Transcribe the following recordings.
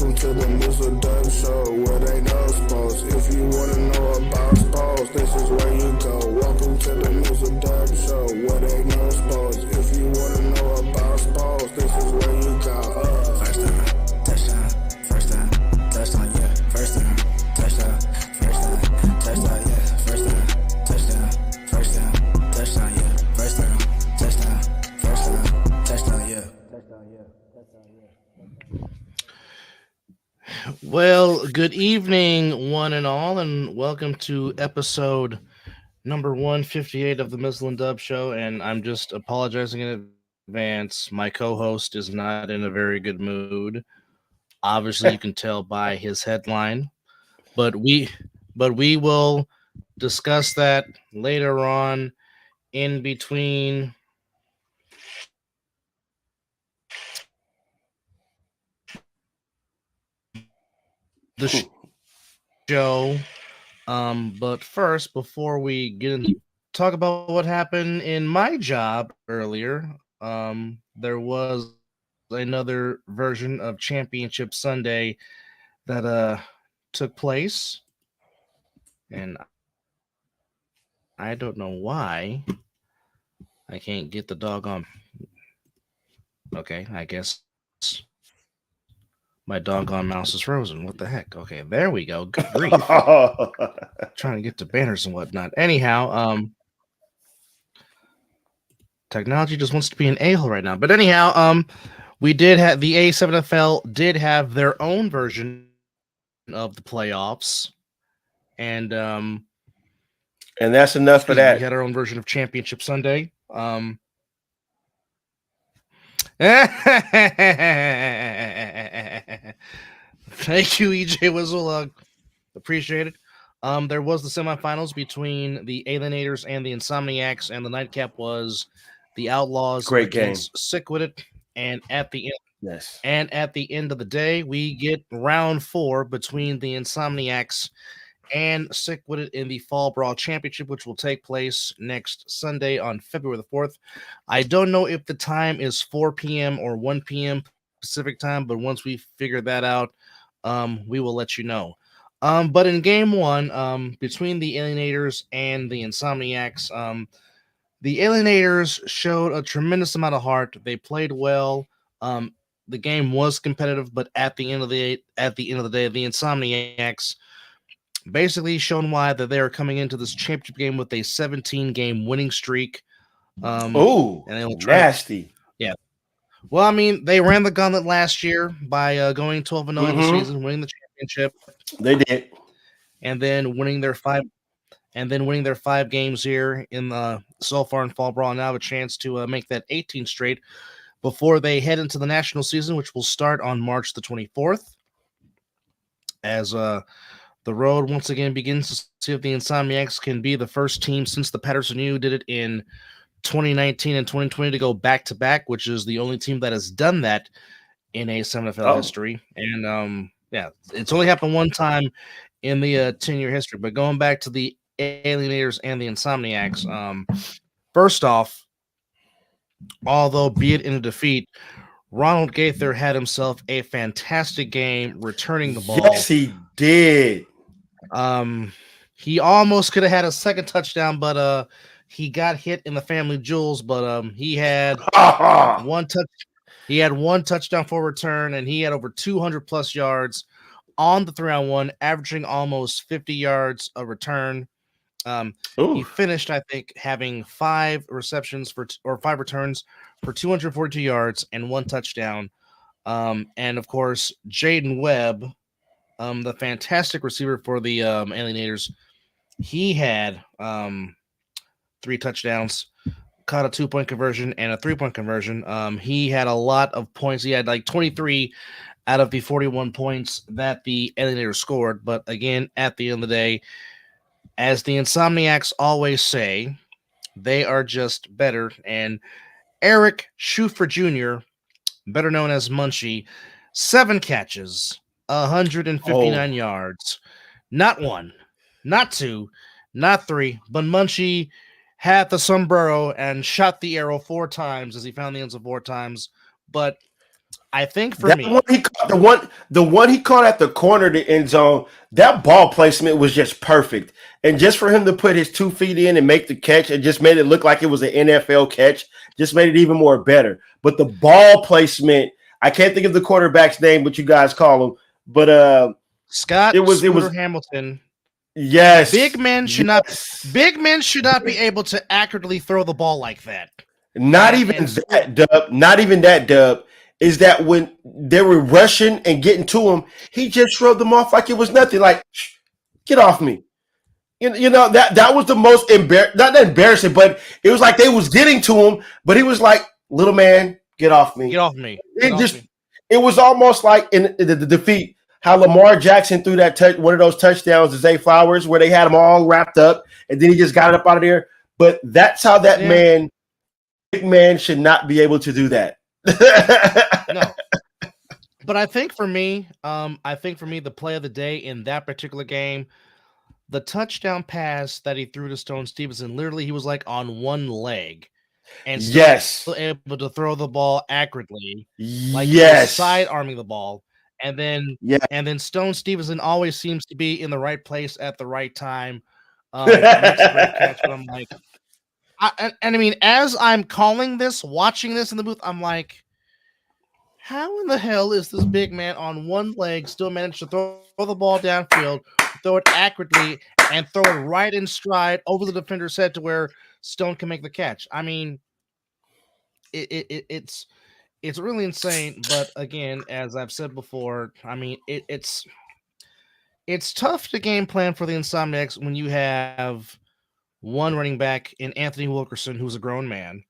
Welcome to the Mizzle And Dub Show, where they know sports. If you wanna know about sports, this is where you go. Welcome to the Mizzle And Dub Show, where they know sports. If you wanna know about sports, this is where you go. First down, touchdown, first down, touchdown, yeah. First down, touchdown, yeah. First down, touchdown, touchdown, yeah. First down, touchdown, yeah. Well, good evening, one and all, and welcome to episode number 158 of the Mizzle And Dub Show. And I'm just apologizing in advance. My co-host is not in a very good mood. Obviously, you can tell by his headline, but we will discuss that later on in between the show. But first, before we get into talk about what happened in my job earlier, there was another version of Championship Sunday that took place, and I don't know why I can't get the doggone. Okay, I guess my doggone mouse is frozen. What the heck? Okay, there we go. Good grief. Trying to get to banners and whatnot. Anyhow, technology just wants to be an a-hole right now. But anyhow, we did have the A7FL did have their own version of the playoffs, and that's enough for that. We had our own version of Championship Sunday. Thank you, EJ Whistle. Appreciate it. There was the semifinals between the Alienators and the Insomniacs, and the nightcap was the Outlaws. Great game. Sick with it. And at the end, yes. And at the end of the day, we get round 4 between the Insomniacs and Sick with It in the Fall Brawl Championship, which will take place next Sunday on February the 4th. I don't know if the time is 4 p.m. or 1 p.m. Pacific time, but once we figure that out, we will let you know. But in game 1, between the Alienators and the Insomniacs, the Alienators showed a tremendous amount of heart. They played well. The game was competitive, but at the end of the day, the Insomniacs basically shown why that they are coming into this championship game with a 17-game winning streak. Oh, nasty. Yeah. Well, I mean, they ran the gauntlet last year by going 12-0 in the season, winning the championship. They did, and then winning their 5 games here in the so far in Fall Brawl. Now have a chance to make that 18 straight before they head into the national season, which will start on March the 24th. As the road once again begins to see if the Insomniacs can be the first team since the Patterson U did it in 2019 and 2020 to go back-to-back, which is the only team that has done that in A7FL history. And, yeah, it's only happened one time in the 10-year history. But going back to the Alienators and the Insomniacs, first off, although be it in a defeat, Ronald Gaither had himself a fantastic game returning the ball. Yes, he did. He almost could have had a second touchdown, but he got hit in the family jewels. But he had one touch. He had one touchdown for return, and he had over 200 plus yards on the 3-on-1, averaging almost 50 yards a return. He finished, I think, having 5 returns for 242 yards and 1 touchdown. And of course, Jaden Webb, the fantastic receiver for the Alienators, he had 3 touchdowns, caught a 2-point conversion and a 3-point conversion. He had a lot of points. He had like 23 out of the 41 points that the Alienators scored. But again, at the end of the day, as the Insomniacs always say, they are just better. And Eric Schufer Jr., better known as Munchie, 7 catches, 159 yards. Not 1, not 2, not 3, but Munchie had the sombrero and shot the arrow 4 times as he found the end zone 4 times. But I think for me, the one he caught at the corner of the end zone, that ball placement was just perfect. And just for him to put his 2 feet in and make the catch, it just made it look like it was an NFL catch. Just made it even more better. But the ball placement, I can't think of the quarterback's name, what you guys call him, but Scott it was Hamilton. Yes. Big men should not be able to accurately throw the ball like that. Not even that, Dub. Is that when they were rushing and getting to him, he just shrugged them off like it was nothing. Like, get off me. You know, that was the most not embarrassing, but it was like they was getting to him, but he was like, little man, get off me. Get off me. It was almost like in the defeat, how Lamar Jackson threw that one of those touchdowns to Zay Flowers, where they had him all wrapped up, and then he just got it up out of there. But that's how that big man should not be able to do that. No. But I think for me, the play of the day in that particular game, the touchdown pass that he threw to Stone Stevenson, literally he was like on one leg and still able to throw the ball accurately. Like side arming the ball. And then Stone Stevenson always seems to be in the right place at the right time. Makes a great catch, but I'm like, I mean, as I'm calling this, watching this in the booth, I'm like, how in the hell is this big man on one leg still managed to throw the ball downfield, throw it accurately, and throw it right in stride over the defender's head to where Stone can make the catch? I mean, it's really insane. But again, as I've said before, I mean, it's tough to game plan for the Insomniacs when you have one running back in Anthony Wilkerson, who's a grown man.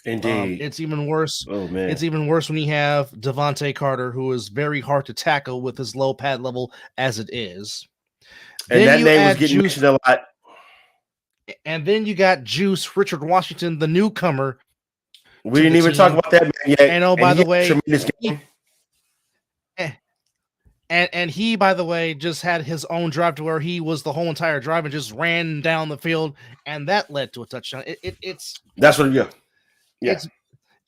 Indeed. It's even worse. Oh, man. It's even worse when you have Devontae Carter, who is very hard to tackle with his low pad level as it is. And that name was getting mentioned a lot. And then you got Juice Richard Washington, the newcomer. We didn't even talk about that man yet. And oh, by the way, and he, by the way, just had his own drive to where he was the whole entire drive and just ran down the field, and that led to a touchdown. That's what. Yeah.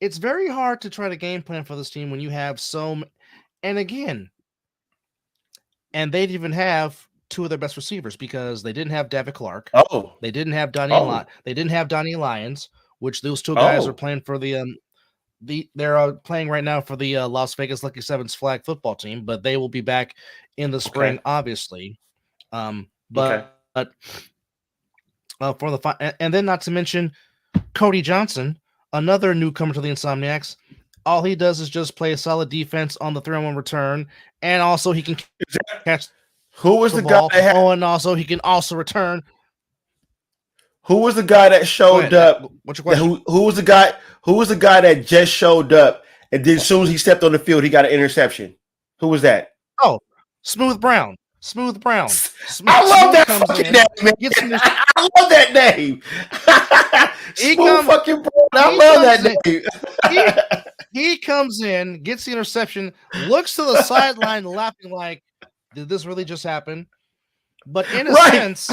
It's very hard to try to game plan for this team when you have and again, and they didn't even have two of their best receivers because they didn't have David Clark. Oh, they didn't have They didn't have Donnie Lyons, which those two guys are playing for they're playing right now for the Las Vegas Lucky Sevens flag football team, but they will be back in the spring, obviously. For and then not to mention Cody Johnson, another newcomer to the Insomniacs. All he does is just play a solid defense on the 3-on-1 return, and also he can catch. Who was the guy? And also he can also return. Who was the guy that showed up? What's your question? Who was the guy? Who was the guy that just showed up, and then as soon as he stepped on the field, he got an interception? Who was that? Oh, Smooth Brown. I love that fucking name, man. I love that name. Smooth fucking Brown. I love that name. He comes in, gets the interception, looks to the sideline, laughing like, "Did this really just happen?" But in a sense.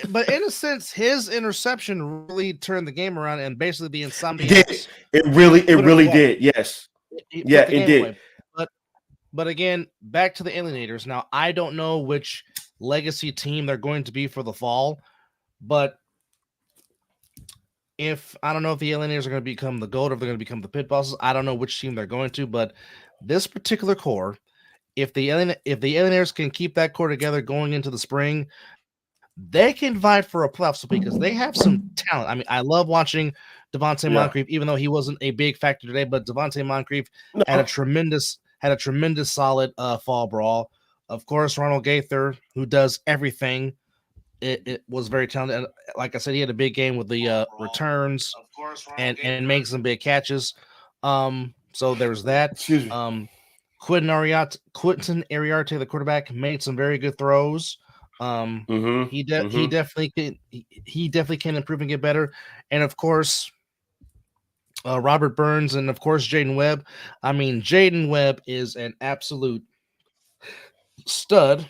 But in a sense, his interception really turned the game around, and basically the Insomniacs. It really did. Yes. It did. Away. But again, back to the Alienators. Now, I don't know which legacy team they're going to be for the fall, but I don't know if the Alienators are going to become the GOAT or if they're going to become the Pit Bosses. I don't know which team they're going to, but this particular core, if the Alienators can keep that core together going into the spring, they can vie for a playoff spot because they have some talent. I mean, I love watching Devontae Moncrief, even though he wasn't a big factor today, but Devontae Moncrief had a tremendous solid fall brawl. Of course, Ronald Gaither, who does everything, it was very talented. And like I said, he had a big game with the returns and making some big catches. So there's that. Quentin Ariarte, the quarterback, made some very good throws. He definitely can improve and get better. And of course, Robert Burns and of course Jaden Webb. I mean, Jaden Webb is an absolute stud.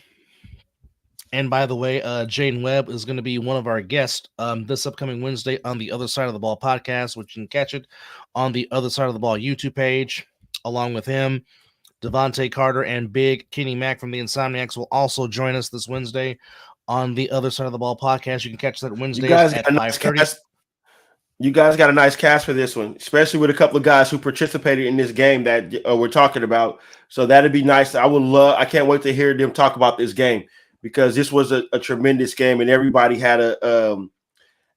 And by the way, Jaden Webb is going to be one of our guests this upcoming Wednesday on the Other Side of the Ball podcast, which you can catch it on the Other Side of the Ball YouTube page. along with him. Devontae Carter and Big Kenny Mack from the Insomniacs will also join us this Wednesday on the Other Side of the Ball podcast. You can catch that Wednesday at 5:30. You guys got a nice cast for this one, especially with a couple of guys who participated in this game that we're talking about. So that'd be nice. I can't wait to hear them talk about this game because this was a tremendous game and everybody had and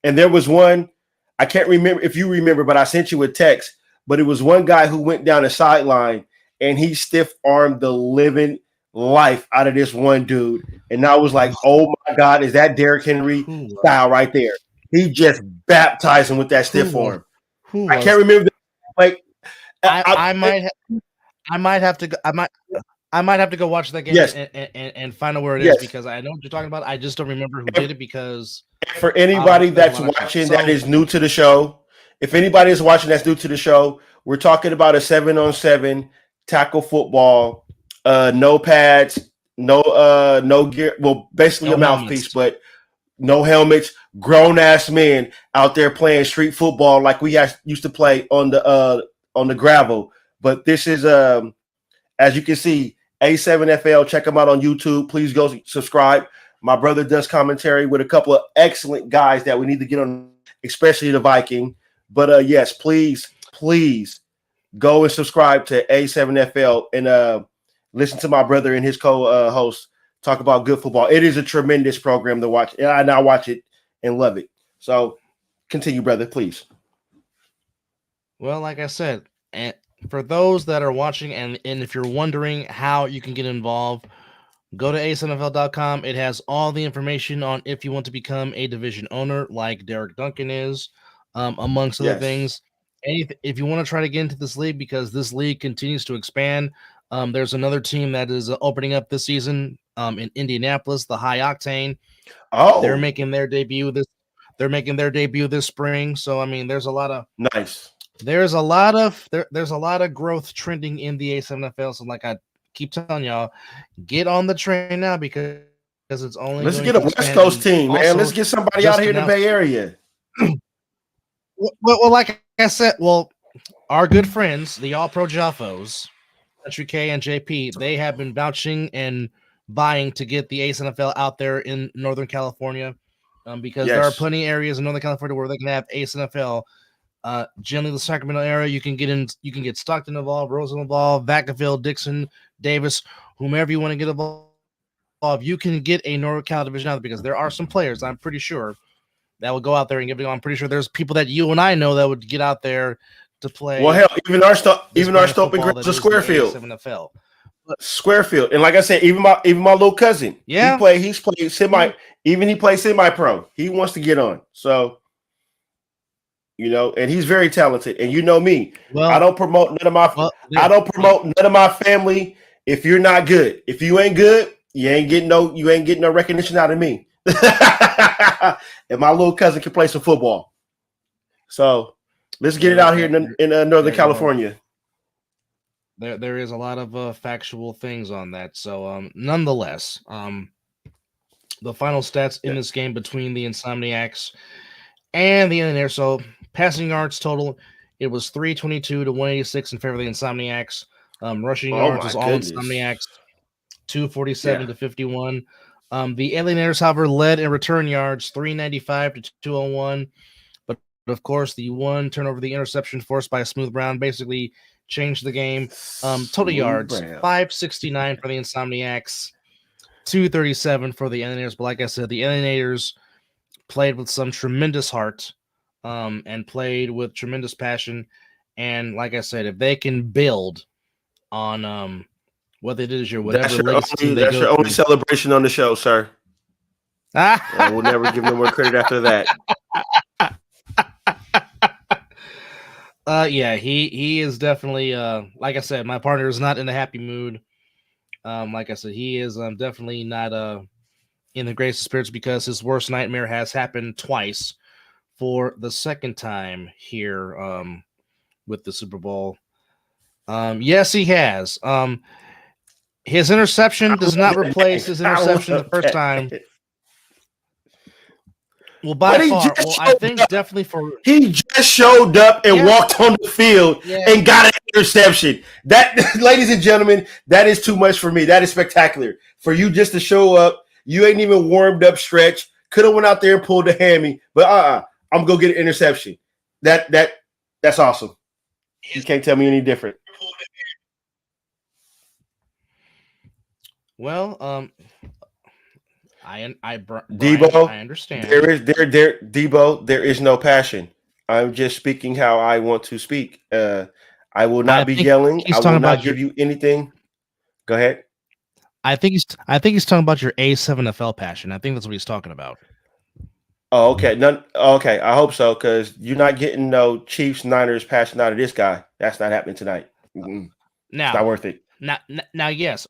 there was one, I can't remember if you remember, but I sent you a text, but it was one guy who went down the sideline and he stiff-armed the living life out of this one dude. And I was like, oh my God, is that Derrick Henry style right there? He just baptized him with that stiff arm. I can't remember. I might have to go watch that game and find out where it is because I know what you're talking about. I just don't remember who did it because for anybody that's watching that is new to the show, if anybody is watching that's new to the show, we're talking about a 7-on-7 tackle football, no pads, no gear. Well, basically a mouthpiece, but no helmets, grown ass men out there playing street football like we used to play on the gravel. But this is as you can see, A7FL. Check them out on YouTube. Please go subscribe. My brother does commentary with a couple of excellent guys that we need to get on, especially the Viking. But yes, please go and subscribe to A7FL and listen to my brother and his co-host talk about good football. It is a tremendous program to watch, and I now watch it and love it. So continue, brother, please. Well, like I said, and for those that are watching, and if you're wondering how you can get involved, go to acenfl.com. It has all the information on if you want to become a division owner, like Derek Duncan is, amongst other things. If you want to try to get into this league, because this league continues to expand, there's another team that is opening up this season in Indianapolis, the High Octane. Oh, they're making their debut this spring. So I mean, there's a lot of nice. There's a lot of growth trending in the A7FL. So like I keep telling y'all, get on the train now because it's only. Let's get a West Coast team, man. Let's get somebody out here in the Bay Area. Well, like I said, our good friends, the All Pro Jaffos, Patrick K and JP, they have been vouching and vying to get the ACE-NFL out there in Northern California because there are plenty of areas in Northern California where they can have ACE-NFL. Generally, the Sacramento area, you can get Stockton involved, Roseland involved, Vacaville, Dixon, Davis, whomever you want to get involved. You can get a Northern Cal division out there because there are some players, I'm pretty sure, that will go out there and give it. I'm pretty sure there's people that you and I know that would get out there to play. Well, hell, even our stomping grounds is Squarefield. Squarefield, and like I said, even my little cousin, he plays semi. Even he plays semi-pro. He wants to get on, so and he's very talented. And you know me, I don't promote none of my. I don't promote none of my family. If you're not good, if you ain't good, you ain't getting no recognition out of me. And my little cousin can play some football, so let's get it out here in Northern California. There is a lot of factual things on that. So nonetheless, the final stats in this game between the Insomniacs and the Illinois. So passing yards total, it was 322 to 186 in favor of the Insomniacs. Rushing yards was all Insomniacs, 247 to 51. The Alienators, however, led in return yards, 395 to 201. But of course, the one turnover, the interception forced by Smooth Brown, basically changed the game. Total yards, 569 for the Insomniacs, 237 for the Alienators. But like I said, the Alienators played with some tremendous heart and played with tremendous passion. And like I said, if they can build on what they did this year, whatever that's your only celebration on the show, sir. We'll never give no more credit after that. He is definitely like I said, my partner is not in a happy mood. Like I said, he is definitely not in the greatest spirits because his worst nightmare has happened twice for the second time here with the Super Bowl. Yes, he has. His interception does not replace his interception the first time. Well, by But far, well, I think definitely for he just showed up and walked on the field and got an interception. That, ladies and gentlemen, that is too much for me. That is spectacular. For you just to show up, you ain't even warmed up stretch. Could have went out there and pulled the hammy, but I'm gonna get an interception. That's awesome. You can't tell me any different. Well, Debo, I understand. Debo, there is no passion. I'm just speaking how I want to speak. I will not be yelling. I will not give you anything. Go ahead. I think he's talking about your A7FL passion. I think that's what he's talking about. Oh, okay. Okay, I hope so, because you're not getting no Chiefs Niners passion out of this guy. That's not happening tonight. Now, it's not worth it. Now, yes.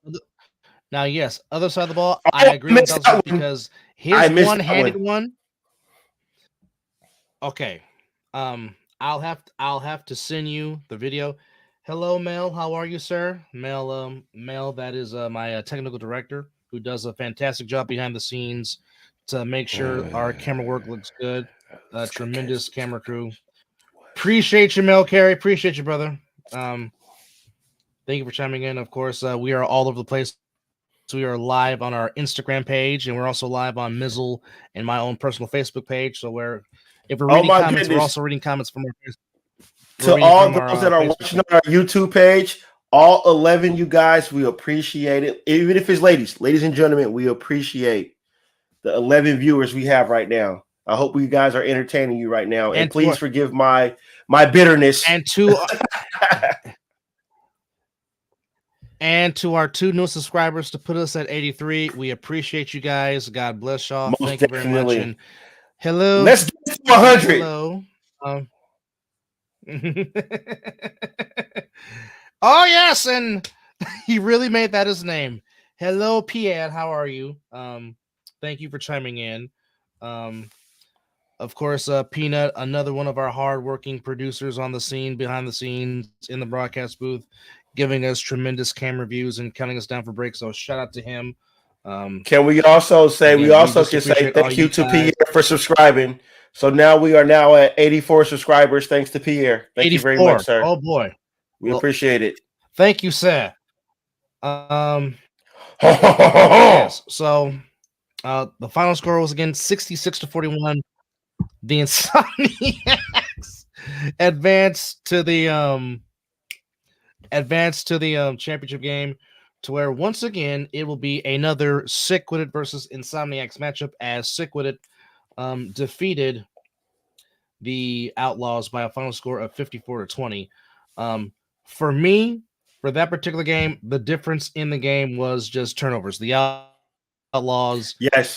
Other side of the ball, I agree with that because his one-handed one. Okay, I'll have to send you the video. Hello, Mel. How are you, sir? Mel, that is my technical director who does a fantastic job behind the scenes to make sure our camera work looks good. Tremendous camera crew. Appreciate you, Mel Carey. Appreciate you, brother. Thank you for chiming in. Of course, we are all over the place. So we are live on our Instagram page, and we're also live on Mizzle and my own personal Facebook page. So if we're reading comments, we're also reading comments from our Facebook. To all those that are watching on our YouTube page, all 11 you guys, we appreciate it. Even if it's ladies and gentlemen, we appreciate the 11 viewers we have right now. I hope you guys are entertaining you right now, and please forgive my bitterness. And to our 2 new subscribers to put us at 83, we appreciate you guys. God bless y'all. Thank you very much. And hello. Let's get to 100. Hello. Oh yes, and he really made that his name. Hello, Pierre. How are you? Thank you for chiming in. Of course, Peanut, another one of our hardworking producers on the scene, behind the scenes, in the broadcast booth, giving us tremendous camera views and counting us down for breaks. So shout out to him. Can we also say thank you to Pierre for subscribing. So now we are now at 84 subscribers thanks to Pierre. Thank you very much, sir. Oh boy. We appreciate it. Thank you, sir. Yes. So the final score was again 66-41. The Insomniacs advanced to the championship game, to where once again it will be another Sick-Witted versus Insomniacs matchup, as Sick-Witted defeated the Outlaws by a final score of 54-20. For me, for that particular game, the difference in the game was just turnovers. The Outlaws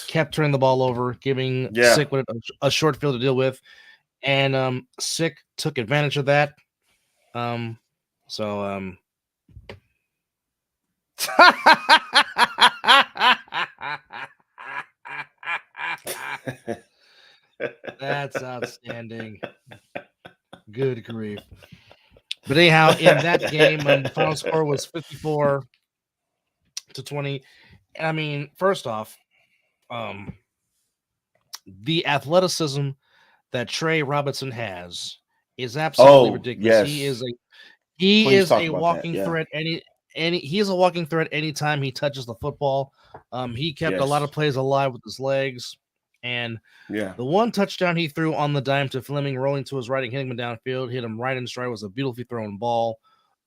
kept turning the ball over, giving Sick-Witted a short field to deal with, and Sick took advantage of that. That's outstanding. Good grief. But anyhow, in that game, the final score was 54-20. And I mean, first off, the athleticism that Trey Robinson has is absolutely ridiculous. Yes. He is a walking threat he is a walking threat anytime he touches the football. He kept a lot of plays alive with his legs. And the one touchdown he threw on the dime to Fleming, rolling to his right and hitting him downfield, hit him right in stride, was a beautifully thrown ball.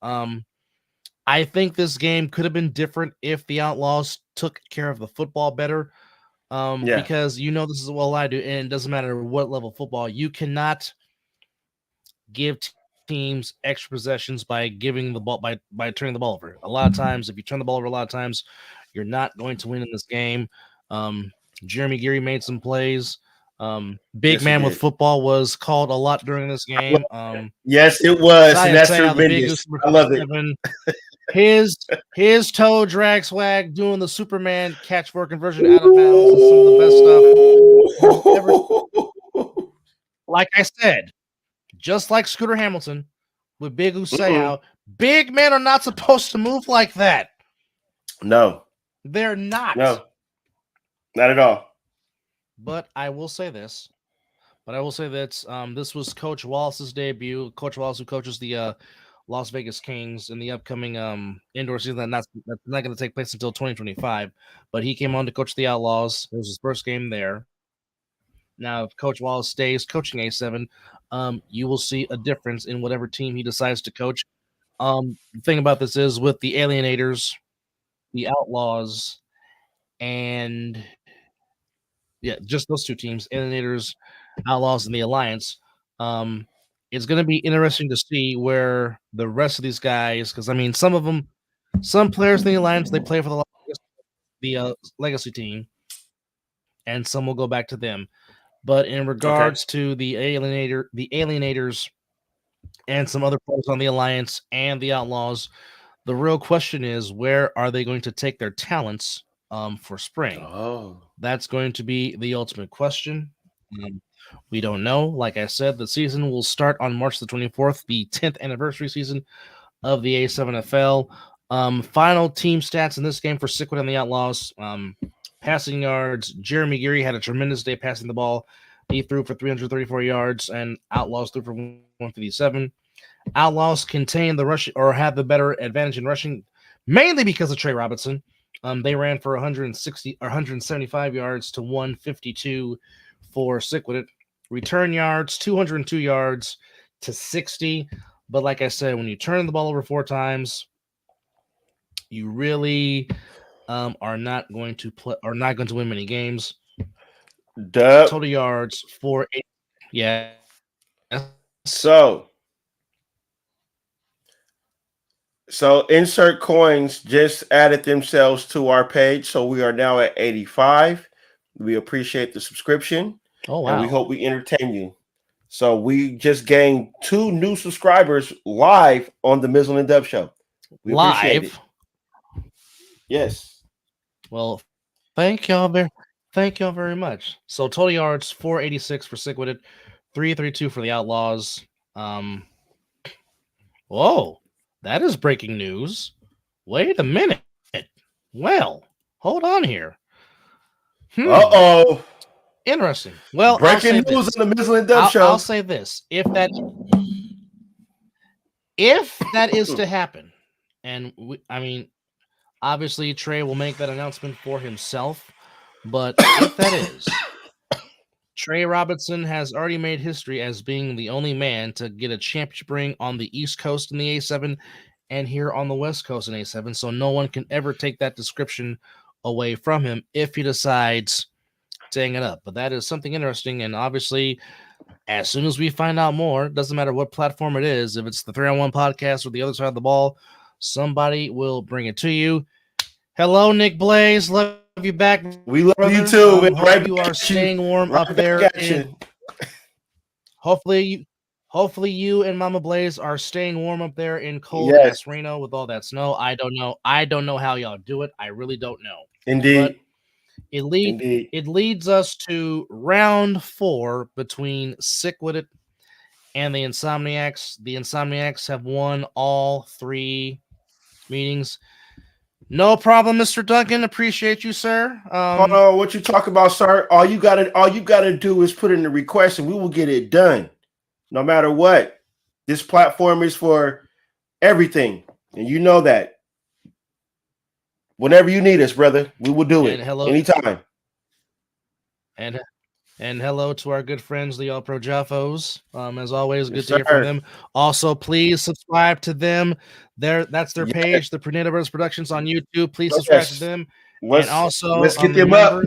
I think this game could have been different if the Outlaws took care of the football better. Because this is what I do, and it doesn't matter what level of football, you cannot give teams extra possessions by giving the ball by turning the ball over. A lot of times, if you turn the ball over a lot of times, you're not going to win in this game. Jeremy Geary made some plays. Big man with football was called a lot during this game. Yes, it was. And that's tremendous. I love it. His toe drag swag doing the Superman catch for conversion out of bounds is some of the best stuff. Like I said, just like Scooter Hamilton with Big Useo, big men are not supposed to move like that. No. They're not. No. Not at all. But I will say this. But I will say that this was Coach Wallace's debut. Coach Wallace, who coaches the Las Vegas Kings in the upcoming indoor season that's not going to take place until 2025. But he came on to coach the Outlaws. It was his first game there. Now, if Coach Wallace stays coaching A7, you will see a difference in whatever team he decides to coach. The thing about this is with the Alienators, the Outlaws, and just those two teams, Alienators, Outlaws, and the Alliance. It's going to be interesting to see where the rest of these guys, because I mean, some players in the Alliance, they play for the Legacy team, and some will go back to them. But in regards to the Alienators, and some other players on the Alliance and the Outlaws, the real question is, where are they going to take their talents for spring? That's going to be the ultimate question. We don't know. Like I said, the season will start on March the 24th, the 10th anniversary season of the A7FL. Final team stats in this game for Sickwood and the Outlaws. Passing yards, Jeremy Geary had a tremendous day passing the ball. He threw for 334 yards, and Outlaws threw for 157. Outlaws contained the rush, or had the better advantage in rushing, mainly because of Trey Robinson. They ran for 175 yards to 152 for Sickwood. Return yards, 202 yards to 60. But like I said, when you turn the ball over 4 times, you really are not going to win many games. Total yards for So insert coins just added themselves to our page. So we are now at 85. We appreciate the subscription. Oh, wow. And we hope we entertain you. So we just gained 2 new subscribers live on the Mizzle and Dub Show. We appreciate it. Yes. Well, thank y'all very much. So total yards, 486 for Sickwood, 332 for the Outlaws. Whoa, that is breaking news. Wait a minute. Well, hold on here. Uh-oh. Interesting. Well, breaking news on the Mizzle and Dub Show. I'll say this: if that is to happen, and obviously Trey will make that announcement for himself, but if that is, Trey Robinson has already made history as being the only man to get a championship ring on the East Coast in the A7 and here on the West Coast in A7. So no one can ever take that description away from him if he decides to hang it up. But that is something interesting. And obviously, as soon as we find out more, it doesn't matter what platform it is, if it's the 3-on-1 podcast or the other side of the ball, somebody will bring it to you. Hello, Nick Blaze. Love you back. We love you too. Hope you are staying warm up there. Hopefully you and Mama Blaze are staying warm up there in cold ass Reno with all that snow. I don't know how y'all do it. I really don't know. Indeed. But it leads us to round 4 between Sickwood and the Insomniacs. The Insomniacs have won all 3 meetings. No problem, Mr. Duncan. Appreciate you, sir. Hold on, what you talk about, sir? All you gotta do is put in the request, and we will get it done, no matter what. This platform is for everything, and you know that. Whenever you need us, brother, we will do it. Anytime. And hello to our good friends, the All Pro Jaffos. As always, good to hear from them. Also, please subscribe to them. That's their page, the Pernita Brothers Productions on YouTube. Please subscribe to them. Let's get them up.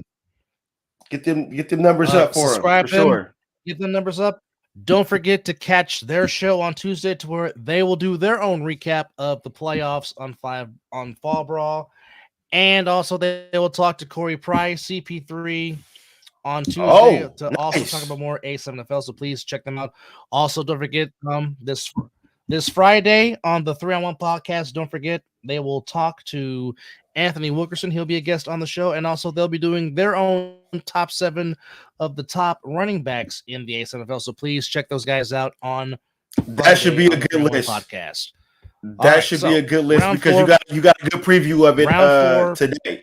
Get them numbers up for them. For sure. Get them numbers up. Don't forget to catch their show on Tuesday, to where they will do their own recap of the playoffs on Fall Brawl, and also they will talk to Corey Price, CP3. On Tuesday to also talk about more A7FL, so please check them out. Also, don't forget this Friday on the 3-on-1 podcast. Don't forget they will talk to Anthony Wilkerson. He'll be a guest on the show, and also they'll be doing their own top 7 of the top running backs in the A7FL. So please check those guys out on Friday. That should be a good list. Podcast. That should be a good list because you got a good preview of it today.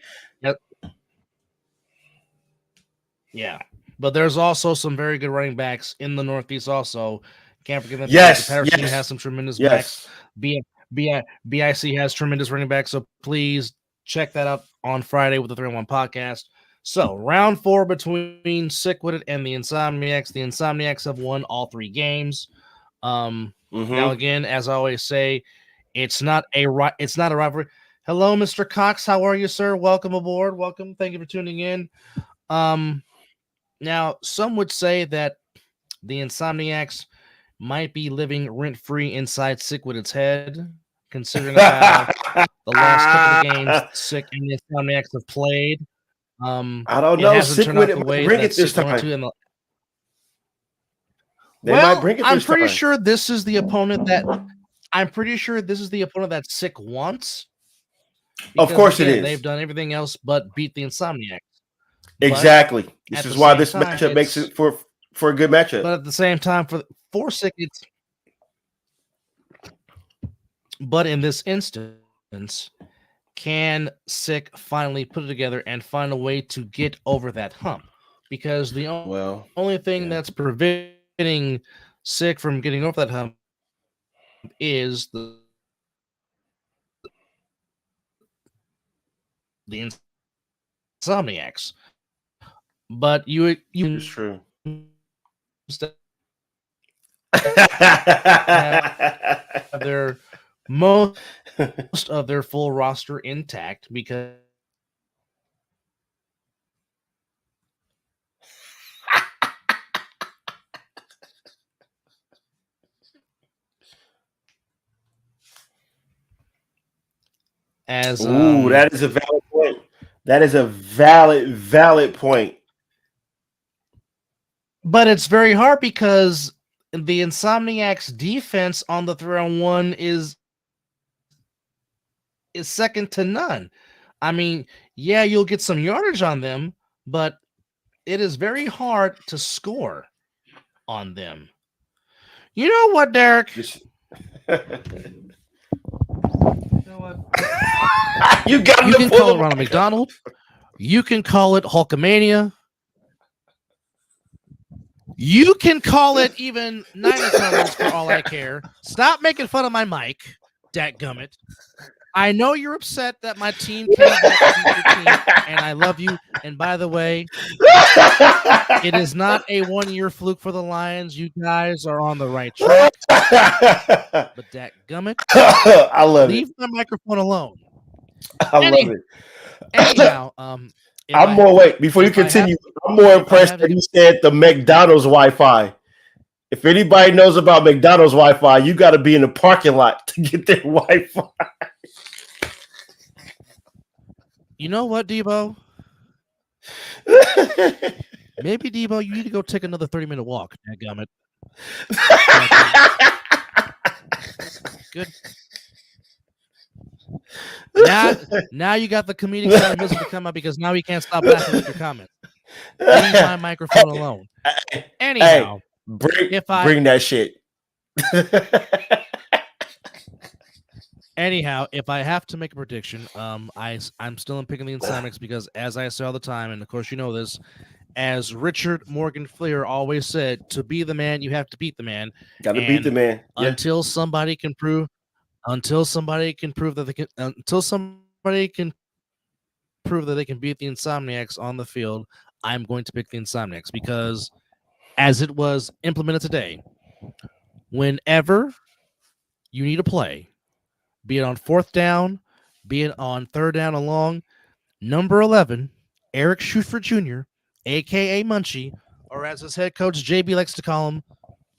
Yeah. But there's also some very good running backs in the Northeast. Also, can't forget that Yes, Patterson yes, has some tremendous backs. yes. BIC has tremendous running backs. So please check that out on Friday with the 3-1 podcast. So round 4 between Sickwitted and the Insomniacs. The Insomniacs have won all 3 games. Now again, as I always say, it's not a rivalry. Hello, Mr. Cox. How are you, sir? Welcome aboard. Welcome. Thank you for tuning in. Now some would say that the Insomniacs might be living rent-free inside Sickwitted's head, considering how the last couple of games Sick and the Insomniacs have played. I don't it know. hasn't turned out Sickwitted the might way bring that it this Sick wanted time. to. They might bring it I'm this pretty time. sure this is the opponent that Sick wants. Of course again, it is. They've done everything else but beat the Insomniacs. Exactly. This at is the why same this time, matchup makes it for a good matchup. But at the same time, for Sick, but in this instance, can Sick finally put it together and find a way to get over that hump? Because the only thing that's preventing Sick from getting over that hump is the Insomniacs. But it's true. Have their most of their full roster intact because that is a valid point. That is a valid point. But it's very hard because the Insomniacs defense on the 3-on-1 is second to none. I mean, yeah, you'll get some yardage on them, but it is very hard to score on them. You know what, Derek? You know what? You can call it Ronald McDonald. You can call it Hulkamania. You can call it even Niner colors for all I care. Stop making fun of my mic, dadgummit. I know you're upset that my team came back to beat your team, and I love you. And by the way, it is not a one-year fluke for the Lions. You guys are on the right track. But dadgummit, I love leave my microphone alone. I love it. Anyhow, before you continue, I'm more impressed that he said the McDonald's Wi-Fi. If anybody knows about McDonald's Wi-Fi, you got to be in the parking lot to get their Wi-Fi. You know what, Debo? Maybe, Debo, you need to go take another 30-minute walk. Dadgummit. Good. Now you got the comedic side of Mizzle to come up because now he can't stop laughing with your comments. Leave my microphone alone. Anyhow, bring that shit. Anyhow, if I have to make a prediction, I'm still picking the Insomniacs because, as I say all the time, and of course you know this, as Richard Morgan Fleer always said, to be the man, you have to beat the man. Got to beat the man. Yeah. Until somebody can prove that they can beat the Insomniacs on the field, I'm going to pick the Insomniacs because, as it was implemented today, whenever you need a play, be it on 4th down, be it on 3rd down and long, number 11, Eric Schuford Jr., a.k.a. Munchie, or as his head coach JB likes to call him,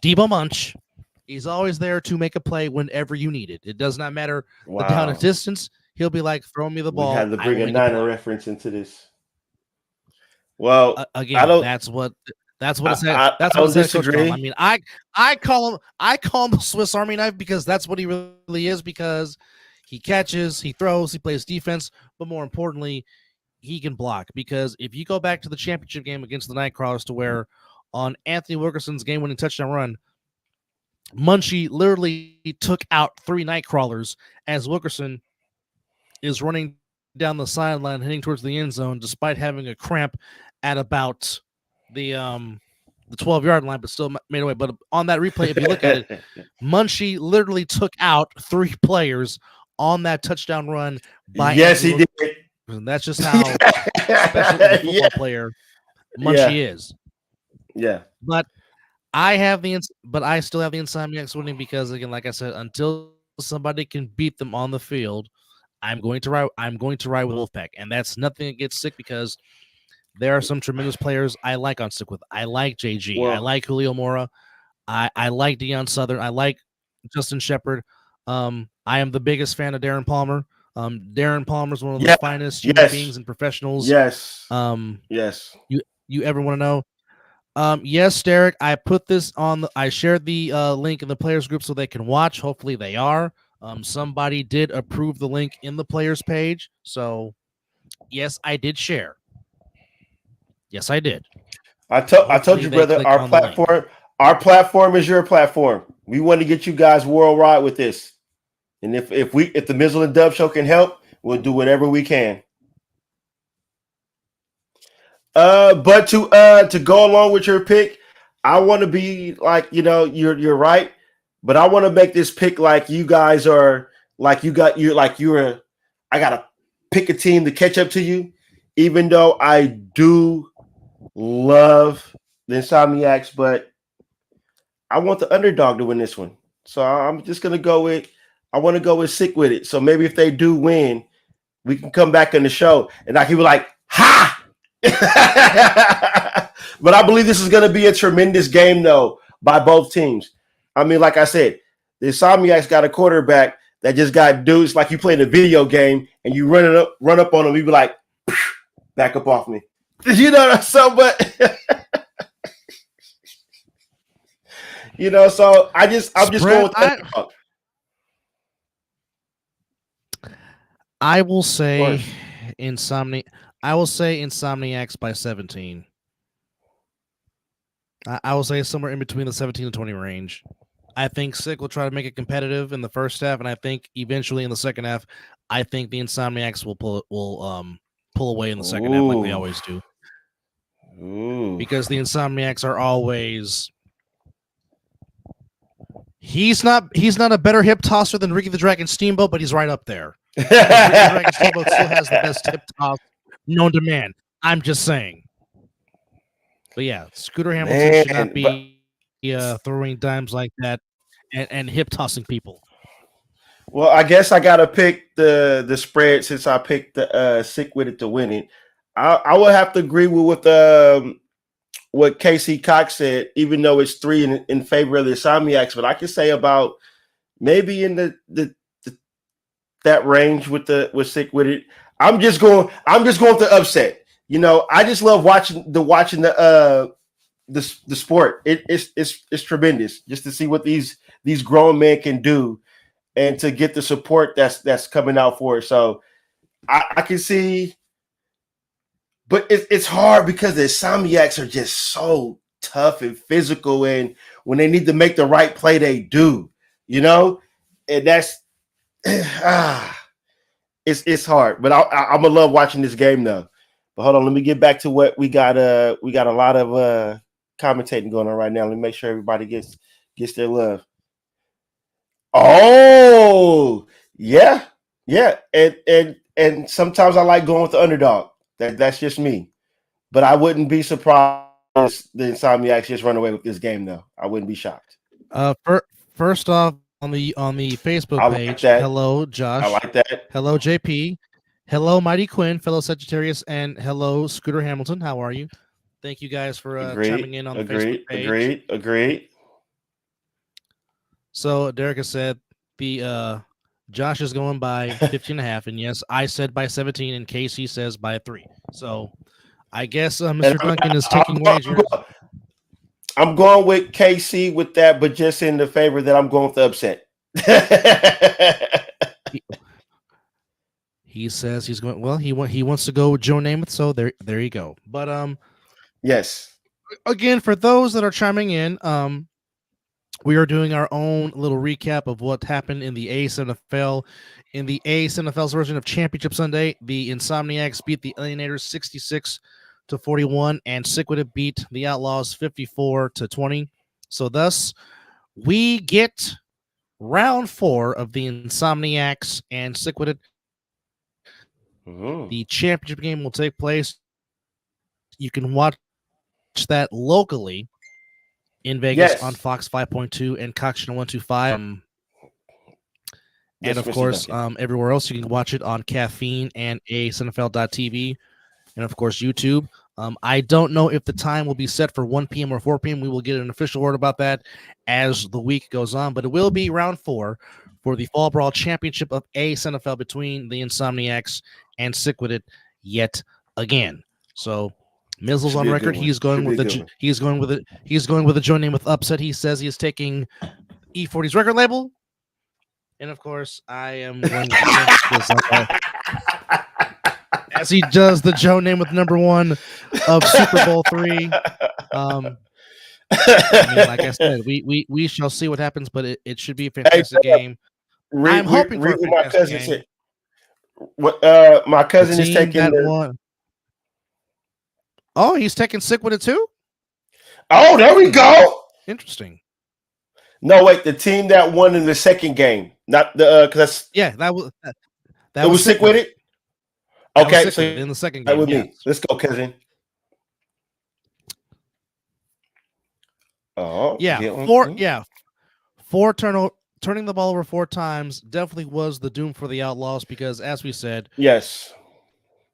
Debo Munch, he's always there to make a play whenever you need it. It does not matter the down and distance. He'll be like, throw me the ball. We had to bring a Niner reference into this. Well, again, that's what it's at. That's what it's at. I mean, I call him Swiss Army knife because that's what he really is, because he catches, he throws, he plays defense, but more importantly, he can block. Because if you go back to the championship game against the Nightcrawlers, to where on Anthony Wilkerson's game-winning touchdown run, Munchie literally took out 3 Nightcrawlers as Wilkerson is running down the sideline heading towards the end zone despite having a cramp at about the 12-yard line, but still made away. But on that replay, if you look at it, Munchie literally took out 3 players on that touchdown run by yes, he did. And that's just how special of a football player Munchie is. Yeah. But I still have the Insomniacs winning because, again, like I said, until somebody can beat them on the field, I'm going to ride with Wolfpack, and that's nothing against Sick because there are some tremendous players I like on Sick with. I like JG. I like Julio Mora. I like Deion Southern. I like Justin Shepard. I am the biggest fan of Darren Palmer. Darren Palmer is one of the finest human beings and professionals. Yes. Yes. You ever want to know? Yes, Derek. I put this on. I shared the link in the players group so they can watch. Hopefully, they are. Somebody did approve the link in the players page, so yes, I did share. Yes, I did. I told you, brother. Our platform is your platform. We want to get you guys worldwide with this, and if the Mizzle and Dub Show can help, we'll do whatever we can. But to go along with your pick, I want to be like, you're right, but I want to make this pick like you guys are, I gotta pick a team to catch up to you, even though I do love the Insomniacs, but I want the underdog to win this one. So I'm just gonna go with Sick with it. So maybe if they do win, we can come back on the show and I can be like, ha! But I believe this is going to be a tremendous game, though, by both teams. I mean, like I said, the Insomniacs got a quarterback that just got dudes like you playing a video game and you run up on them. You be like, back up off me. So, but so I'm just going with that. I will say Insomniacs by 17. I will say somewhere in between the 17 and 20 range. I think Sick will try to make it competitive in the first half, and I think eventually in the second half, I think the Insomniacs will pull away in the second half like they always do. Ooh. Because the Insomniacs are always. He's not a better hip tosser than Ricky the Dragon Steamboat, but he's right up there. Ricky the Dragon Steamboat still has the best hip toss known to man. I'm just saying. But yeah, Scooter Hamilton should not be throwing dimes like that and hip tossing people. Well, I guess I gotta pick the spread since I picked the Sick with it to win it. I will have to agree with what Casey Cox said, even though it's 3 in favor of the Insomniacs, but I can say about maybe in that range with Sick with it. I'm just going to upset. I just love watching the sport. It's tremendous just to see what these grown men can do and to get the support that's coming out for it. So I can see, but it's hard because the Insomniacs are just so tough and physical, and when they need to make the right play, they do. And that's it's hard. But I'm gonna love watching this game though. But hold on, let me get back to what we got. We got a lot of commentating going on right now. Let me make sure everybody gets their love. Oh, yeah. And sometimes I like going with the underdog. That's just me. But I wouldn't be surprised if the Insomniacs just run away with this game, though. I wouldn't be shocked. First off, on the Facebook page, like hello Josh. I like that. Hello JP. Hello Mighty Quinn, fellow Sagittarius, and hello Scooter Hamilton. How are you? Thank you guys for chiming in on the Facebook page. Agreed. So Derek has said the Josh is going by 15.5, and yes, I said by 17, and Casey says by 3. So I guess Mr. Duncan is taking wagers. I'm going with KC with that, but just in the favor that I'm going with the upset. He says he's going. Well, he wants to go with Joe Namath, so there you go. But yes. Again, for those that are chiming in, we are doing our own little recap of what happened in the ASNFL. In the ASNFL's version of Championship Sunday, the Insomniacs beat the Alienators to 41, and Sick beat the Outlaws 54 to 20. So thus, we get round 4 of the Insomniacs and Sick The championship game will take place. You can watch that locally in Vegas on Fox 5.2 and Cox Channel 125. And of course, everywhere else you can watch it on Caffeine and ASNFL.tv, and of course YouTube. I don't know if the time will be set for 1 p.m. or 4 p.m. We will get an official word about that as the week goes on, but it will be round 4 for the Fall Brawl Championship of ASNFL between the Insomniacs and Sick yet again. So Mizzle's on record. He's going with a joint name with Upset. He says he is taking E40's record label. And of course, I am going with as he does the Joe name with number 1 of Super Bowl 3. I mean, like I said, we shall see what happens, but it should be a fantastic game. I'm hoping for a fantastic game. My cousin is taking that one. Oh, he's taking Sick with it too? Oh, there we go. Interesting. No, wait, the team that won in the second game, not the because that was Sick with it. Okay, so in the second game, with me. Let's go, cousin. Oh, turning the ball over 4 times definitely was the doom for the Outlaws because, as we said, yes,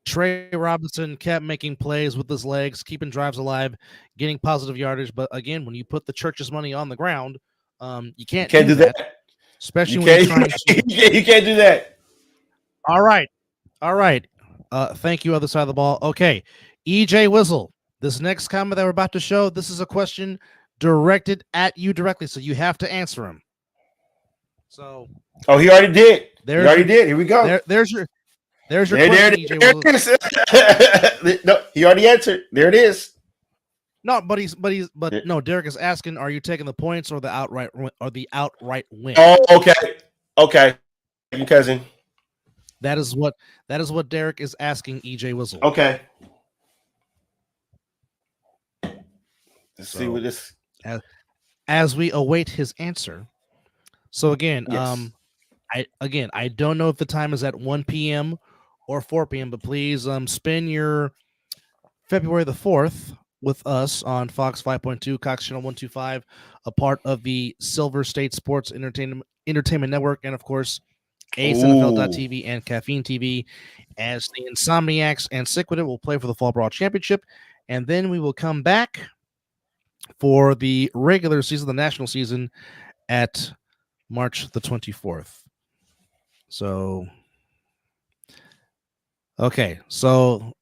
Trey Robinson kept making plays with his legs, keeping drives alive, getting positive yardage. But again, when you put the church's money on the ground, you can't do that. Especially when you're trying to. You can't do that. All right. Thank you, other side of the ball. Okay, EJ Wizzle. This next comment that we're about to show, this is a question directed at you directly, so you have to answer him. So. Oh, he already did. Here we go. There's your question, EJ Wizzle. No, he already answered. There it is. No, no. Derek is asking: are you taking the points or the outright win? Oh, okay, you cousin. That is what Derek is asking EJ Wizzle. Okay. Let's see what this. As we await his answer. So again, yes. I don't know if the time is at 1 p.m. or 4 p.m., but please spend your February the 4th with us on Fox 5.2, Cox Channel 125, a part of the Silver State Sports Entertainment Network, and of course, ASNFL.tv and Caffeine TV, as the Insomniacs and Sick will play for the Fall Brawl Championship, and then we will come back for the regular season, the national season, at March the 24th. So, okay, so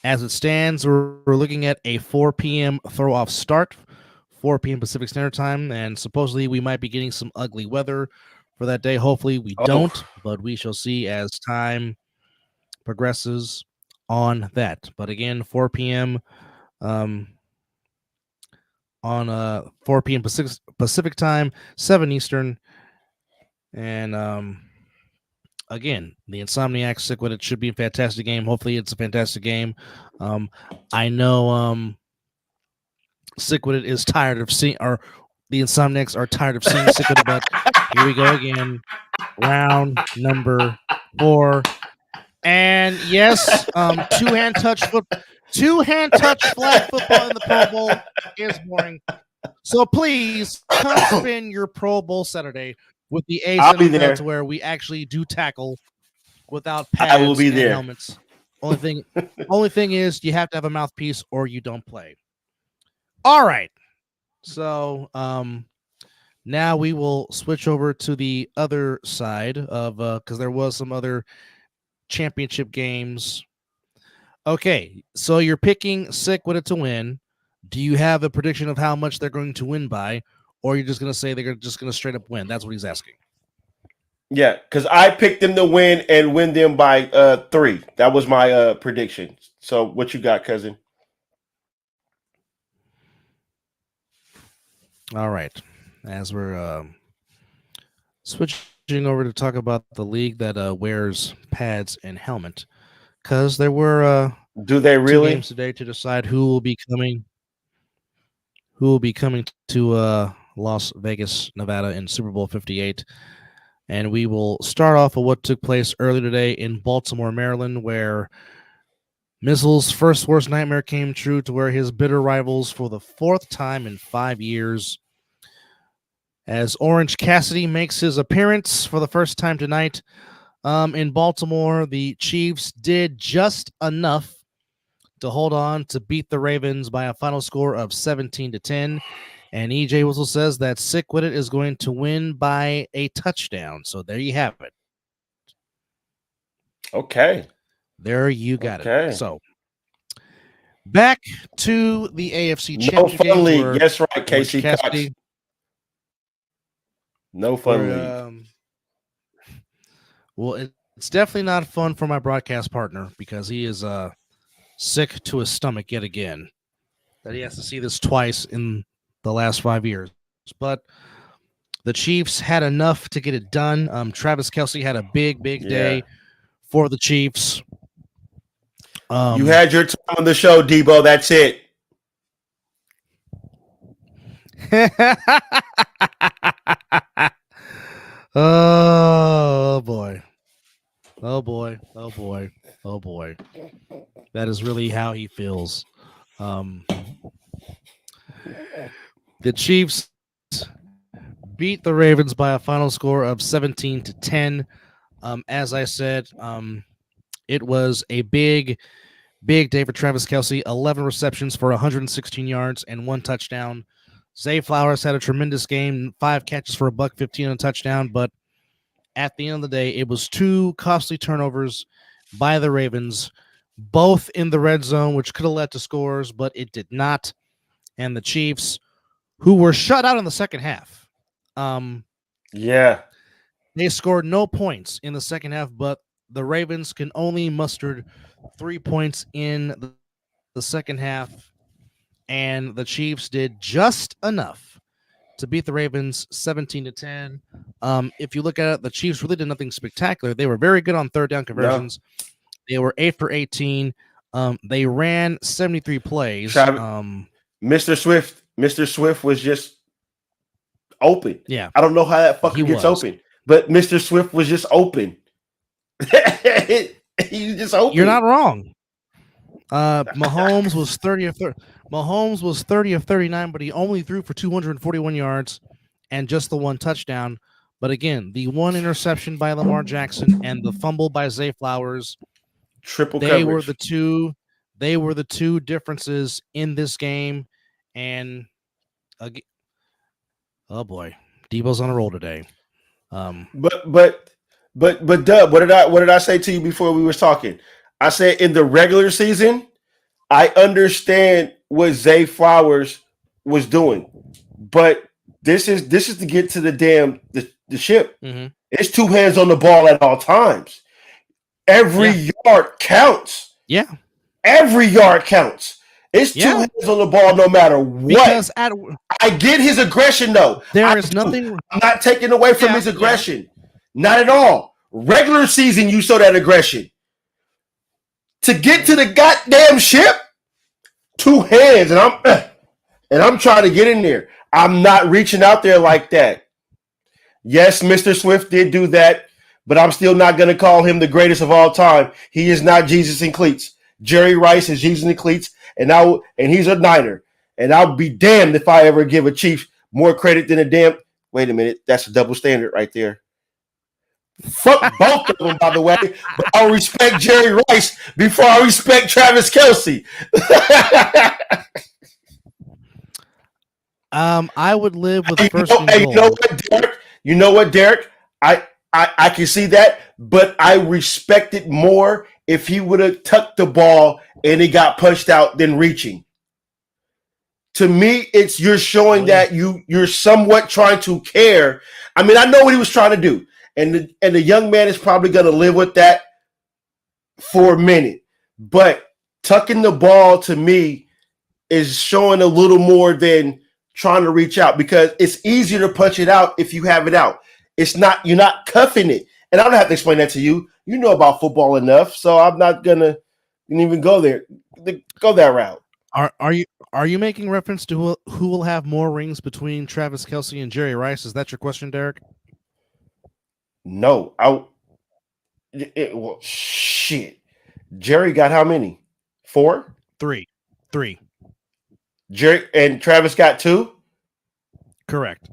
as it stands, we're looking at a 4 p.m. throw-off start, 4 p.m. Pacific Standard Time, and supposedly we might be getting some ugly weather for that day. Hopefully we don't, but we shall see as time progresses on that. But again, 4 p.m. On 4 p.m. Pacific Time, 7 Eastern, and again, the Insomniacs Sick with it should be a fantastic game. Hopefully it's a fantastic game. I know Sick with it is tired of seeing, or the Insomniacs are tired of seeing Sick with it, but here we go again. Round number 4. And yes, two-hand touch flag football in the Pro Bowl is boring. So please come spend your Pro Bowl Saturday with the ASNFL to where we actually do tackle without pads and helmets. Only thing is you have to have a mouthpiece or you don't play. All right. So now we will switch over to the other side of because there was some other championship games. Okay, so you're picking Sick with it to win. Do you have a prediction of how much they're going to win by, or you're just going to say they're just going to straight up win? That's what he's asking. Yeah, because I picked them to win and win them by 3. That was my prediction. So what you got, cousin? All right. As we're switching over to talk about the league that wears pads and helmet, because there were Do they 2 really? games today to decide who will be coming to Las Vegas, Nevada in Super Bowl 58. And we will start off with what took place earlier today in Baltimore, Maryland, where Mizzle's first worst nightmare came true, to where his bitter rivals for the 4th time in 5 years. As Orange Cassidy makes his appearance for the first time tonight in Baltimore, the Chiefs did just enough to hold on to beat the Ravens by a final score of 17-10. And EJ Whistle says that Sick With It is going to win by a touchdown. So there you have it. Okay. There you got it. So back to the AFC Championship No fun games. league. Yes, right, Casey Cox. No fun league. Well, it's definitely not fun for my broadcast partner, because he is sick to his stomach yet again that he has to see this twice in the last 5 years. But the Chiefs had enough to get it done. Travis Kelce had a big day for the Chiefs. You had your time on the show, Debo. That's it. Oh boy. That is really how he feels. The Chiefs beat the Ravens by a final score of 17-10. As I said, it was a big day for Travis Kelce. 11 receptions for 116 yards and 1 touchdown. Zay Flowers had a tremendous game, 5 catches for $115 and a touchdown, but at the end of the day, it was 2 costly turnovers by the Ravens, both in the red zone, which could have led to scores, but it did not. And the Chiefs, who were shut out in the second half, they scored no points in the second half, but the Ravens can only mustered 3 points in the second half, and the Chiefs did just enough to beat the Ravens 17-10. If you look at it, the Chiefs really did nothing spectacular. They were very good on third down conversions. No. They were 8 for 18. They ran 73 plays. Mr. Swift was just open. Yeah. I don't know how that fucker gets open, but Mr. Swift was just open. He's just open. You're not wrong. Mahomes was 30 of 30. Mahomes was 30 of 39, but he only threw for 241 yards and just the 1 touchdown. But again, the 1 interception by Lamar Jackson and the fumble by Zay Flowers, triple they coverage. were the two differences in this game. And oh boy, Debo's on a roll today. But Dub, what did I say to you before we were talking? I said in the regular season, I understand what Zay Flowers was doing, but this is to get to the ship. Mm-hmm. It's 2 hands on the ball at all times. Every yard counts. Yeah, every yard counts. It's 2 hands on the ball no matter what. I get his aggression though. Nothing. I'm not taking away from his aggression. Not at all. Regular season, you saw that aggression. To get to the goddamn ship, 2 hands, and I'm trying to get in there. I'm not reaching out there like that. Yes, Mr. Swift did do that, but I'm still not going to call him the greatest of all time. He is not Jesus in cleats. Jerry Rice is Jesus in cleats, and he's a Niner. And I'll be damned if I ever give a Chief more credit than a damn. Wait a minute, that's a double standard right there. Fuck both of them, by the way. But I'll respect Jerry Rice before I respect Travis Kelce. I would live with first and goal. You know what, Derek? I can see that, but I respect it more if he would have tucked the ball and it got punched out than reaching. To me, it's you're showing that you're somewhat trying to care. I mean, I know what he was trying to do. And the young man is probably going to live with that for a minute. But tucking the ball, to me, is showing a little more than trying to reach out, because it's easier to punch it out if you have it out. It's not, you're not cuffing it. And I don't have to explain that to you. You know about football enough, so I'm not going to, didn't even go there. Go that route. Are you making reference to who will have more rings between Travis Kelce and Jerry Rice? Is that your question, Derek? No, well, shit. Jerry got how many? 4? Three. Jerry and Travis got 2? Correct.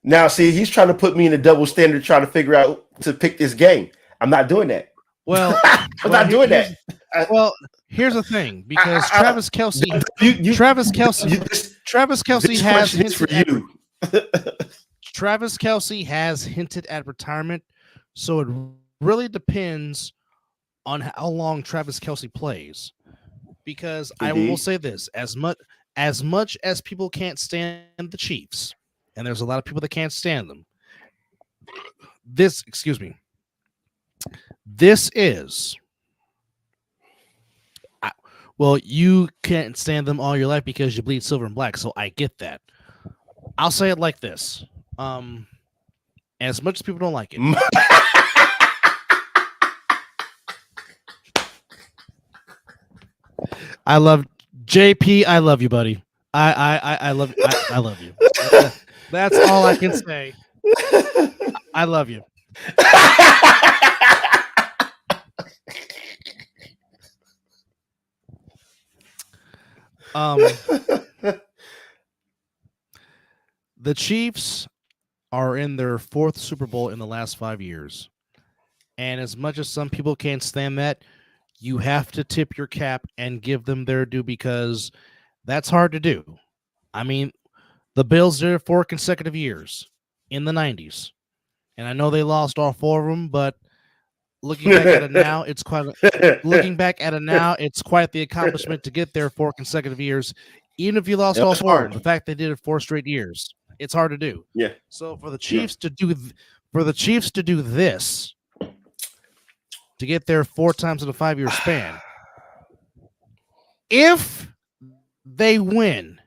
Now, see, he's trying to put me in a double standard, trying to figure out to pick this game. I'm not doing that. Well, I'm not doing that. Well, here's the thing, because Travis Kelce has hinted at, Travis Kelce has hinted at retirement, so it really depends on how long Travis Kelce plays. Because I will say this: as much as people can't stand the Chiefs, and there's a lot of people that can't stand them. This is, well, you can't stand them all your life because you bleed silver and black, so I get that. I'll say it like this. As much as people don't like it. I love JP. I love you, buddy. I love you. That's all I can say. I love you. The Chiefs are in their 4th Super Bowl in the last 5 years. And as much as some people can't stand that, you have to tip your cap and give them their due, because that's hard to do. I mean, the Bills did it 4 consecutive years in the 90s. And I know they lost all 4 of them, but looking back at it now, it's quite the accomplishment to get there 4 consecutive years. Even if you lost all 4 of them, the fact they did it 4 straight years, it's hard to do. Yeah. So for the Chiefs to do this, to get there 4 times in a 5-year span, if they win,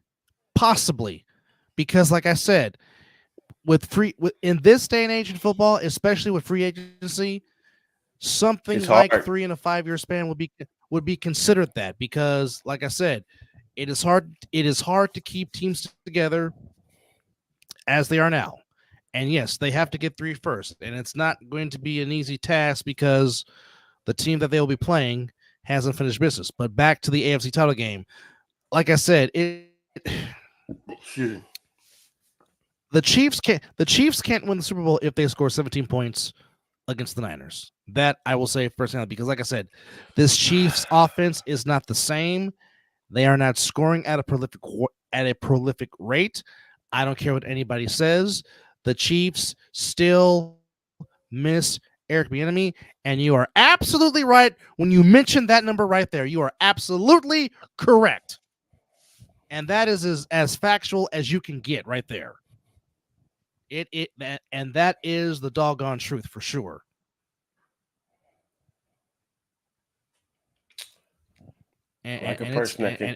possibly, because like I said, in this day and age in football, especially with free agency, something like 3 in a 5-year span would be considered that, because like I said, it is hard to keep teams together as they are now. And yes, they have to get 3 first, and it's not going to be an easy task because the team that they will be playing hasn't finished business. But back to the AFC title game, like I said, the Chiefs can't win the Super Bowl if they score 17 points against the Niners. That I will say firsthand, because like I said, this Chiefs offense is not the same. They are not scoring at a prolific rate. I don't care what anybody says. The Chiefs still miss Eric Bieniemy, and you are absolutely right when you mention that number right there. You are absolutely correct. And that is as factual as you can get right there. And that is the doggone truth for sure. And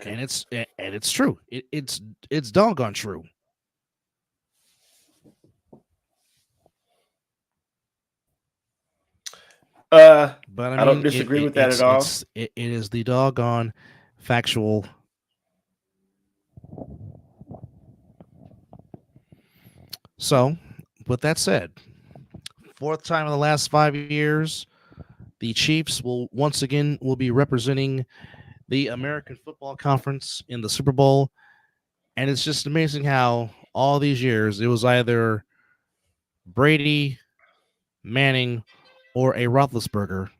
it's true. It's doggone true. But I don't disagree with that at all. It is the doggone factual. So, with that said, 4th time in the last 5 years, the Chiefs will be representing the American Football Conference in the Super Bowl. And it's just amazing how all these years it was either Brady, Manning, or a Roethlisberger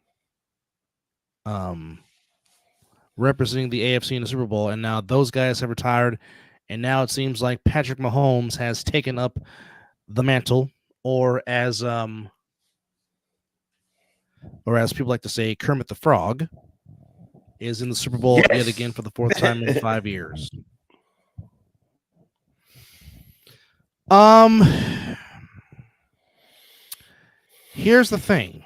representing the AFC in the Super Bowl. And now those guys have retired. And now it seems like Patrick Mahomes has taken up the mantle, or as people like to say, Kermit the Frog is in the Super Bowl yet again for the 4th time in 5 years. Here's the thing.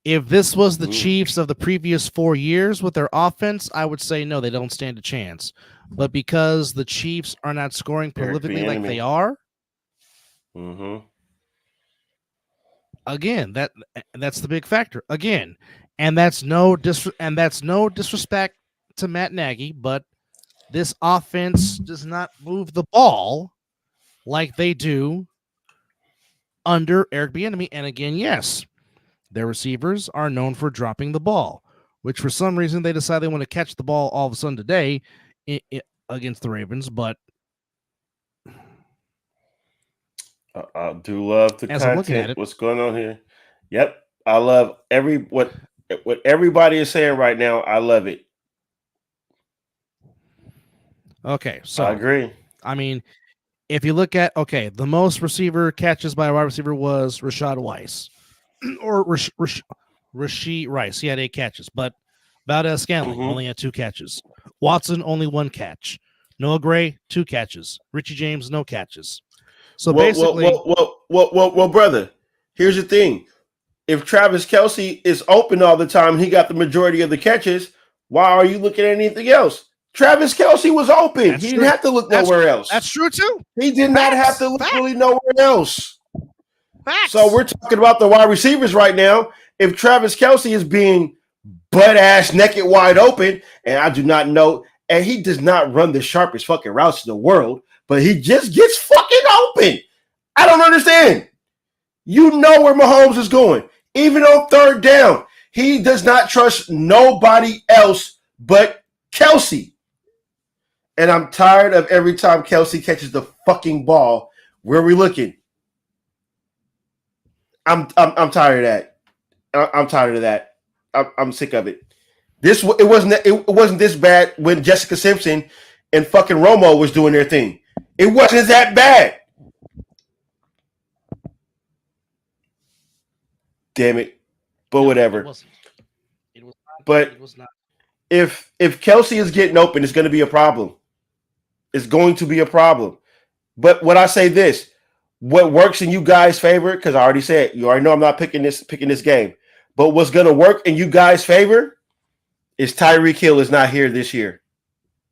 If this was the Chiefs of the previous 4 years with their offense, I would say no, they don't stand a chance. But because the Chiefs are not scoring prolifically like they are, again, that's the big factor. Again, and that's no disrespect to Matt Nagy, but this offense does not move the ball like they do under Eric Bieniemy. And again, yes, their receivers are known for dropping the ball, which for some reason they decide they want to catch the ball all of a sudden today against the Ravens. But I do love the as I'm looking at content. it, What's going on here? Yep, I love what everybody is saying right now. I love it. okay, so I agree. I mean, if you look at the most receiver catches by a wide receiver was Rashad Weiss or Rashee Rice. He had 8 catches, but Valdez Scantling only had 2 catches. Watson only 1 catch. Noah Gray 2 catches. Richie James no catches. So basically, well, brother, here's the thing: if Travis Kelce is open all the time, he got the majority of the catches. Why are you looking at anything else? Travis Kelce was open. He didn't have to look nowhere else. That's true too. He did not have to look really nowhere else. Facts. So we're talking about the wide receivers right now. If Travis Kelce is being butt-ass naked wide open, and I do not know, and he does not run the sharpest fucking routes in the world, but he just gets fucking open. I don't understand. You know where Mahomes is going. Even on third down, he does not trust nobody else but Kelce. And I'm tired of every time Kelce catches the fucking ball. Where are we looking? I'm tired of that. I'm tired of that. I'm sick of it. It wasn't this bad when Jessica Simpson and fucking Romo was doing their thing. It wasn't that bad. Damn it. But whatever. It wasn't. It was not, but it was not. If Kelce is getting open, it's going to be a problem. It's going to be a problem. But when I say this, what works in you guys' favor, because I already said, you already know I'm not picking this game. But what's going to work in you guys' favor is Tyreek Hill is not here this year.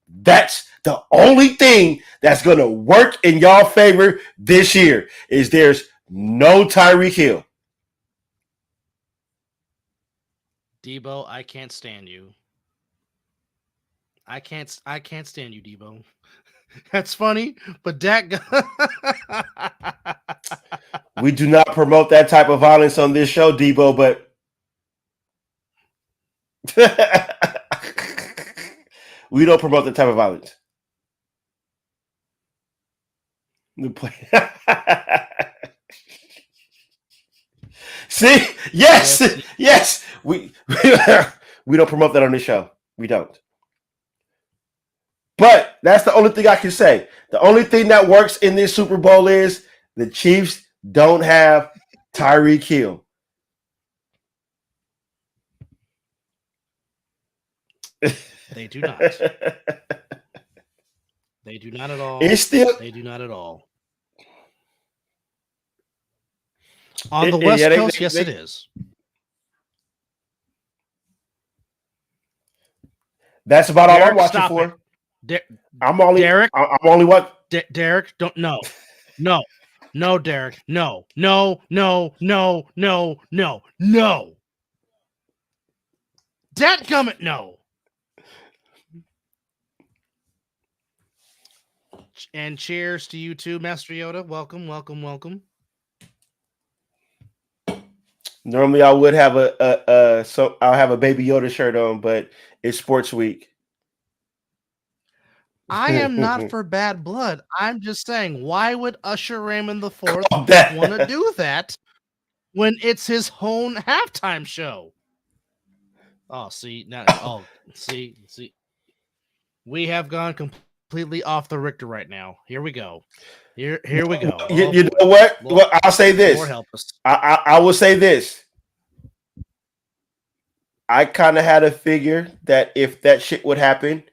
That's the only thing that's going to work in y'all favor this year is there's no Tyreek Hill. Debo, I can't stand you. I can't stand you, Debo. That's funny, but Dak. We do not promote that type of violence on this show, Debo, but we don't promote that type of violence. See? Yes. We don't promote that on this show. We don't. But that's the only thing I can say. The only thing that works in this Super Bowl is the Chiefs don't have Tyreek Hill. They do not. They do not at all. They do not at all. On the West Coast, yes, it is. That's about all I'm watching for. I'm only what? Derek, don't no, Derek, no. Dadgummit, no. And cheers to you too, Master Yoda. Welcome. Normally I would have I'll have a Baby Yoda shirt on, but it's sports week. I am not for bad blood. I'm just saying, why would Usher Raymond IV want to do that when it's his own halftime show? Oh, see. We have gone completely off the Richter right now. Here we go. Here we go. You know what? Lord, I'll say this. Lord help us. I will say this. I kind of had a figure that if that shit would happen,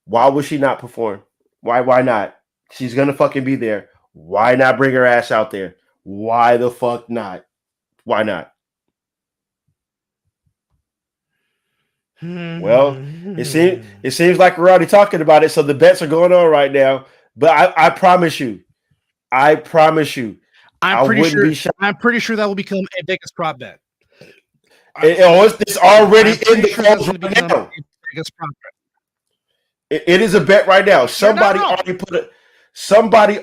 why would she not perform? Why not? She's gonna fucking be there. Why not bring her ass out there? Why the fuck not? Why not? Well, it seems like we're already talking about it, so the bets are going on right now. But I promise you, I'm pretty wouldn't sure. be shocked. I'm pretty sure that will become a Vegas prop bet. It's already I'm pretty in the sure that's calls going to right become now. a Vegas prop bet. It is a bet right now. Somebody wrong.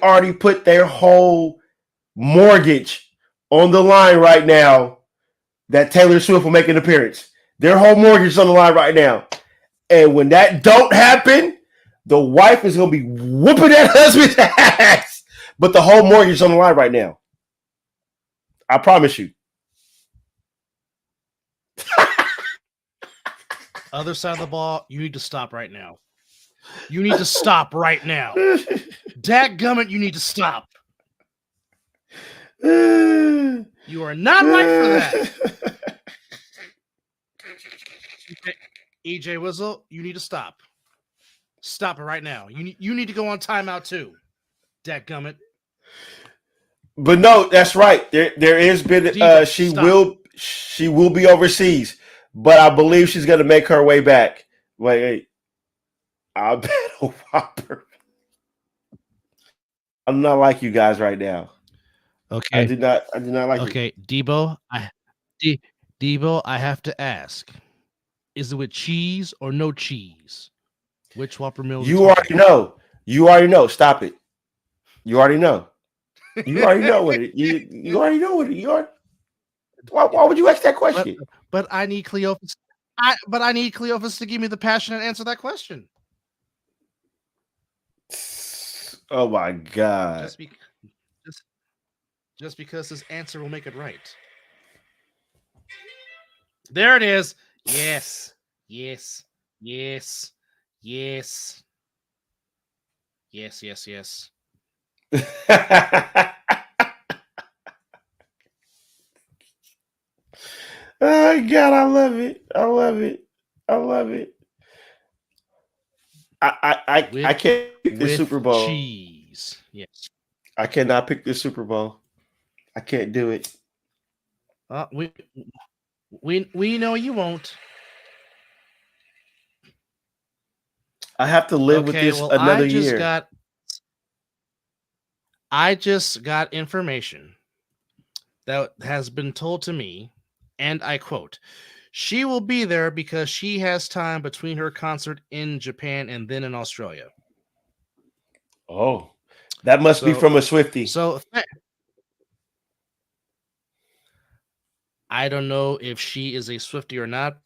already put their whole mortgage on the line right now that Taylor Swift will make an appearance. Their whole mortgage is on the line right now. And when that don't happen, the wife is going to be whooping that husband's ass. But the whole mortgage is on the line right now. I promise you. Other side of the ball, you need to stop right now. You need to stop right now. Dadgummit, you need to stop. You are not right for that. EJ Wizzle, you need to stop. Stop it right now. You need to go on timeout too. Dadgummit. But no, that's right. There has been Devo, she will be overseas, but I believe she's going to make her way back. Wait. I bet a whopper. I'm not like you guys right now. Okay. I do not like you. Okay, Debo, Debo, I have to ask. Is it with cheese or no cheese? Which Whopper meal? You already know. You already know. Stop it. You already know. You already know what it. You already know what it. Why would you ask that question? But I need Cleophas. I need Cleophas to give me the passionate answer to that question. Oh my God! Just because his answer will make it right. There it is. Yes. Yes. Yes. Yes. Yes. Yes. Yes. Oh God, I love it. I love it. I love it. I can't pick the Super Bowl. Cheese. Yes. I cannot pick the Super Bowl. I can't do it. We know you won't. I have to live with this another year. I just got information that has been told to me, and I quote, she will be there because she has time between her concert in Japan and then in Australia. Oh, that must be from a Swiftie. So I don't know if she is a Swiftie or not,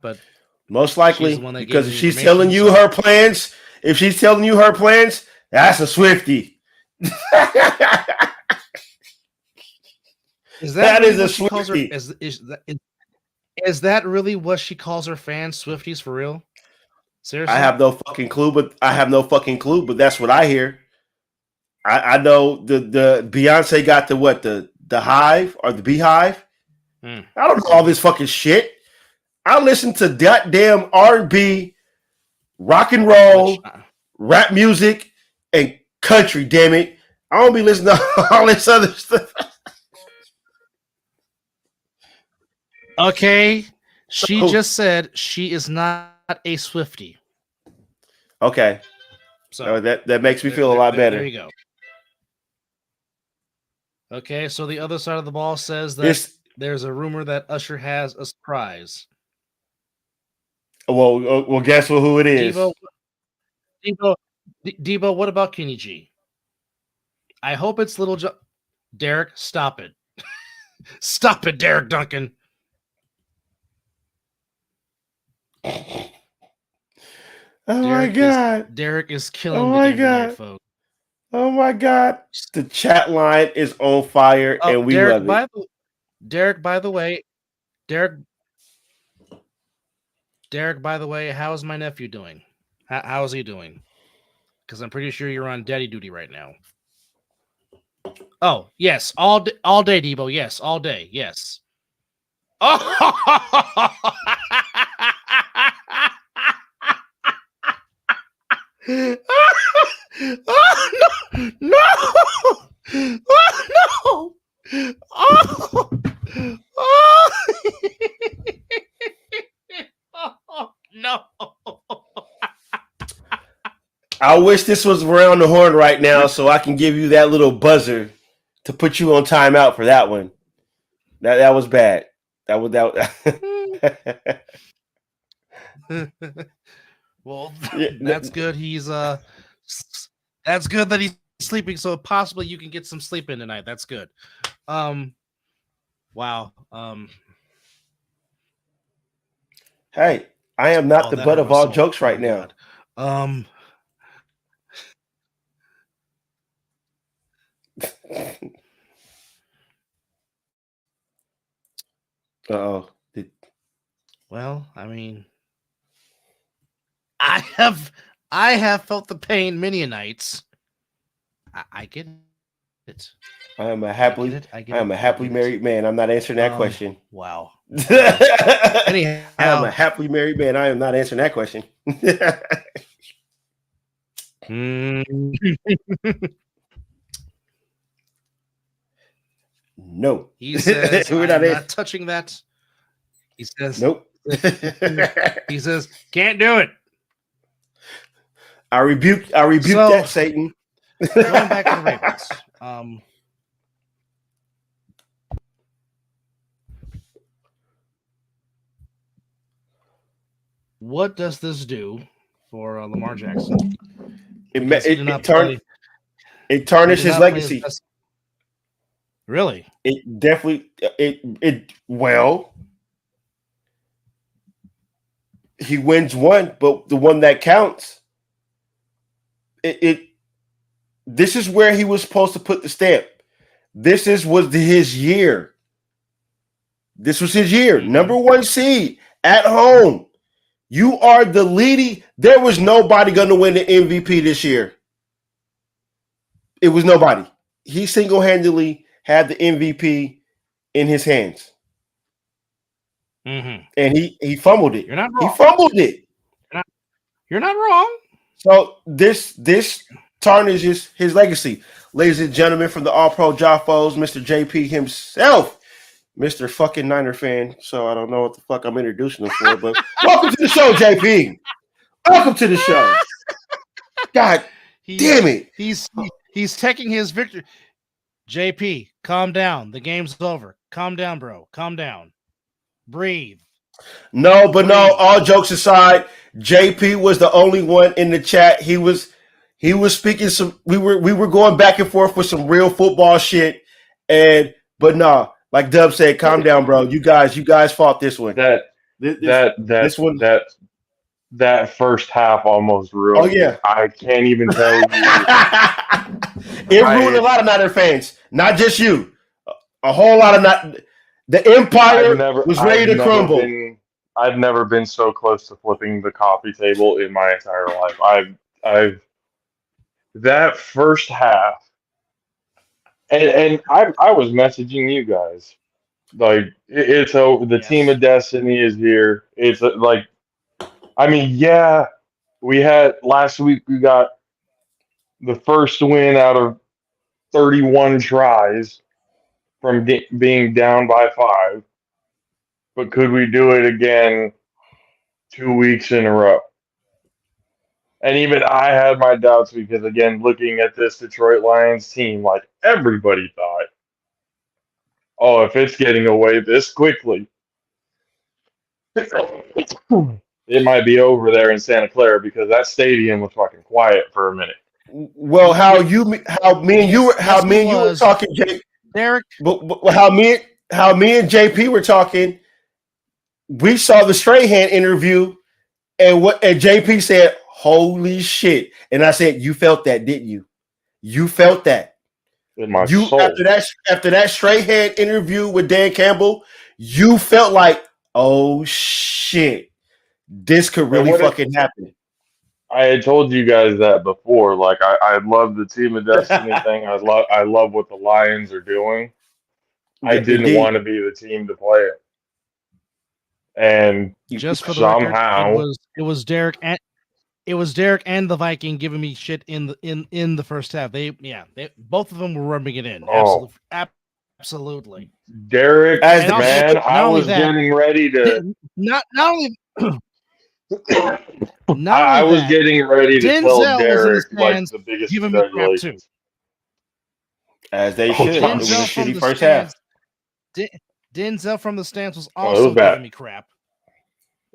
but most likely because if she's telling you her plans, that's a Swiftie. That is a Swiftie. Is that really what she calls her fans, Swifties, for real? Seriously? I have no fucking clue, but that's what I hear. I know the Beyonce got the Hive or the Beehive. I don't know all this fucking shit. I listen to goddamn R&B, rock and roll, rap music, and country, damn it. I don't be listening to all this other stuff. Okay. She just said she is not a Swiftie. Okay. So that makes me feel a lot better. There you go. Okay, so the other side of the ball says that there's a rumor that Usher has a surprise. Well, guess who it is? Debo, what about Kenny G? I hope it's Little John. Derek, stop it. Stop it, Derek Duncan. Oh my God. Derek is killing me tonight, folks. Oh my God. The chat line is on fire and we love it. Derek, by the way, how is my nephew doing? How is he doing? Because I'm pretty sure you're on daddy duty right now. Oh, yes. All day, Debo. Yes, all day. Yes. Oh, oh no! Oh no! Oh no! I wish this was around the horn right now so I can give you that little buzzer to put you on timeout for that one. That was bad. That. Well, Yeah, that's good. That's good that he's sleeping, so possibly you can get some sleep in tonight. That's good. Wow. Hey, I am not the that butt hurt of my all soul. jokes Oh right my now. God. Uh-oh. Well, I mean, I have felt the pain many a nights. I get it. I am a happily married man. I'm not answering that question. Wow. I am a Anyhow, happily married man. I am not answering that question. No. He says, We're I'm not not touching that. He says, nope. He says, can't do it. I rebuke that, Satan. Going back to the Ravens. What does this do for Lamar Jackson? It tarnished his legacy. Really? It definitely well, he wins one, but the one that counts. This is where he was supposed to put the stamp. Was his year. This was his year. Mm-hmm. Number 1 seed at home. You are the leading. There was nobody going to win the MVP this year. It was nobody. He single-handedly had the MVP in his hands. Mm-hmm. And he fumbled it. You're not wrong. He fumbled it. You're not wrong. So this tarnishes his legacy. Ladies and gentlemen, from the All-Pro Joffos, Mr. JP himself, Mr. fucking Niner fan. So I don't know what the fuck I'm introducing him for, but welcome to the show, JP. Welcome to the show. God damn it. He's taking his victory. JP, calm down. The game's over. Calm down, bro. Calm down. Breathe. No, all jokes aside, JP was the only one in the chat. He was speaking some we were going back and forth with some real football shit. But like Dub said, calm down, bro. You guys fought this one. This one that first half almost ruined. Oh yeah. I can't even tell you. It ruined a lot of Niner fans, not just you. A whole lot of the empire was ready to crumble. I've never been so close to flipping the coffee table in my entire life. I've that first half, and I was messaging you guys like it's over. The team of destiny is here. It's like, I mean, yeah, we had last week. We got the first win out of 31 tries from being down by 5. But could we do it again 2 weeks in a row? And even I had my doubts because, again, looking at this Detroit Lions team, like everybody thought, oh, if it's getting away this quickly, it might be over there in Santa Clara because that stadium was fucking quiet for a minute. Well, how me and you were talking, Derek. But how me and JP were talking, we saw the Strahan interview, and JP said, "Holy shit!" And I said, "You felt that, didn't you? You felt that in my soul after that Strahan interview with Dan Campbell. You felt like, oh shit, this could really fucking happen." I had told you guys that before. Like I love the team of destiny thing. I love what the Lions are doing. I didn't want to be the team to play it. And just for the somehow record, it was Derek and the Viking giving me shit in the first half. They both of them were rubbing it in. Absolutely. Derek, man, I was getting ready to not only I was getting ready to tell Derek like the biggest congratulations. As they should. It was a shitty first half. Denzel from the stands was it also was bad. giving me crap.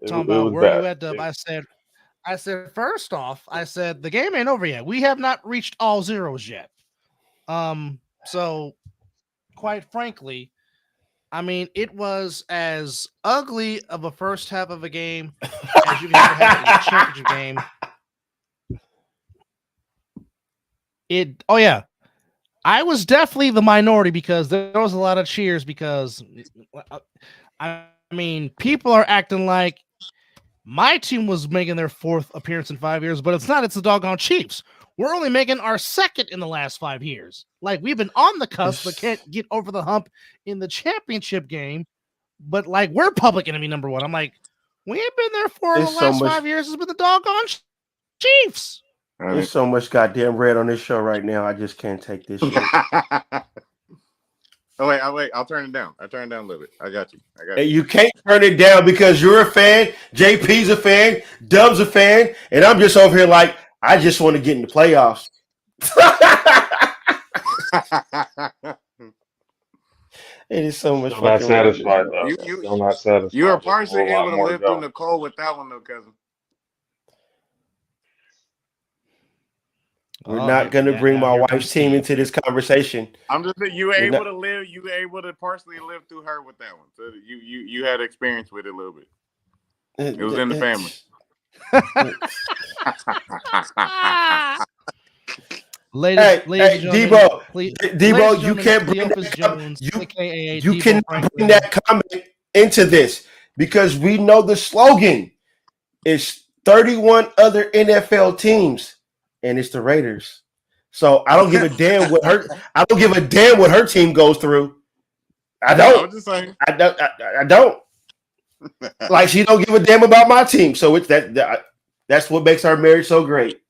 Talking It about was where bad. you at, Dub. I said, first off, the game ain't over yet. We have not reached all zeros yet. So quite frankly, I mean, it was as ugly of a first half of a game as you can ever have in a championship game. I was definitely the minority because there was a lot of cheers because, I mean, people are acting like my team was making their 4th appearance in 5 years, but it's not. It's the doggone Chiefs. We're only making our 2nd in the last 5 years. Like, we've been on the cusp, but can't get over the hump in the championship game. But, like, we're public enemy number 1. I'm like, we ain't been there for the last 5 years. It's been the doggone Chiefs. There's so much goddamn red on this show right now. I just can't take this shit. Oh, wait. I'll turn it down. I'll turn it down a little bit. I got you. Hey, you can't turn it down because you're a fan, JP's a fan, Dub's a fan, and I'm just over here like, I just want to get in the playoffs. It is so much Still not fucking satisfied, though. Still not satisfied. You are partially There's a lot able to more live go. through Nicole with that one, though, cousin. We're not going to bring my wife's team into this conversation. I'm just saying you were able to live. You were able to partially live through her with that one. So you had experience with it a little bit. It was in the family. Ladies and Debo, gentlemen, Debo, you can't bring you cannot bring that comment into this because we know the slogan is 31 other NFL teams. And it's the Raiders. So I don't give a damn what her team goes through. I don't. I'm just saying. I don't. Like she don't give a damn about my team. So it's that's what makes our marriage so great.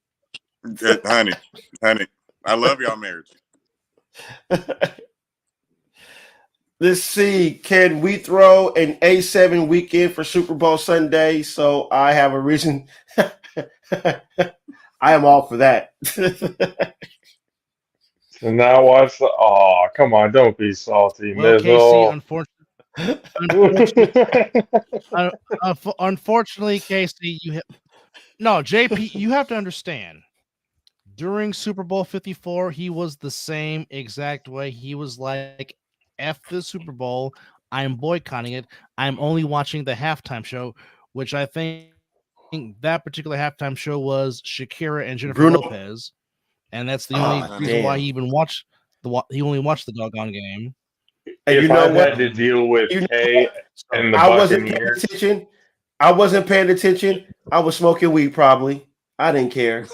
honey, I love y'all marriage. Let's see. Can we throw an A7 weekend for Super Bowl Sunday? So I have a reason. I am all for that. And now watch the. Oh, come on! Don't be salty, Mizzle. Unfortunately, Casey, JP, you have to understand. During Super Bowl 54, he was the same exact way. He was like, "F the Super Bowl. I'm boycotting it. I'm only watching the halftime show," which I think that particular halftime show was Shakira and Jennifer Lopez, and that's the only reason why he even watched he only watched the doggone game. And you know what? Had to deal with Kay and the Buccaneers. I wasn't paying attention. I was smoking weed probably. I didn't care.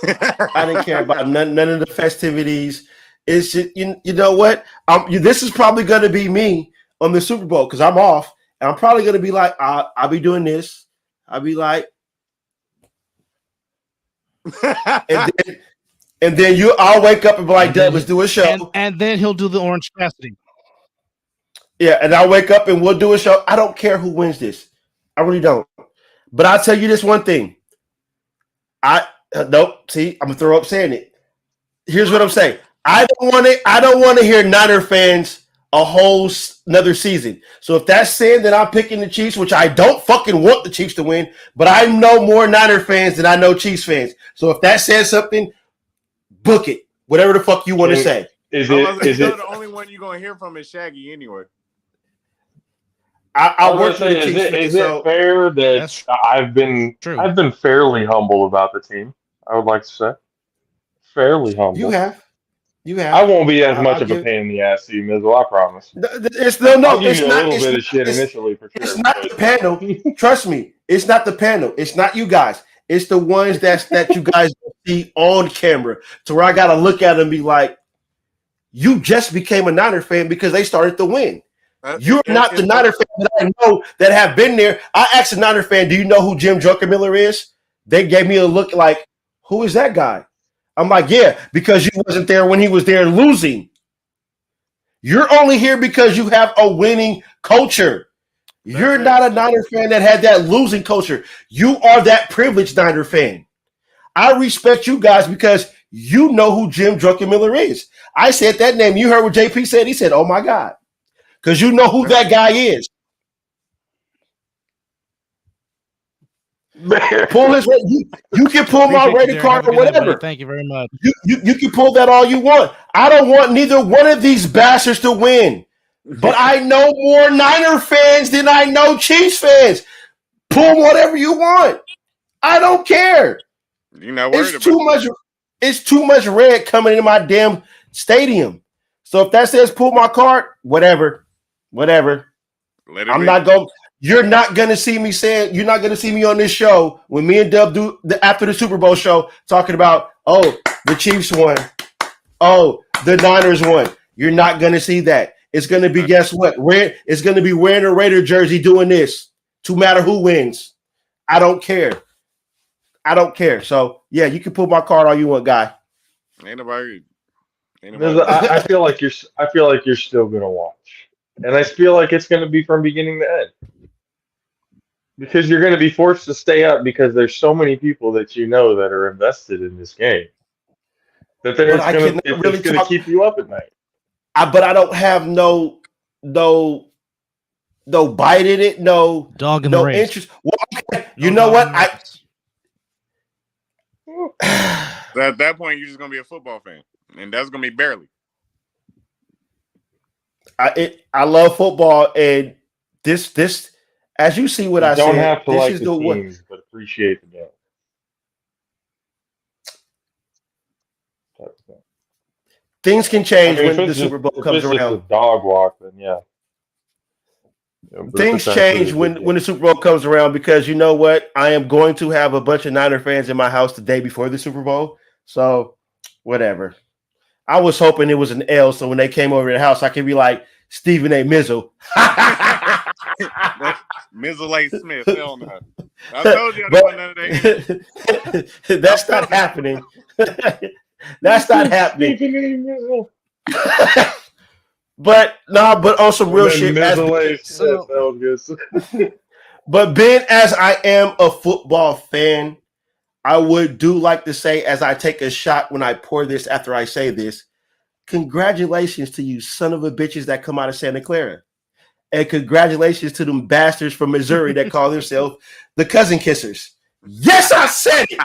I didn't care about none of the festivities. It's just, you know what? This is probably going to be me on the Super Bowl because I'm off, and I'm probably going to be like, I'll be doing this. I'll be like. and then I'll wake up and be like, Dub, let's do a show. And then he'll do the Orange Cassidy. Yeah, and I'll wake up and we'll do a show. I don't care who wins this. I really don't. But I'll tell you this one thing. Nope. See, I'm gonna throw up saying it. Here's what I'm saying. I don't want to hear Niner fans a whole another season. So if that's saying that I'm picking the Chiefs, which I don't fucking want the Chiefs to win, but I know more Niner fans than I know Chiefs fans. So if that says something, book it. Whatever the fuck you want to say. Is it the only one you're gonna hear from is Shaggy anyway? I work for the Chiefs. Is it fair that I've been fairly humble about the team? I would like to say fairly humble. You have. I won't be as much of a pain in the ass to you, Mizzle. I promise. I'll give you a little bit of shit initially for sure. It's not the panel. Trust me, it's not the panel. It's not you guys. It's the ones that you guys see on camera. To where I gotta look at them and be like, "You just became a Niner fan because they started to win." You're not the Niner fan that I know that have been there. I asked a Niner fan, "Do you know who Jim Druckenmiller is?" They gave me a look like, "Who is that guy?" I'm like, yeah, because you wasn't there when he was there losing. You're only here because you have a winning culture. You're not a Niner fan that had that losing culture. You are that privileged Niner fan. I respect you guys because you know who Jim Druckenmiller is. I said that name. You heard what JP said? He said, oh, my God. Because you know who that guy is. Pull his you can pull my rated card or whatever. Thank you very much. You can pull that all you want. I don't want neither one of these bastards to win. But I know more Niner fans than I know Chiefs fans. Pull whatever you want. I don't care. You're not worried It's too much. It's too much red coming into my damn stadium. So if that says pull my card, whatever. I'm not going. You're not going to see me saying. You're not going to see me on this show when me and Dub do after the Super Bowl show talking about, oh, the Chiefs won. Oh, the Niners won. You're not going to see that. It's going to be, guess what? It's going to be wearing a Raider jersey doing this. No matter who wins. I don't care. So, yeah, you can pull my card all you want, guy. Ain't nobody. I feel like you're still going to watch. And I feel like it's going to be from beginning to end. Because you're going to be forced to stay up because there's so many people that you know that are invested in this game. That it's going to keep you up at night. But I don't have no bite in it, no dog in the race. Interest. Well, okay. You know what? At that point, you're just gonna be a football fan, and that's gonna be barely. I love football, and this as you see what I said. Don't have to this like is the teams, but appreciate the game. Things can change when the Super Bowl comes around. Just a dog walk, then yeah. Things change when the Super Bowl comes around because you know what? I am going to have a bunch of Niner fans in my house the day before the Super Bowl. So, whatever. I was hoping it was an L, so when they came over to the house, I could be like Stephen A. Mizzle. Mizzle A. Smith. Hell no. I told you I don't want none of that. That's not happening. That's not happening. But on some real shit. But being as I am a football fan, I would do like to say, as I take a shot when I pour this after I say this, congratulations to you son of a bitches that come out of Santa Clara. And congratulations to them bastards from Missouri that call themselves the Cousin Kissers. Yes, I said it.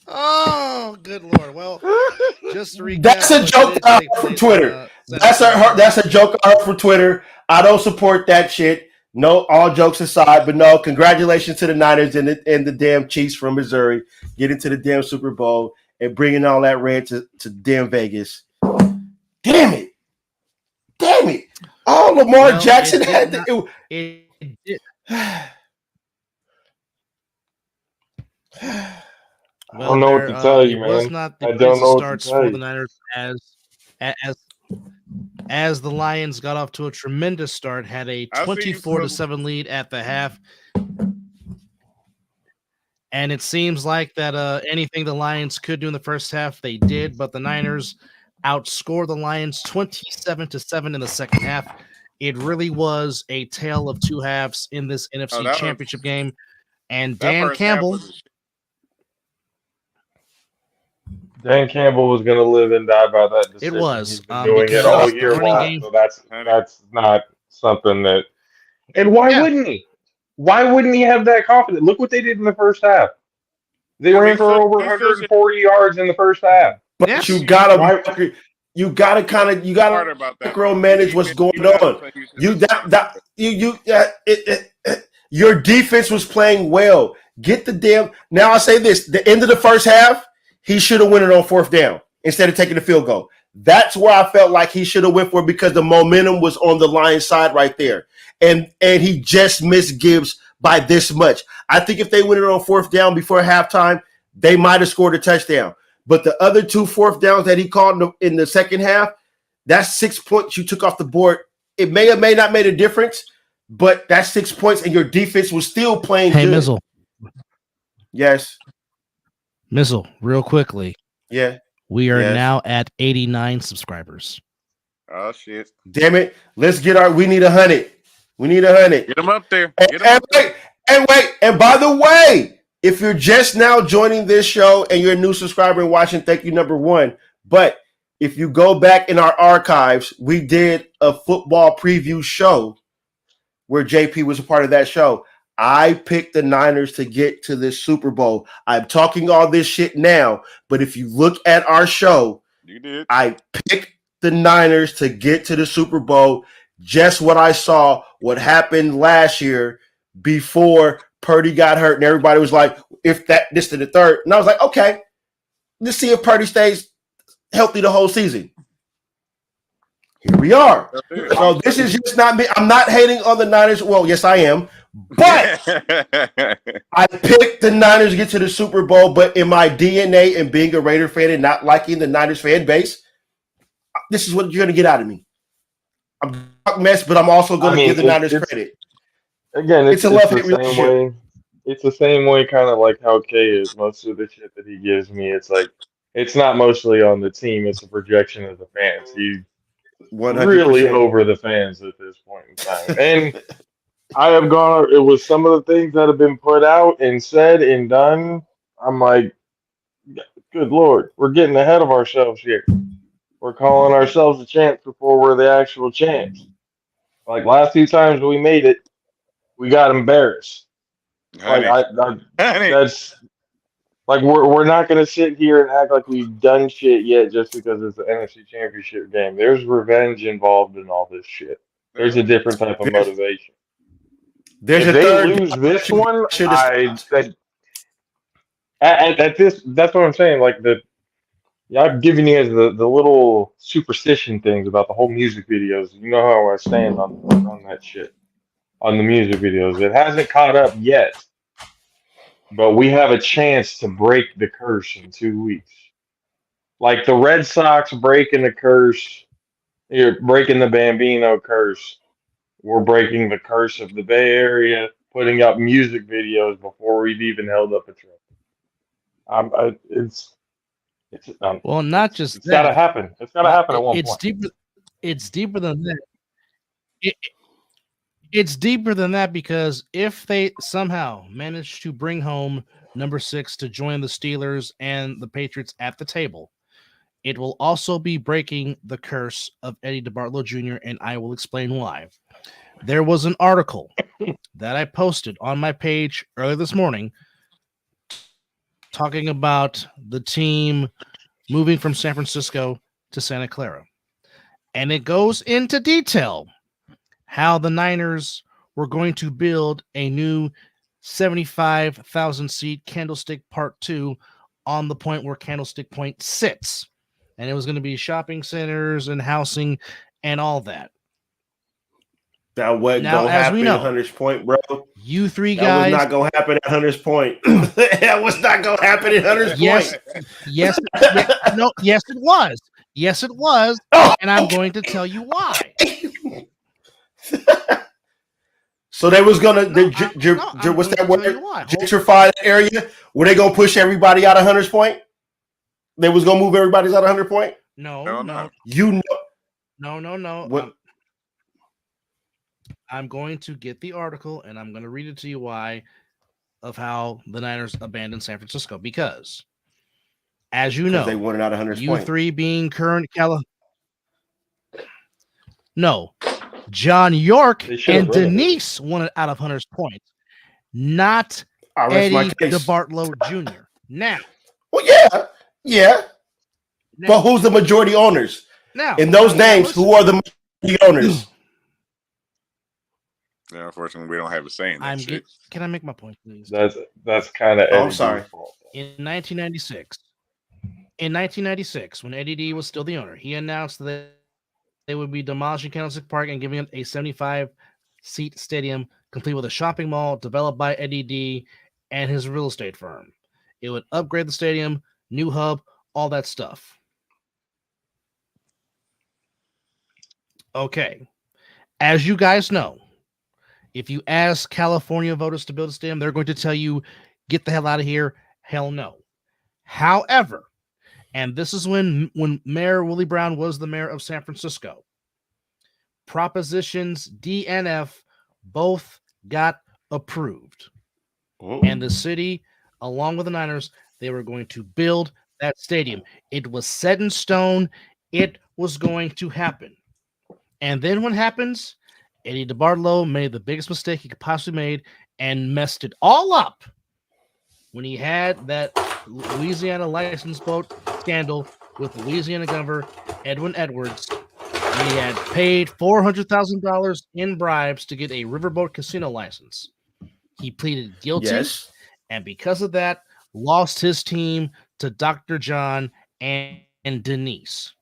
Oh, good Lord. Well, just to recap, that's a joke I heard from Twitter. That's a joke I heard from Twitter. I don't support that shit. No, all jokes aside, but no, congratulations to the Niners and the damn Chiefs from Missouri getting to the damn Super Bowl and bringing all that red to damn Vegas. Damn it. Oh, Lamar Jackson had to. It did. I don't know what to tell you, man. Was not the I don't know starts for the Niners as the Lions got off to a tremendous start, had a 24-7 lead at the half, and it seems like that anything the Lions could do in the first half, they did, but the Niners outscored the Lions 27-7 in the second half. It really was a tale of two halves in this NFC Championship game, and Dan Campbell was going to live and die by that decision. It was. He's been doing it all year long, so that's not something that. And why wouldn't he? Why wouldn't he have that confidence? Look what they did in the first half. They ran for over 140 yards in the first half. But you gotta micromanage what's going on. Your defense was playing well. Get the damn. Now I say this: the end of the first half. He should have won it on fourth down instead of taking the field goal. That's where I felt like he should have went for it because the momentum was on the Lions side right there. And he just missed Gibbs by this much. I think if they went it on fourth down before halftime, they might have scored a touchdown. But the other 2 fourth downs that he called in the second half, that's 6 points you took off the board. It may or may not made a difference, but that's 6 points and your defense was still playing good. Hey, Mizzle. Yes. Mizzle, real quickly. Yeah. We are now at 89 subscribers. Oh, shit. Damn it. We need 100. We need 100. Get them up there. And, Get them up there. and by the way, if you're just now joining this show and you're a new subscriber and watching, thank you, number one. But if you go back in our archives, we did a football preview show where JP was a part of that show. I picked the Niners to get to this Super Bowl. I'm talking all this shit now, but if you look at our show, You did. I picked the Niners to get to the Super Bowl. Just what I saw, what happened last year before Purdy got hurt, and everybody was like, if that, this to the third. And I was like, okay, let's see if Purdy stays healthy the whole season. Here we are. So this is just not me. I'm not hating on the Niners. Well, yes, I am. But I picked the Niners to get to the Super Bowl, but in my DNA and being a Raider fan and not liking the Niners fan base, this is what you're going to get out of me. I'm a mess, but I'm also going to give the Niners credit. Again, it's a the love-hate same relationship. way. It's the same way, kind of like how Kay is. Most of the shit that he gives me, it's like it's not mostly on the team; it's a projection of the fans. He's 100%. really over the fans at this point in time. And I have gone. It was some of the things that have been put out and said and done. I'm like, good Lord, we're getting ahead of ourselves here. We're calling ourselves a champ before we're the actual champs. Like last few times we made it, we got embarrassed. Honey. Like Honey. that's like we're not gonna sit here and act like we've done shit yet just because it's the NFC Championship game. There's revenge involved in all this shit. There's a different type of motivation. There's If a they third. lose this one, Should at this, that's what I'm saying. Like I've given you guys the little superstition things about the whole music videos. You know how I stand on that shit. On the music videos. It hasn't caught up yet. But we have a chance to break the curse in 2 weeks. Like the Red Sox breaking the curse, you're breaking the Bambino curse. We're breaking the curse of the Bay Area, putting up music videos before we've even held up a trophy. Well, not just it's that. gotta happen. It's gotta happen at one It's point. deeper. It's deeper than that. It's deeper than that because if they somehow manage to bring home number 6 to join the Steelers and the Patriots at the table, it will also be breaking the curse of Eddie DeBartolo Jr., and I will explain why. There was an article that I posted on my page earlier this morning talking about the team moving from San Francisco to Santa Clara. And it goes into detail how the Niners were going to build a new 75,000 seat Candlestick Part 2 on the point where Candlestick Point sits. And it was going to be shopping centers and housing and all that. That wasn't going to happen at Hunter's Point, bro. You three that guys. That was not going to happen at Hunter's Point. That was not going to happen at Hunter's Point. Yes, yes, it was. Yes, it was. And I'm going to tell you why. So they was going to, what's that word? Gentrify the area? Were they going to push everybody out of Hunter's Point? They was going to move everybody out of Hunter's Point? No. You know. No. What? I'm going to get the article and I'm going to read it to you why of how the Niners abandoned San Francisco. Because, as you know, they wanted out of Hunter's Point. You three being current No. John York and Denise wanted out of Hunter's Point, not Eddie DeBartolo Jr. Now. Well, yeah. Now, but who's the majority owners? Now, in those names, who are the majority owners? Yeah, unfortunately, we don't have a say in that shit. Can I make my point, please? That's kind of. I'm sorry. In 1996, when Eddie D was still the owner, he announced that they would be demolishing Candlestick Park and giving it a 75-seat stadium, complete with a shopping mall developed by Eddie D and his real estate firm. It would upgrade the stadium, new hub, all that stuff. Okay. As you guys know, if you ask California voters to build a stadium, they're going to tell you, get the hell out of here. Hell no. However, and this is when Mayor Willie Brown was the mayor of San Francisco, Propositions D and F both got approved. And the city, along with the Niners, they were going to build that stadium. It was set in stone. It was going to happen. And then what happens? Eddie DeBartolo made the biggest mistake he could possibly made and messed it all up when he had that Louisiana license boat scandal with Louisiana Governor Edwin Edwards. And he had paid $400,000 in bribes to get a riverboat casino license. He pleaded guilty, and because of that, lost his team to Dr. John and Denise.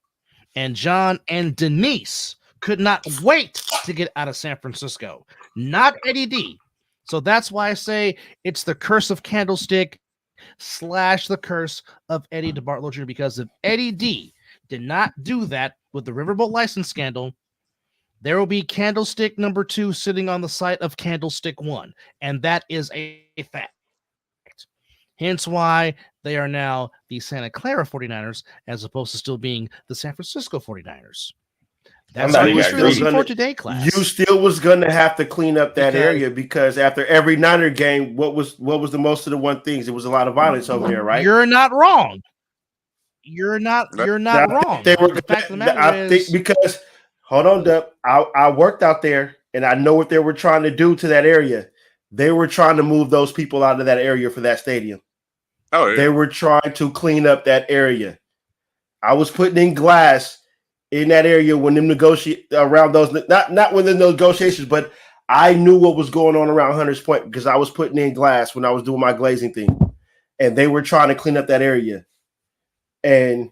And John and Denise could not wait to get out of San Francisco. Not Eddie D. So that's why I say it's the curse of Candlestick / the curse of Eddie DeBartolo Jr. Because if Eddie D did not do that with the Riverboat license scandal, there will be Candlestick number 2 sitting on the site of Candlestick 1. And that is a fact. Hence why they are now the Santa Clara 49ers as opposed to still being the San Francisco 49ers. That's our history lesson for today, class. You still was gonna have to clean up that area because after every Niner game, what was the most of the one things? It was a lot of violence over there, right? You're not wrong. You're not wrong. They were, the fact of the matter is, because hold on, Dub. I worked out there and I know what they were trying to do to that area. They were trying to move those people out of that area for that stadium. Oh, yeah. They were trying to clean up that area. I was putting in glass in that area when them negotiate around those, not within those negotiations, but I knew what was going on around Hunters Point because I was putting in glass when I was doing my glazing thing, and they were trying to clean up that area. And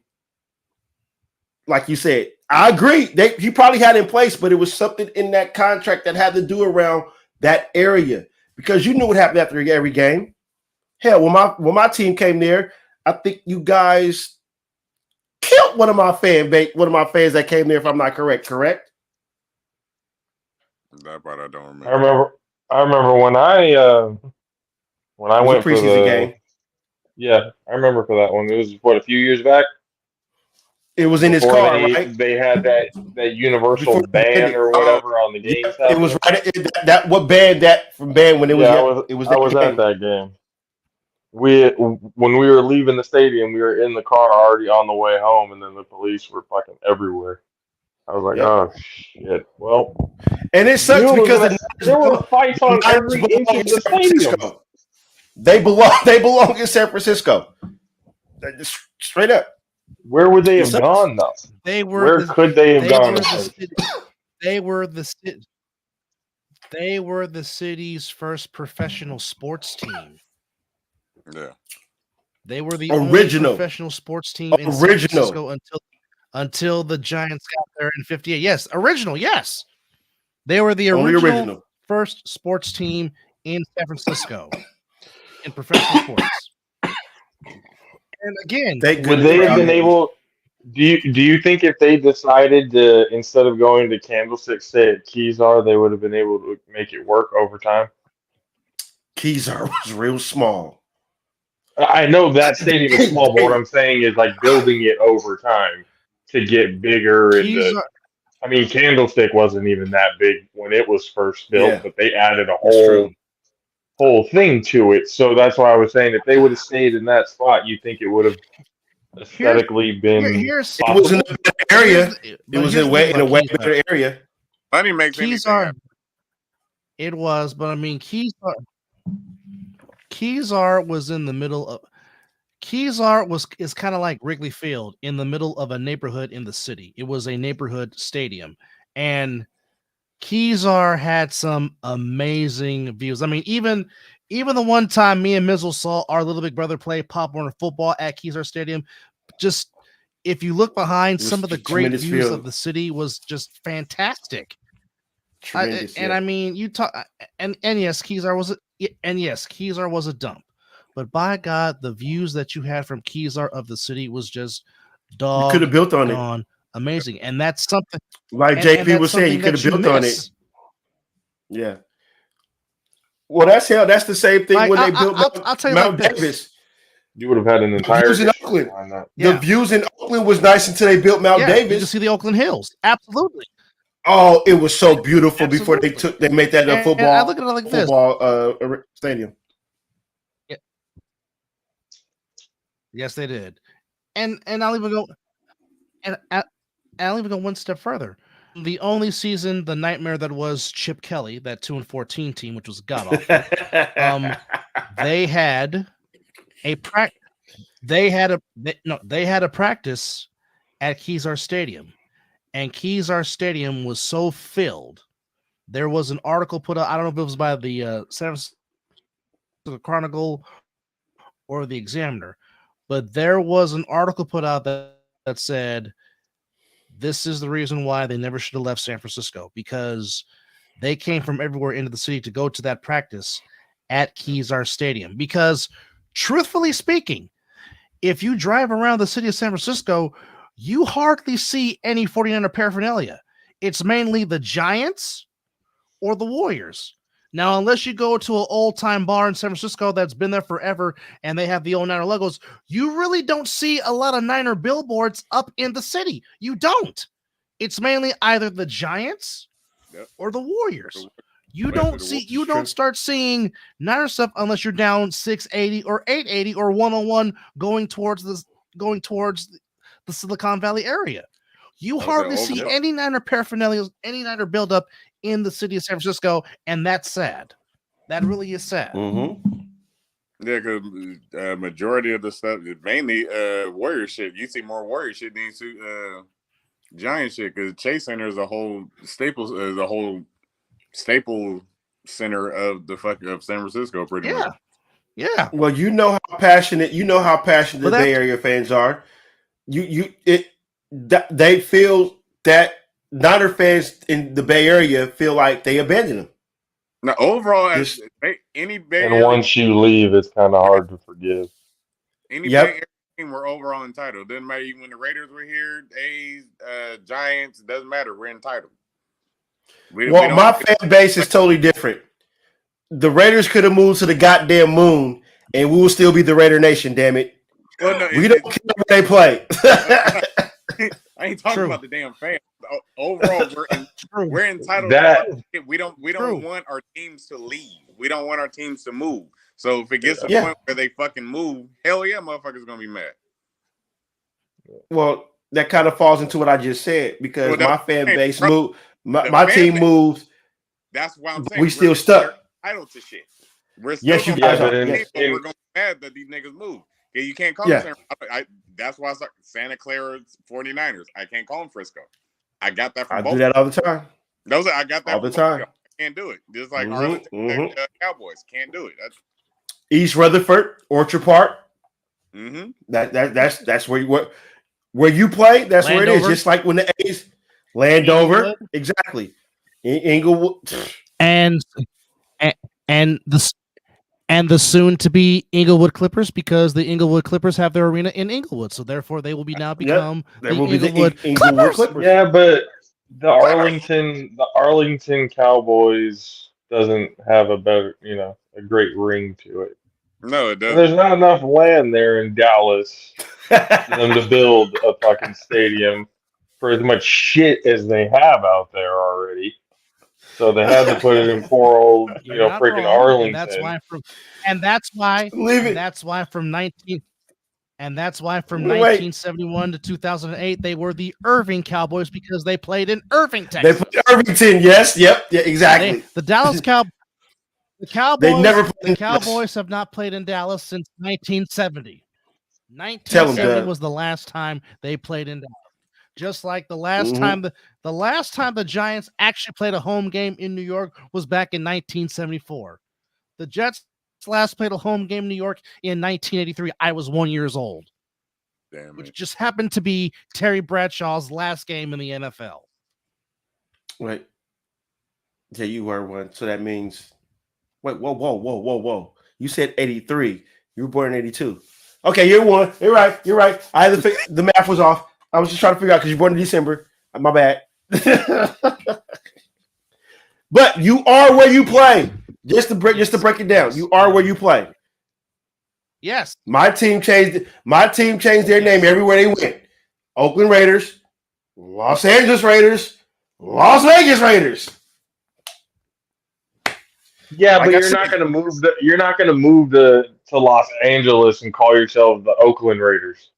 like you said, I agree. He probably had it in place, but it was something in that contract that had to do around that area because you knew what happened after every game. Hell, when my team came there, I think you guys killed one of my fans that came there. If I'm not correct. That part I don't remember. I remember when I went for the game. Yeah, I remember for that one. It was a few years back. It was in his car, right? They had that universal band or whatever on the game. It was right. That what band that from band when it was. Yeah, it was. I was at that game. When we were leaving the stadium, we were in the car already on the way home, and then the police were fucking everywhere. I was like, oh shit. Well, and it sucks because there were fights on every inch of the stadium. They belong in San Francisco. Just straight up. Where would they have gone though? Where could they have gone? They were the city's first professional sports team. Yeah. They were the original only professional sports team in San Francisco until the Giants got there in 58. Yes, original, yes. They were the original first sports team in San Francisco in professional sports. And again, would they have been able? Do you think if they decided to, instead of going to Candlestick, stay at Kezar, they would have been able to make it work over time? Kezar was real small. I know that stadium is small, but what I'm saying is like building it over time to get bigger. I mean, Candlestick wasn't even that big when it was first built, but they added a whole thing to it. So that's why I was saying if they would have stayed in that spot, you think it would have aesthetically been. It was in a better area. It was in a way better area. Money makes Kezar. It was, but I mean, Kezar was in the middle of. Kezar is kind of like Wrigley Field in the middle of a neighborhood in the city. It was a neighborhood stadium, and Kezar had some amazing views. I mean, even the one time me and Mizzle saw our little big brother play Pop Warner football at Kezar Stadium, just if you look behind, some of the great views of the city was just fantastic. And I mean, you talk, and yes, Kezar was a dump, but by God, the views that you had from Kezar of the city was just you could have built on it. Amazing, and that's something. Like JP was saying, you could have built on it. Yeah. Well, that's the same thing when they built Mount Davis. You would have had an entire views in Oakland. The views in Oakland was nice until they built Mount Davis. You can see the Oakland Hills. Absolutely. Oh, it was so beautiful before Absolutely. they made that a And football. I look at it like this. Stadium. Yes, they did. And I'll even go and I'll even go one step further. The only season, the nightmare that was Chip Kelly, that 2-14 team, which was god awful. They had a they had a practice at Kezar Stadium, and Kezar Stadium was so filled. There was an article put out. I don't know if it was by the San Francisco Chronicle or the Examiner, but there was an article put out that said this is the reason why they never should have left San Francisco, because they came from everywhere into the city to go to that practice at Kezar Stadium. Because truthfully speaking, if you drive around the city of San Francisco, you hardly see any 49er paraphernalia. It's mainly the Giants or the Warriors. Now, unless you go to an old-time bar in San Francisco that's been there forever and they have the old Niner logos, you really don't see a lot of Niner billboards up in the city. You don't. It's mainly either the Giants or the Warriors. You don't start seeing Niner stuff unless you're down 680 or 880 or 101 going towards the Silicon Valley area. You hardly see any Niner paraphernalia, any Niner buildup in the city of San Francisco, and that's sad. That really is sad. Mm-hmm. Yeah, because majority of the stuff is mainly Warrior shit. You see more Warrior shit than you see Giant shit, because Chase Center is a whole staple center of of San Francisco, pretty much. Yeah. Well, you know how passionate the Bay Area fans are. They feel that Niner fans in the Bay Area feel like they abandoned them. Now, overall, any Bay and Area, once you leave, it's kind of hard to forgive. Bay Area team, we're overall entitled. Doesn't matter even when the Raiders were here, A's, Giants, doesn't matter. We're entitled. My fan base is totally different. The Raiders could have moved to the goddamn moon, and we will still be the Raider Nation. Damn it! Well, no, we don't care where they play. I ain't talking about the damn fans. Overall, we're entitled. We don't want our teams to leave. We don't want our teams to move. So if it gets to the point where they fucking move, hell yeah, motherfuckers gonna be mad. Well, that kind of falls into what I just said, because my fan base moved. My team moves. That's why I'm saying we still stuck. Entitled to shit. We're still yes, you guys are. But we're gonna be mad that these niggas move. Yeah, you can't call them. That's why I said Santa Clara 49ers. I can't call them Frisco. I got that from I both. do that all the time. I got that all the time. I can't do it. Just like Arlington Cowboys can't do it. East Rutherford, Orchard Park. Mm-hmm. That's where you play. That's Landover. Where it is. Just like when the A's Landover, Inglewood. Exactly. Inglewood, and the soon to be Inglewood Clippers, because the Inglewood Clippers have their arena in Inglewood, so therefore they will be now become the Inglewood Clippers. Yeah, but the Arlington Cowboys doesn't have a great ring to it. No, it doesn't. There's not enough land there in Dallas for them to build a fucking stadium for as much shit as they have out there already. So they had to put it in poor old, freaking Arlington. And that's why from 1971 to 2008 they were the Irving Cowboys, because they played in Irving, Texas. They played Irvington, yes, yep, yeah, exactly. The Dallas Cowboys. The Cowboys have not played in Dallas since 1970. 1970 was the last time they played in Dallas. Just like the last time the Giants actually played a home game in New York was back in 1974. The Jets last played a home game in New York in 1983. I was 1 year old. Damn, which just happened to be Terry Bradshaw's last game in the NFL. Right. Yeah, you were one. So that means whoa. You said 83. You were born in 82. Okay, you're one. You're right. I had to the math was off. I was just trying to figure out because you're born in December. My bad. But you are where you play. Just to break it down, you are where you play. Yes. My team changed their name everywhere they went. Oakland Raiders, Los Angeles Raiders, Las Vegas Raiders. Yeah, like but you're not going to move to Los Angeles and call yourself the Oakland Raiders.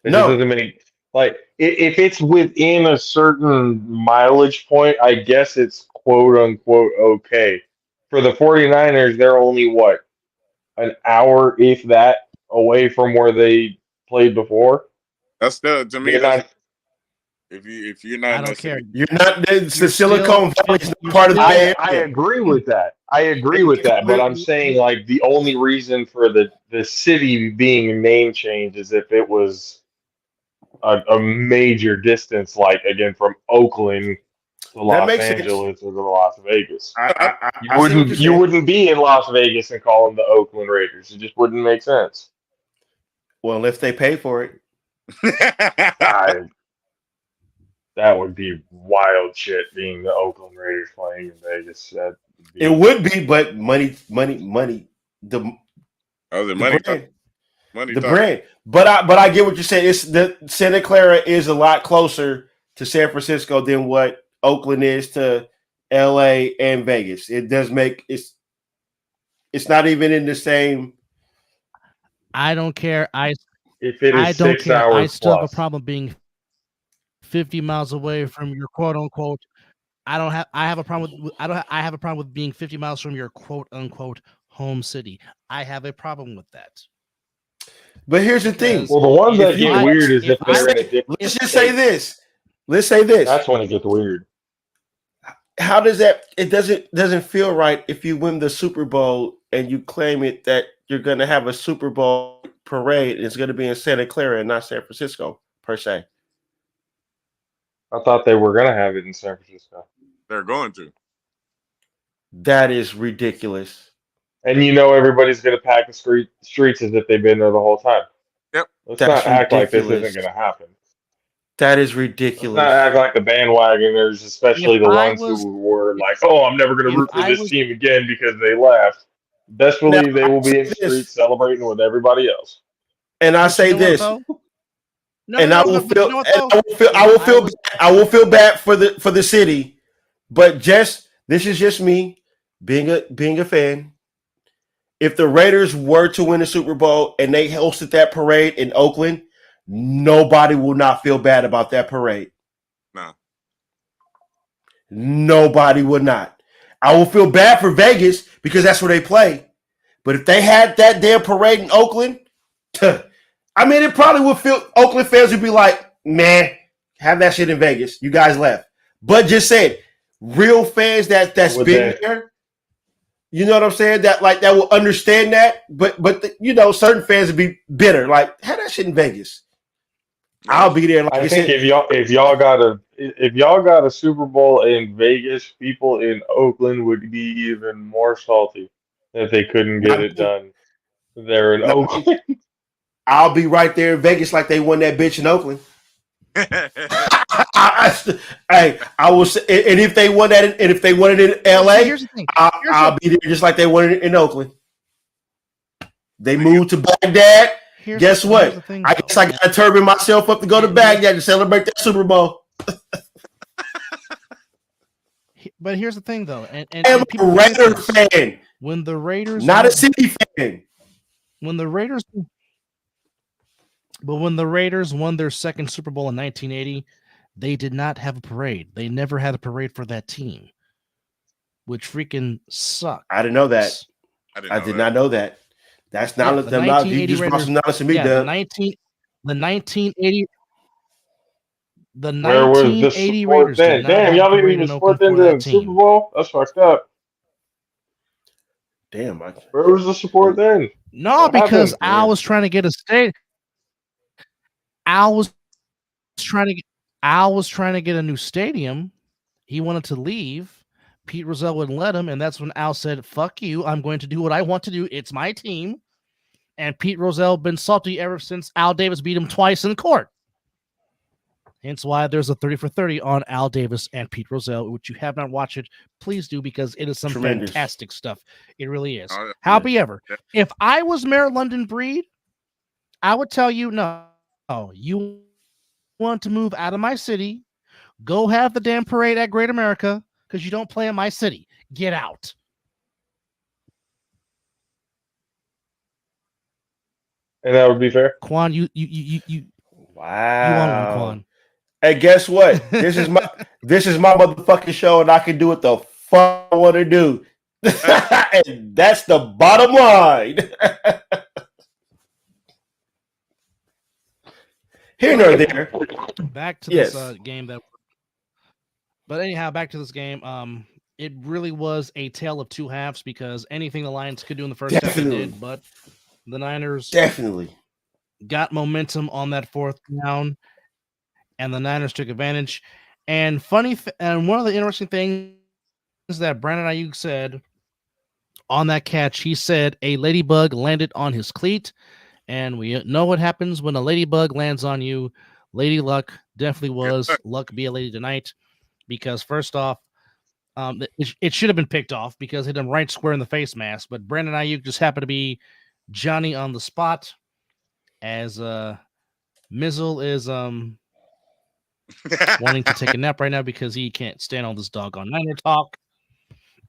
It just doesn't make like if it's within a certain mileage point, I guess it's quote unquote okay. For the 49ers, they're only what, an hour, if that, away from where they played before. That's still, to me, if you're not, I don't care. You're not. The Silicon Valley is not part of the Bay Area. I agree with that. But I'm saying like the only reason for the city being name change is if it was a major distance, like again from Oakland to Los Angeles or to Las Vegas. You wouldn't be in Las Vegas and call them the Oakland Raiders. It just wouldn't make sense. Well, if they pay for it. That would be wild shit, being the Oakland Raiders playing in Vegas. It would be, but money. The brand. But I get what you're saying. It's the Santa Clara is a lot closer to San Francisco than what Oakland is to LA and Vegas. It does make it's not even in the same. I don't care. If it is I don't 6 care. Hours I still plus. have a problem being 50 miles away from your quote unquote. I have a problem with being 50 miles from your quote unquote home city. I have a problem with that. But here's the thing. Well, the ones that get weird is if they're in a different. Let's just say this. Let's say this. That's when it gets weird. How does that? It doesn't feel right if you win the Super Bowl and you claim it that you're going to have a Super Bowl parade. And it's going to be in Santa Clara and not San Francisco per se. I thought they were going to have it in San Francisco. They're going to. That is ridiculous. And everybody's going to pack the streets as if they've been there the whole time. Yep. Let's not act like this isn't going to happen. That is ridiculous. Let's not act like the bandwagoners, especially the ones who were like, oh, I'm never going to root for this team again because they left. Best believe they will be in the streets celebrating with everybody else. And I say this. I will feel bad for the city, but this is just me being a fan. If the Raiders were to win the Super Bowl and they hosted that parade in Oakland, nobody will not feel bad about that parade. No. Nobody would not. I will feel bad for Vegas because that's where they play. But if they had that damn parade in Oakland, I mean, it probably would feel Oakland fans would be like, man, have that shit in Vegas. You guys left. But just saying, real fans that's been there, you know what I'm saying? That will understand that. But certain fans would be bitter. Like, have that shit in Vegas. I'll be there. Like I think if y'all got a Super Bowl in Vegas, people in Oakland would be even more salty that they couldn't get it done there in Oakland. I'll be right there in Vegas like they won that bitch in Oakland. I will say, and if they won that, and if they won it in LA, I'll be there just like they won it in Oakland. They moved to Baghdad. Guess what? I guess I got to turban myself up to go to Baghdad to celebrate that Super Bowl. But here's the thing, though, and I'm a Raider fan. When the Raiders, not a City fan. When the Raiders won their second Super Bowl in 1980, they did not have a parade. They never had a parade for that team, which freaking sucked. I didn't know that. I did not know that. That's not you just brought some knowledge to me, Doug. The 1980 Where was the support Raiders then? Damn, y'all didn't even support them in the Super Bowl? That's fucked up. Damn, where was the support then? No, because Al was trying to get a state. Al was trying to get a new stadium. He wanted to leave. Pete Rozelle wouldn't let him, and that's when Al said, "Fuck you! I'm going to do what I want to do. It's my team." And Pete Rozelle been salty ever since Al Davis beat him twice in court. Hence why there's a 30 for 30 on Al Davis and Pete Rozelle, which you have not watched it. Please do, because it is some fantastic stuff. It really is. However, if I was Mayor London Breed, I would tell you, no, you want to move out of my city, Go have the damn parade at Great America because you don't play in my city. Get out. And that would be fair. Quan, you Wow. You on one, Quan. Hey, guess what? This is my motherfucking show, and I can do what the fuck I want to do. And that's the bottom line. Here nor there. Back to this game but anyhow, back to this game. It really was a tale of two halves because anything the Lions could do in the first half they did, but the Niners got momentum on that fourth down, and the Niners took advantage. And and one of the interesting things that Brandon Ayuk said on that catch, he said a ladybug landed on his cleat, and we know what happens when a ladybug lands on you. Lady luck definitely was. Luck be a lady tonight, because first off, it should have been picked off because it hit him right square in the face mask, but Brandon Ayuk just happened to be Johnny on the spot, as Mizzle is wanting to take a nap right now because he can't stand all this doggone Niner talk,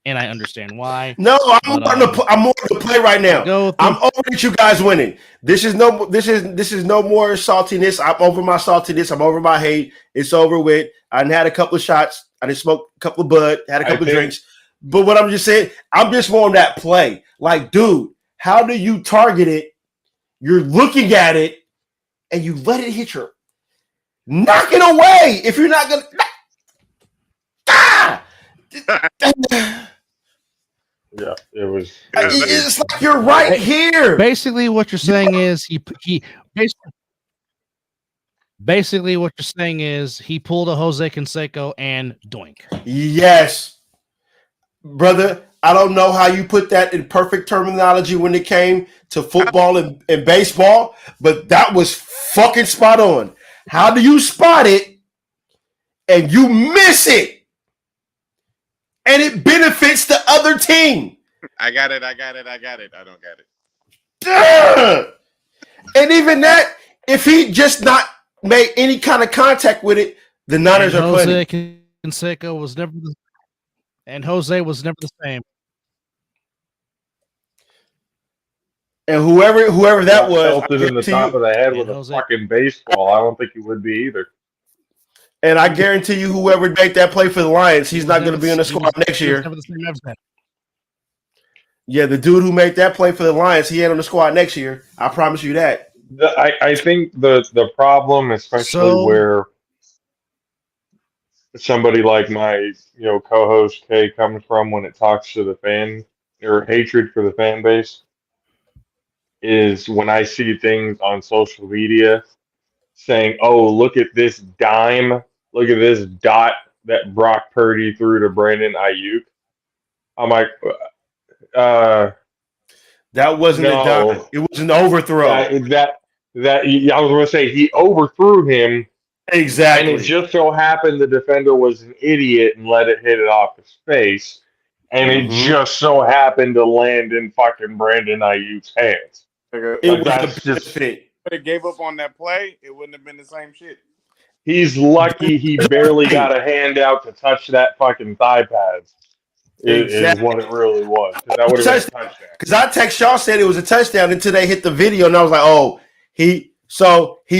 and I understand why. No, I'm more to play right now. I'm over at you guys winning. This is no more saltiness. I'm over my saltiness. I'm over my hate. It's over with. I had a couple of shots. I didn't smoke a couple of bud. Had a couple of drinks. But what I'm just saying, I'm just more on that play. Like, dude, how do you target it? You're looking at it, and you let it hit your. Knock it away if you're not gonna. Yeah, it was. It's like you're right here. Basically, what you're saying is Basically, what you're saying is he pulled a Jose Canseco and doink. Yes, brother. I don't know how you put that in perfect terminology when it came to football and baseball, but that was fucking spot on. How do you spot it and you miss it and it benefits the other team? I got it. I don't got it. And even that, if he just not made any kind of contact with it, the Niners are playing. Jose Canseco was never Jose was never the same. And whoever that was, pelted in the top of the head with a fucking baseball. I don't think he would be either. And I guarantee you, whoever made that play for the Lions, he's not going to be in the squad next year. Yeah, the dude who made that play for the Lions, he ain't on the squad next year. I promise you that. I think the problem, especially where somebody like my co-host Kay comes from when it talks to the fan or hatred for the fan base, is when I see things on social media saying, "Oh, look at this dime, look at this dot that Brock Purdy threw to Brandon Ayuk." I'm like, that wasn't a dime. It was an overthrow. I was going to say he overthrew him. Exactly. And it just so happened the defender was an idiot and let it hit it off his face. And it just so happened to land in fucking Brandon Ayuk's hands. It was just fit. If it gave up on that play, it wouldn't have been the same shit. He's lucky he barely got a hand out to touch that fucking thigh pads. Is what it really was. That would have been a touchdown. Because I text y'all said it was a touchdown until they hit the video, and I was like, "Oh, he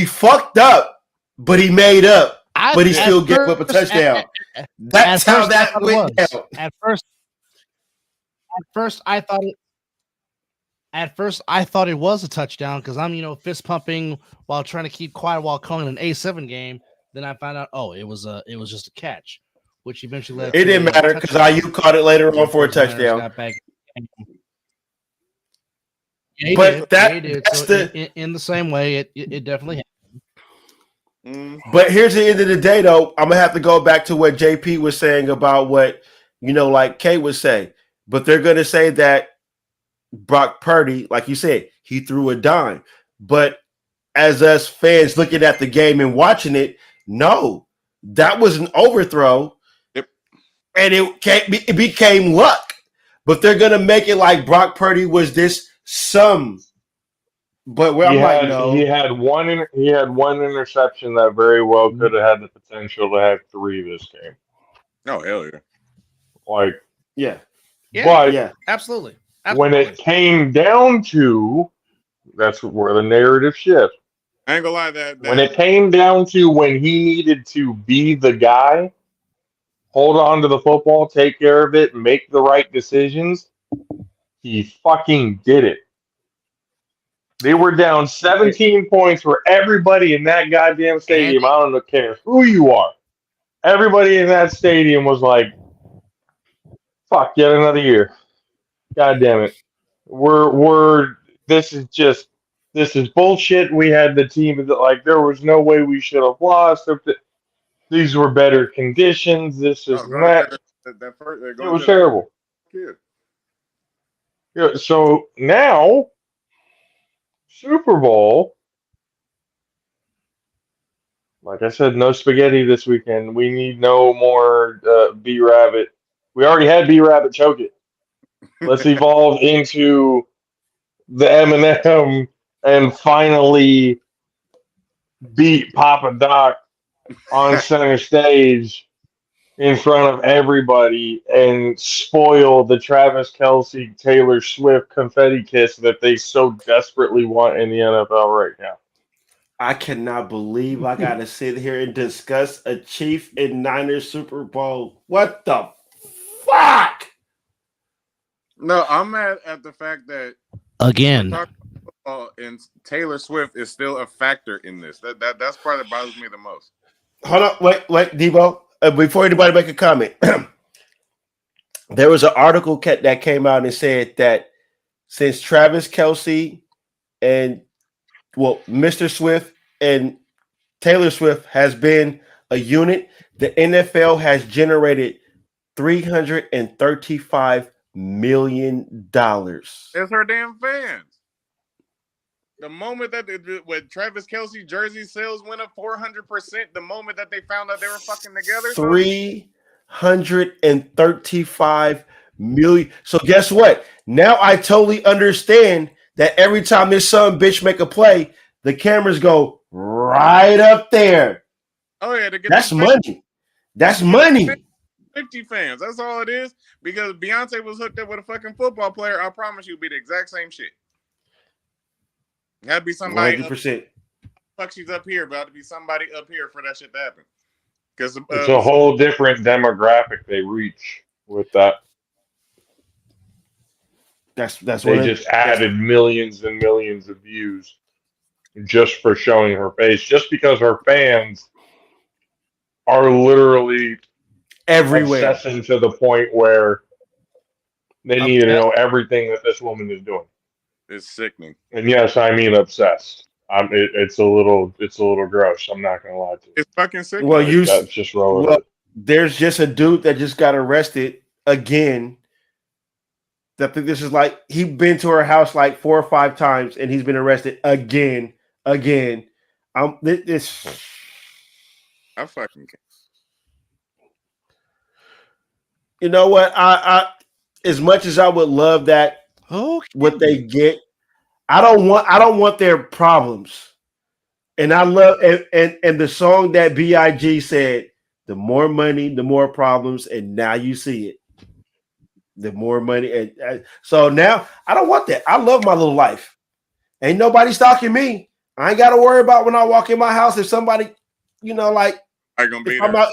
fucked up, but he made up, but he still gave up a touchdown." That's how that went down. At first, I thought it was a touchdown because I'm fist pumping while trying to keep quiet while calling an A7 game. Then I found out, it was just a catch, which eventually led. It didn't matter because IU caught it later on for a touchdown. Yeah, but that's so in the same way, it definitely happened. But here's the end of the day, though. I'm gonna have to go back to what JP was saying about what like Kay would say. But they're gonna say that Brock Purdy, like you said, he threw a dime. But as us fans looking at the game and watching it, no, that was an overthrow. Yep. And it became luck. But they're gonna make it like Brock Purdy was this some But where he had one interception that very well could have had the potential to have 3 this game. Oh hell yeah! Like yeah, but yeah, absolutely. When it came down to, that's where the narrative shifts. I ain't gonna lie, when it came down to when he needed to be the guy, hold on to the football, take care of it, make the right decisions, he fucking did it. They were down 17 points for everybody in that goddamn stadium. I don't care who you are. Everybody in that stadium was like, fuck, yet another year. God damn it. This is bullshit. We had the team that, like, there was no way we should have lost. These were better conditions. This is that. It was terrible. Yeah, so now, Super Bowl, like I said, no spaghetti this weekend. We need no more B-Rabbit. We already had B-Rabbit choke it. Let's evolve into the M&M and finally beat Papa Doc on center stage in front of everybody and spoil the Travis Kelce, Taylor Swift confetti kiss that they so desperately want in the NFL right now. I cannot believe I got to sit here and discuss a Chief and Niners Super Bowl. What the fuck? No, I'm mad at the fact that again, and Taylor Swift is still a factor in this. That's part that bothers me the most. Hold on, wait, Debo. Before anybody make a comment, there was an article that came out and said that since Travis Kelce and Mr. Swift and Taylor Swift has been a unit, the NFL has generated $335 million. It's her damn fans. The moment that when Travis Kelce jersey sales went up 400%, the moment that they found out they were fucking together, $335 million. So guess what? Now I totally understand that every time this son bitch make a play, the cameras go right up there. Oh yeah, that's money. That's money. 50 fans. That's all it is. Because Beyonce was hooked up with a fucking football player. I promise you, it'll be the exact same shit. Had to be somebody. 100%. Fuck, she's up here, but had to be somebody up here for that shit to happen. Because it's a whole different demographic they reach with that. That's they just added millions and millions of views just for showing her face, just because her fans are literally everywhere, obsessing to the point where they need to know everything that this woman is doing. It's sickening. And yes, I mean obsessed. It's a little gross. I'm not gonna lie to you. It's fucking sick. Well, that's just rolling. Well, there's just a dude that just got arrested again. I think this is like he's been to her house like 4 or 5 times, and he's been arrested again. I fucking can't. You know what? I as much as I would love that, what they get, I don't want their problems. And I love and the song that B.I.G. said, the more money, the more problems, and now you see it. The more money, and so now I don't want that. I love my little life. Ain't nobody stalking me. I ain't got to worry about when I walk in my house if somebody, like I gonna be I'm out,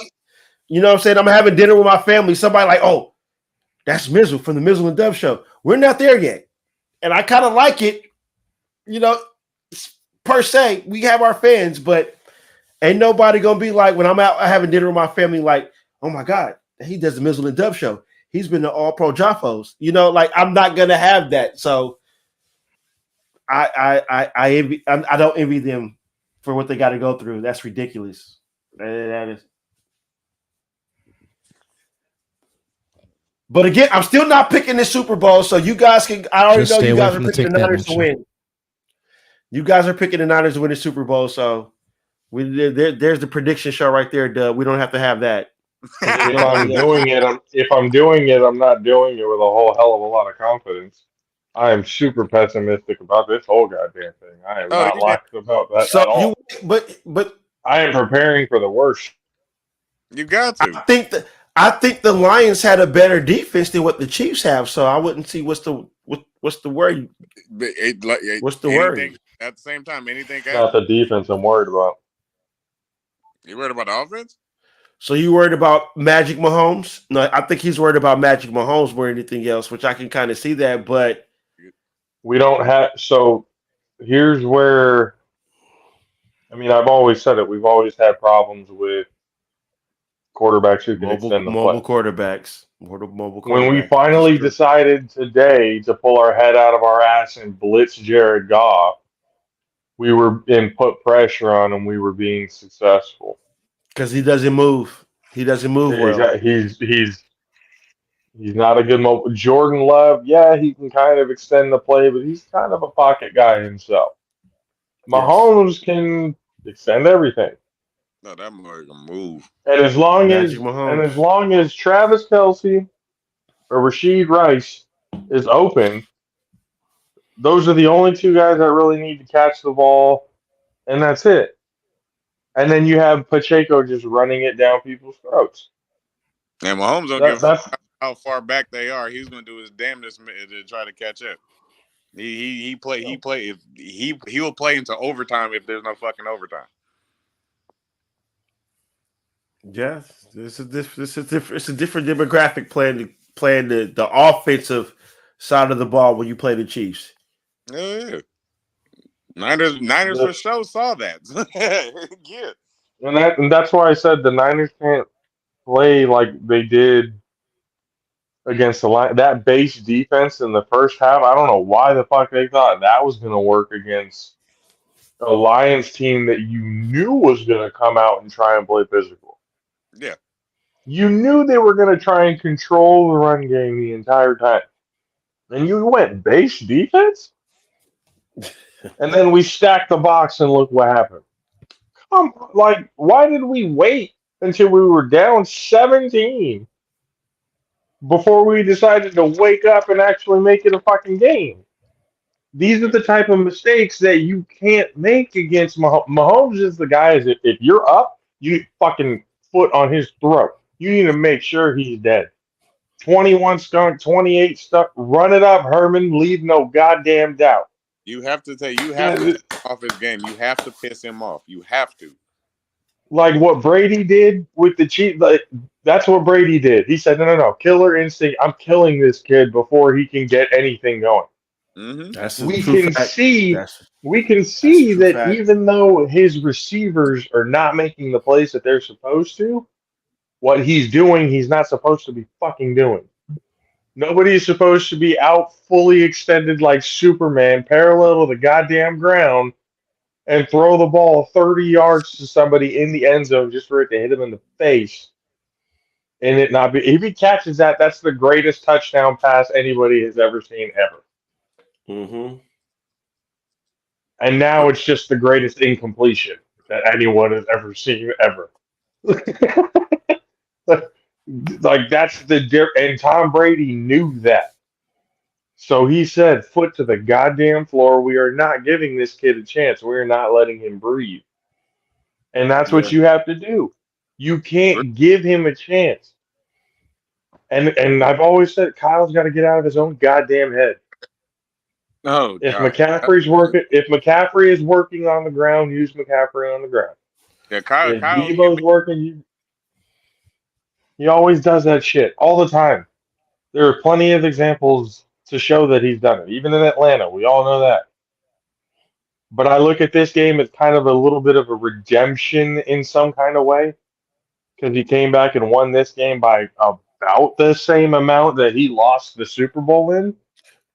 what I'm saying? I'm having dinner with my family. Somebody like, oh, that's Mizzle from the Mizzle and Dub Show. We're not there yet, and I kind of like it, per se. We have our fans, but ain't nobody gonna be like when I'm out having dinner with my family, like, oh my God, he does the Mizzle and Dub Show. He's been to All Pro Jaffos, like I'm not gonna have that. So I don't envy them for what they got to go through. That's ridiculous. That is. But again, I'm still not picking this Super Bowl, so you guys can. I already know you guys are picking the Niners to win. You guys are picking the Niners to win the Super Bowl, so there's the prediction show right there, Dub. We don't have to have that. If I'm doing it, I'm not doing it with a whole hell of a lot of confidence. I am super pessimistic about this whole goddamn thing. I am not lax about that at all. But I am preparing for the worst. You got to. I think the Lions had a better defense than what the Chiefs have, so I wouldn't see what's the worry. What's the worry? At the same time, anything. Not the defense I'm worried about. You worried about the offense? So you worried about Magic Mahomes? No, I think he's worried about Magic Mahomes more than anything else, which I can kind of see that. But we don't have. So here's where. I mean, I've always said it. We've always had problems with quarterbacks who can extend the mobile play. Quarterbacks. When we finally decided today to pull our head out of our ass and blitz Jared Goff, we were and put pressure on him. We were being successful because he doesn't move. He doesn't move well. He's not a good mobile. Jordan Love, yeah, he can kind of extend the play, but he's kind of a pocket guy himself. Mahomes can extend everything. No, that boy can move. And as long as Travis Kelce or Rashid Rice is open, those are the only two guys that really need to catch the ball, and that's it. And then you have Pacheco just running it down people's throats. And Mahomes don't give how far back they are. He's going to do his damnedest to try to catch up. He will play into overtime if there's no fucking overtime. Yes, it's a different demographic playing the offensive side of the ball when you play the Chiefs. Yeah. Niners for sure saw that. Yeah. And that's why I said the Niners can't play like they did against the Lions. That base defense in the first half, I don't know why the fuck they thought that was going to work against a Lions team that you knew was going to come out and try and play physical. Yeah. You knew they were going to try and control the run game the entire time. And you went base defense? And then we stacked the box and look what happened. Why did we wait until we were down 17 before we decided to wake up and actually make it a fucking game? These are the type of mistakes that you can't make against Mahomes. Mahomes is the guy, if you're up, you fucking foot on his throat. You need to make sure he's dead. 21 skunk, 28 stuck. Run it up, Herman. Leave no goddamn doubt. You have to take off his game. You have to piss him off. You have to. Like what Brady did with the Chiefs. That's what Brady did. He said, no, killer instinct. I'm killing this kid before he can get anything going. Mm-hmm. We can see that even though his receivers are not making the plays that they're supposed to, what he's doing, he's not supposed to be fucking doing. Nobody's supposed to be out fully extended like Superman, parallel to the goddamn ground, and throw the ball 30 yards to somebody in the end zone just for it to hit him in the face. And it not be, if he catches that, that's the greatest touchdown pass anybody has ever seen ever. Mm-hmm. And now it's just the greatest incompletion that anyone has ever seen ever. Like that's and Tom Brady knew that. So he said, foot to the goddamn floor. We are not giving this kid a chance. We are not letting him breathe. And that's what you have to do. You can't give him a chance. And I've always said Kyle's got to get out of his own goddamn head. Oh, if McCaffrey is working on the ground, use McCaffrey on the ground. Yeah, Kyle. If Debo's working, he always does that shit all the time. There are plenty of examples to show that he's done it. Even in Atlanta, we all know that. But I look at this game as kind of a little bit of a redemption in some kind of way, because he came back and won this game by about the same amount that he lost the Super Bowl in.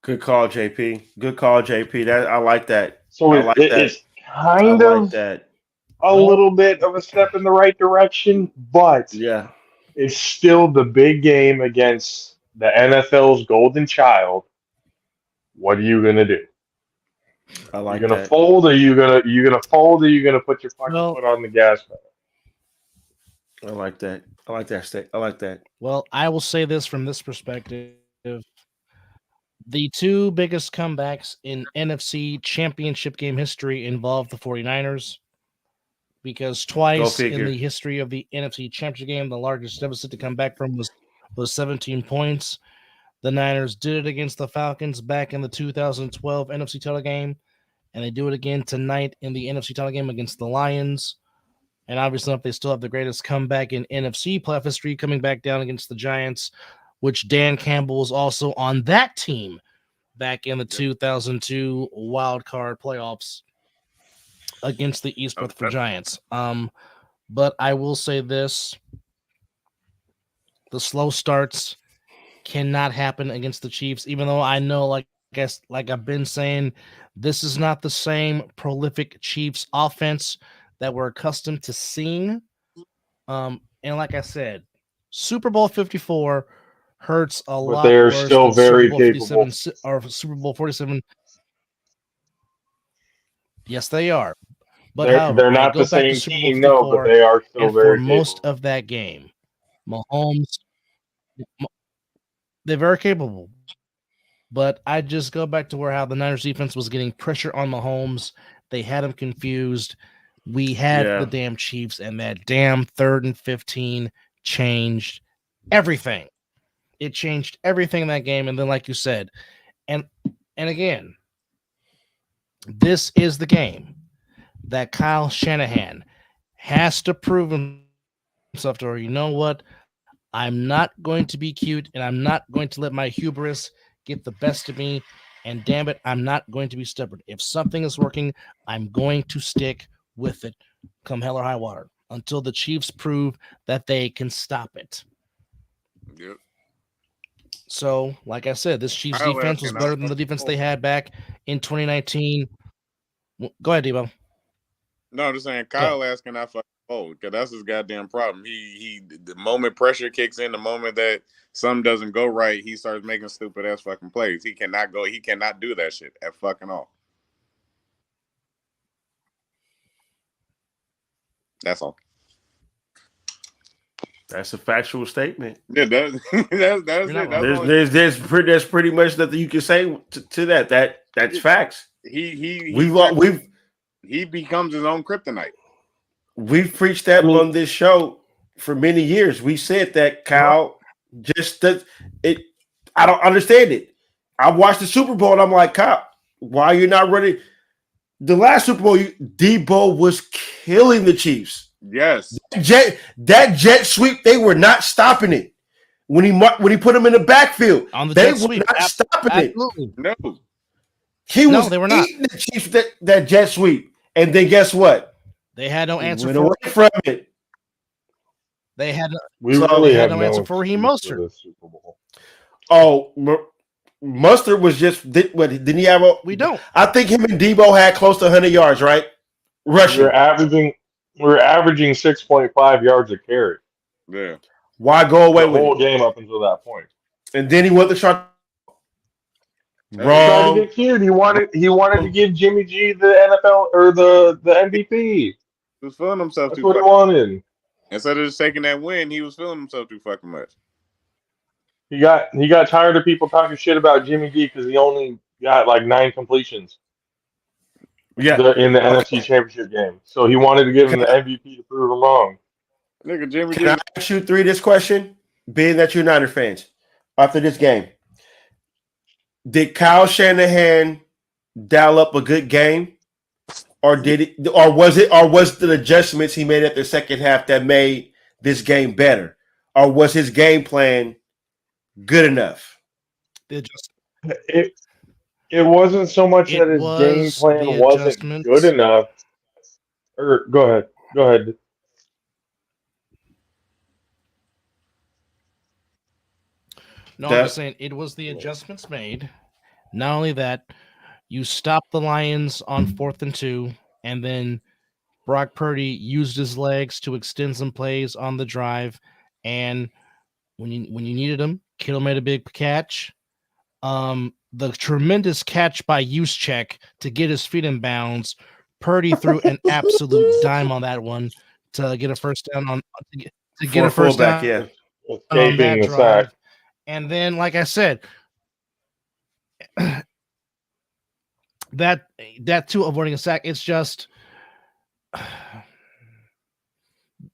Good call, JP. Good call, JP. I like that. So it's kind of a little bit of a step in the right direction, but yeah, it's still the big game against the NFL's golden child. What are you gonna do? I like you gonna fold, or you gonna fold, or you gonna put your fucking foot on the gas pedal? I like that. I like that. I like that. Well, I will say this from this perspective. The two biggest comebacks in NFC championship game history involve the 49ers, because twice in the history of the NFC championship game, the largest deficit to come back from was 17 points. The Niners did it against the Falcons back in the 2012 NFC title game, and they do it again tonight in the NFC title game against the Lions. And obviously, they still have the greatest comeback in NFC playoff history, coming back down against the Giants, which Dan Campbell was also on that team back in the 2002 wild card playoffs against the East Rutherford Giants. But I will say this: the slow starts cannot happen against the Chiefs, even though I know, like I've been saying, this is not the same prolific Chiefs offense that we're accustomed to seeing. And like I said, Super Bowl 54 hurts a lot. But they are still very capable. Or Super Bowl 47. Yes, they are. But they're not the same team, no, but they are still very capable. Most of that game, Mahomes, they're very capable. But I just go back to how the Niners defense was getting pressure on Mahomes. They had him confused. We had the damn Chiefs, and that damn 3rd and 15 changed everything. It changed everything in that game. And then, like you said, and again, this is the game that Kyle Shanahan has to prove himself to, or you know what? I'm not going to be cute, and I'm not going to let my hubris get the best of me. And damn it, I'm not going to be stubborn. If something is working, I'm going to stick with it, come hell or high water, until the Chiefs prove that they can stop it. Yep. So, like I said, this Chiefs defense was better than the defense they had back in 2019. Go ahead, Debo. No, I'm just saying, Kyle asking I fucking fold, because that's his goddamn problem. He the moment pressure kicks in, the moment that something doesn't go right, he starts making stupid ass fucking plays. He cannot do that shit at fucking all. That's all. That's a factual statement. Yeah, that's it. There's pretty much nothing you can say to that. That's facts. He becomes his own kryptonite. We've preached that on this show for many years. We said that Kyle just does it. I don't understand it. I watched the Super Bowl and I'm like, Kyle, why are you not ready? The last Super Bowl, Debo was killing the Chiefs. Yes, that jet sweep, they were not stopping it. When he put them in the backfield, they were not stopping it. No, they were not eating the Chiefs that jet sweep. And then guess what? They had no answer for it. From it. They had no answer for Raheem Mostert. Oh, Mustard was just didn't he have a? We don't. I think him and Debo had close to 100 yards, right? Rushing. We're averaging 6.5 yards a carry. Yeah. Why go away with the whole game up until that point? And then he went to shot. Wrong. He tried to get cute. He wanted to give Jimmy G the NFL or the MVP. He was feeling himself That's too what fucking he wanted. Instead of just taking that win, he was feeling himself too fucking much. He got tired of people talking shit about Jimmy G because he only got like 9 completions. Yeah, in the NFC Championship game. So he wanted to give him the MVP to prove him wrong. Nigga, Jimmy Can I ask you this question? Being that you're Niner fans, after this game, did Kyle Shanahan dial up a good game, or was the adjustments he made at the second half that made this game better, or was his game plan good enough? It wasn't so much that his game plan wasn't good enough. Or go ahead. No, I'm just saying it was the adjustments made. Not only that, you stopped the Lions on 4th and 2, and then Brock Purdy used his legs to extend some plays on the drive. And when you needed him, Kittle made a big catch. The tremendous catch by Juszczyk to get his feet in bounds. Purdy threw an absolute dime on that one to get a first down on a first down. Yeah, on that drive. And then, like I said, that too, avoiding a sack. It's just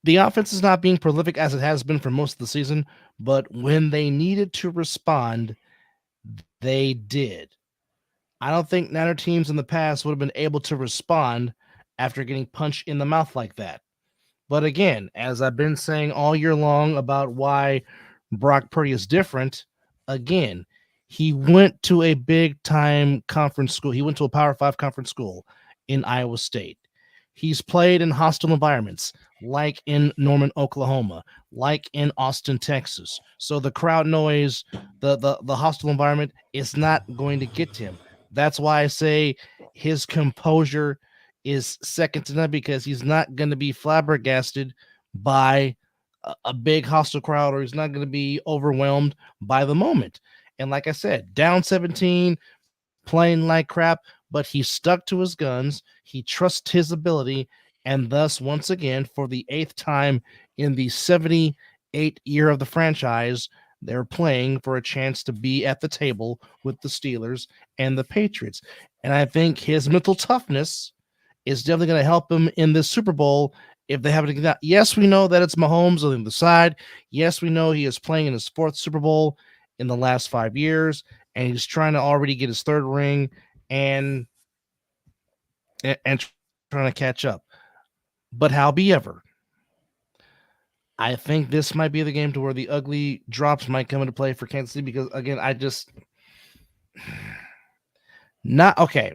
the offense is not being prolific as it has been for most of the season, but when they needed to respond, they did. I don't think Niner teams in the past would have been able to respond after getting punched in the mouth like that. But again, as I've been saying all year long about why Brock Purdy is different, again, he went to a big-time conference school. He went to a Power 5 conference school in Iowa State. He's played in hostile environments, like in Norman, Oklahoma, like in Austin, Texas. So the crowd noise, the hostile environment is not going to get to him. That's why I say his composure is second to none, because he's not going to be flabbergasted by a big hostile crowd, or he's not going to be overwhelmed by the moment. And like I said, down 17, playing like crap, but he stuck to his guns. He trusts his ability. And thus, once again, for the 8th time in the 78 year of the franchise, they're playing for a chance to be at the table with the Steelers and the Patriots. And I think his mental toughness is definitely going to help him in this Super Bowl if they have to get out. Yes, we know that it's Mahomes on the side. Yes, we know he is playing in his 4th Super Bowl in the last 5 years, and he's trying to already get his 3rd ring and trying to catch up. But howbeiver, I think this might be the game to where the ugly drops might come into play for Kansas City, because again, not okay.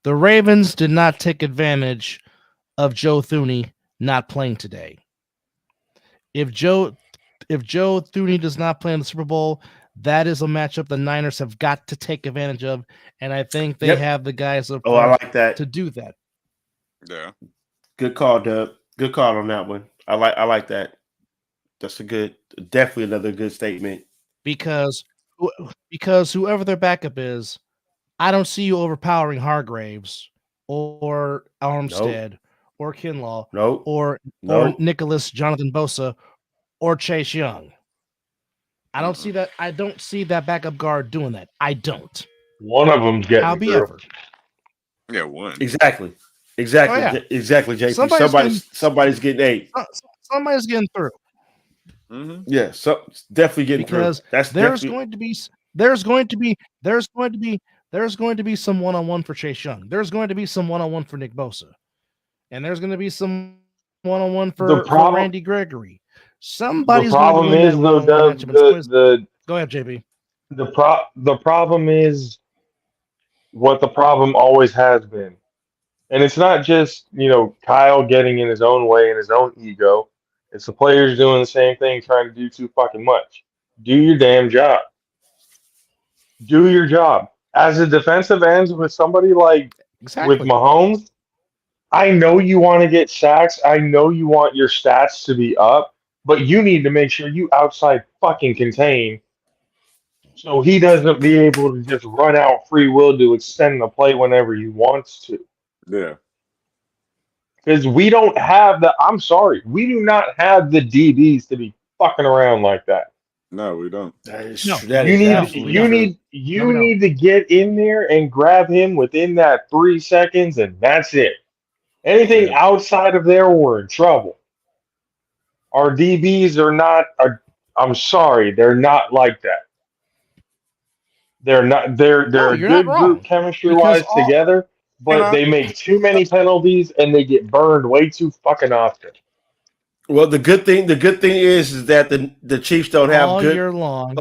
The Ravens did not take advantage of Joe Thuney not playing today. If Joe Thuney does not play in the Super Bowl, that is a matchup the Niners have got to take advantage of, and I think they have the guys up I like that to do that. Yeah. Good call, Dub. Good call on that one. I like that. That's definitely another good statement. Because whoever their backup is, I don't see you overpowering Hargraves or Armstead or Kinlaw or Nicholas Jonathan Bosa or Chase Young. I don't see that. I don't see that backup guard doing that. I don't. One of them's getting Howbeiver. Yeah, one. Exactly, JP. Somebody's getting 8. Somebody's getting through. Mm-hmm. Yeah, so definitely getting because through. There's going to be some one-on-one for Chase Young. There's going to be some one-on-one for Nick Bosa, and there's going to be some one-on-one for Randy Gregory. Somebody's going to win that one-on-one. Go ahead, JB. The problem is what the problem always has been. And it's not just, Kyle getting in his own way and his own ego. It's the players doing the same thing, trying to do too fucking much. Do your damn job. Do your job. As a defensive end with somebody like with Mahomes, I know you want to get sacks. I know you want your stats to be up, but you need to make sure you outside fucking contain so he doesn't be able to just run out free will to extend the play whenever he wants to. Yeah. Because we don't have we do not have the DBs to be fucking around like that. No, we don't. You need to get in there and grab him within that 3 seconds, and that's it. Anything outside of there, we're in trouble. Our DBs are not. I'm sorry, they're not like that. They're not. They're a good group chemistry wise together, but they make too many penalties and they get burned way too fucking often. Well, the good thing is that the Chiefs don't have all good year long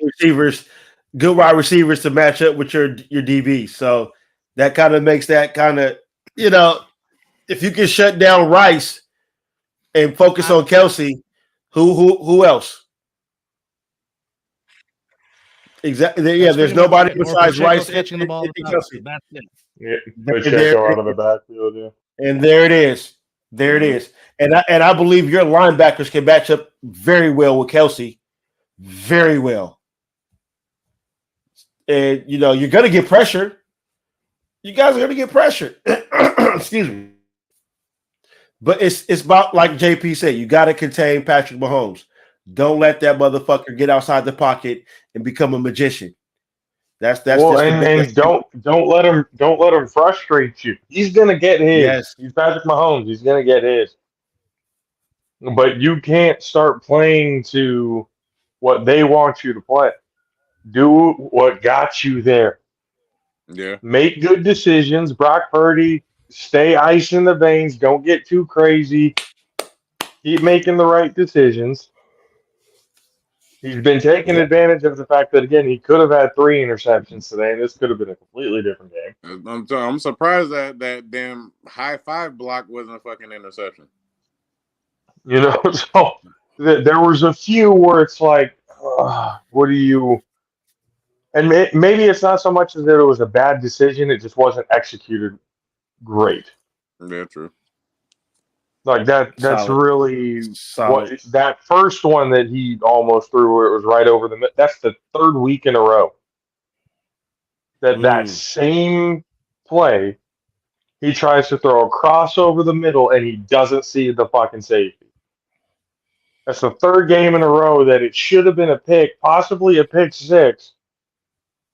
receivers, good wide receivers to match up with your DB. So that kind of makes that kind of, if you can shut down Rice and focus on Kelsey, who else? Exactly. Yeah, there's nobody besides Rice catching the ball. That's it. Yeah, Pacheco out of the backfield. Yeah, and there it is. There it is. And I believe your linebackers can match up very well with Kelsey. Very well. And, you're going to get pressured. You guys are going to get pressured. Excuse me. But it's about, like JP said, you got to contain Patrick Mahomes. Don't let that motherfucker get outside the pocket and become a magician. and don't let him frustrate you. He's gonna get his. Yes. He's Patrick Mahomes. He's gonna get his. But you can't start playing to what they want you to play. Do what got you there. Yeah. Make good decisions. Brock Purdy, stay ice in the veins. Don't get too crazy. Keep making the right decisions. He's been taking advantage of the fact that, again, he could have had 3 interceptions today, and this could have been a completely different game. I'm surprised that damn high five block wasn't a fucking interception. You know, so there was a few where it's like, what do you... And maybe it's not so much as that it was a bad decision, it just wasn't executed great. Yeah, true. Like that's Solid. really Solid. what that first one that he almost threw where it was right over the middle. That's the 3rd week in a row that same play he tries to throw a cross over the middle and he doesn't see the fucking safety. That's the 3rd game in a row that it should have been a pick, possibly a pick 6.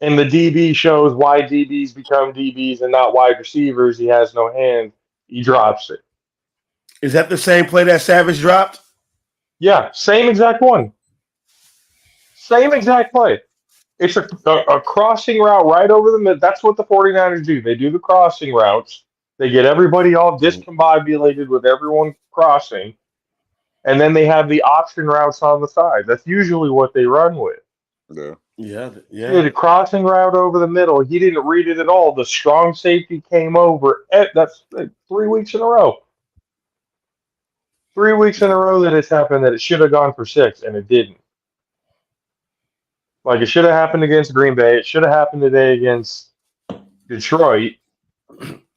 And the DB shows why DBs become DBs and not wide receivers. He has no hand. He drops it. Is that the same play that Savage dropped? Yeah, same exact one. Same exact play. It's a crossing route right over the middle. That's what the 49ers do. They do the crossing routes. They get everybody all discombobulated with everyone crossing. And then they have the option routes on the side. That's usually what they run with. Yeah. Yeah. He did a crossing route over the middle. He didn't read it at all. The strong safety came over. That's 3 weeks in a row. 3 weeks in a row that it's happened that it should have gone for 6, and it didn't. Like, it should have happened against Green Bay. It should have happened today against Detroit.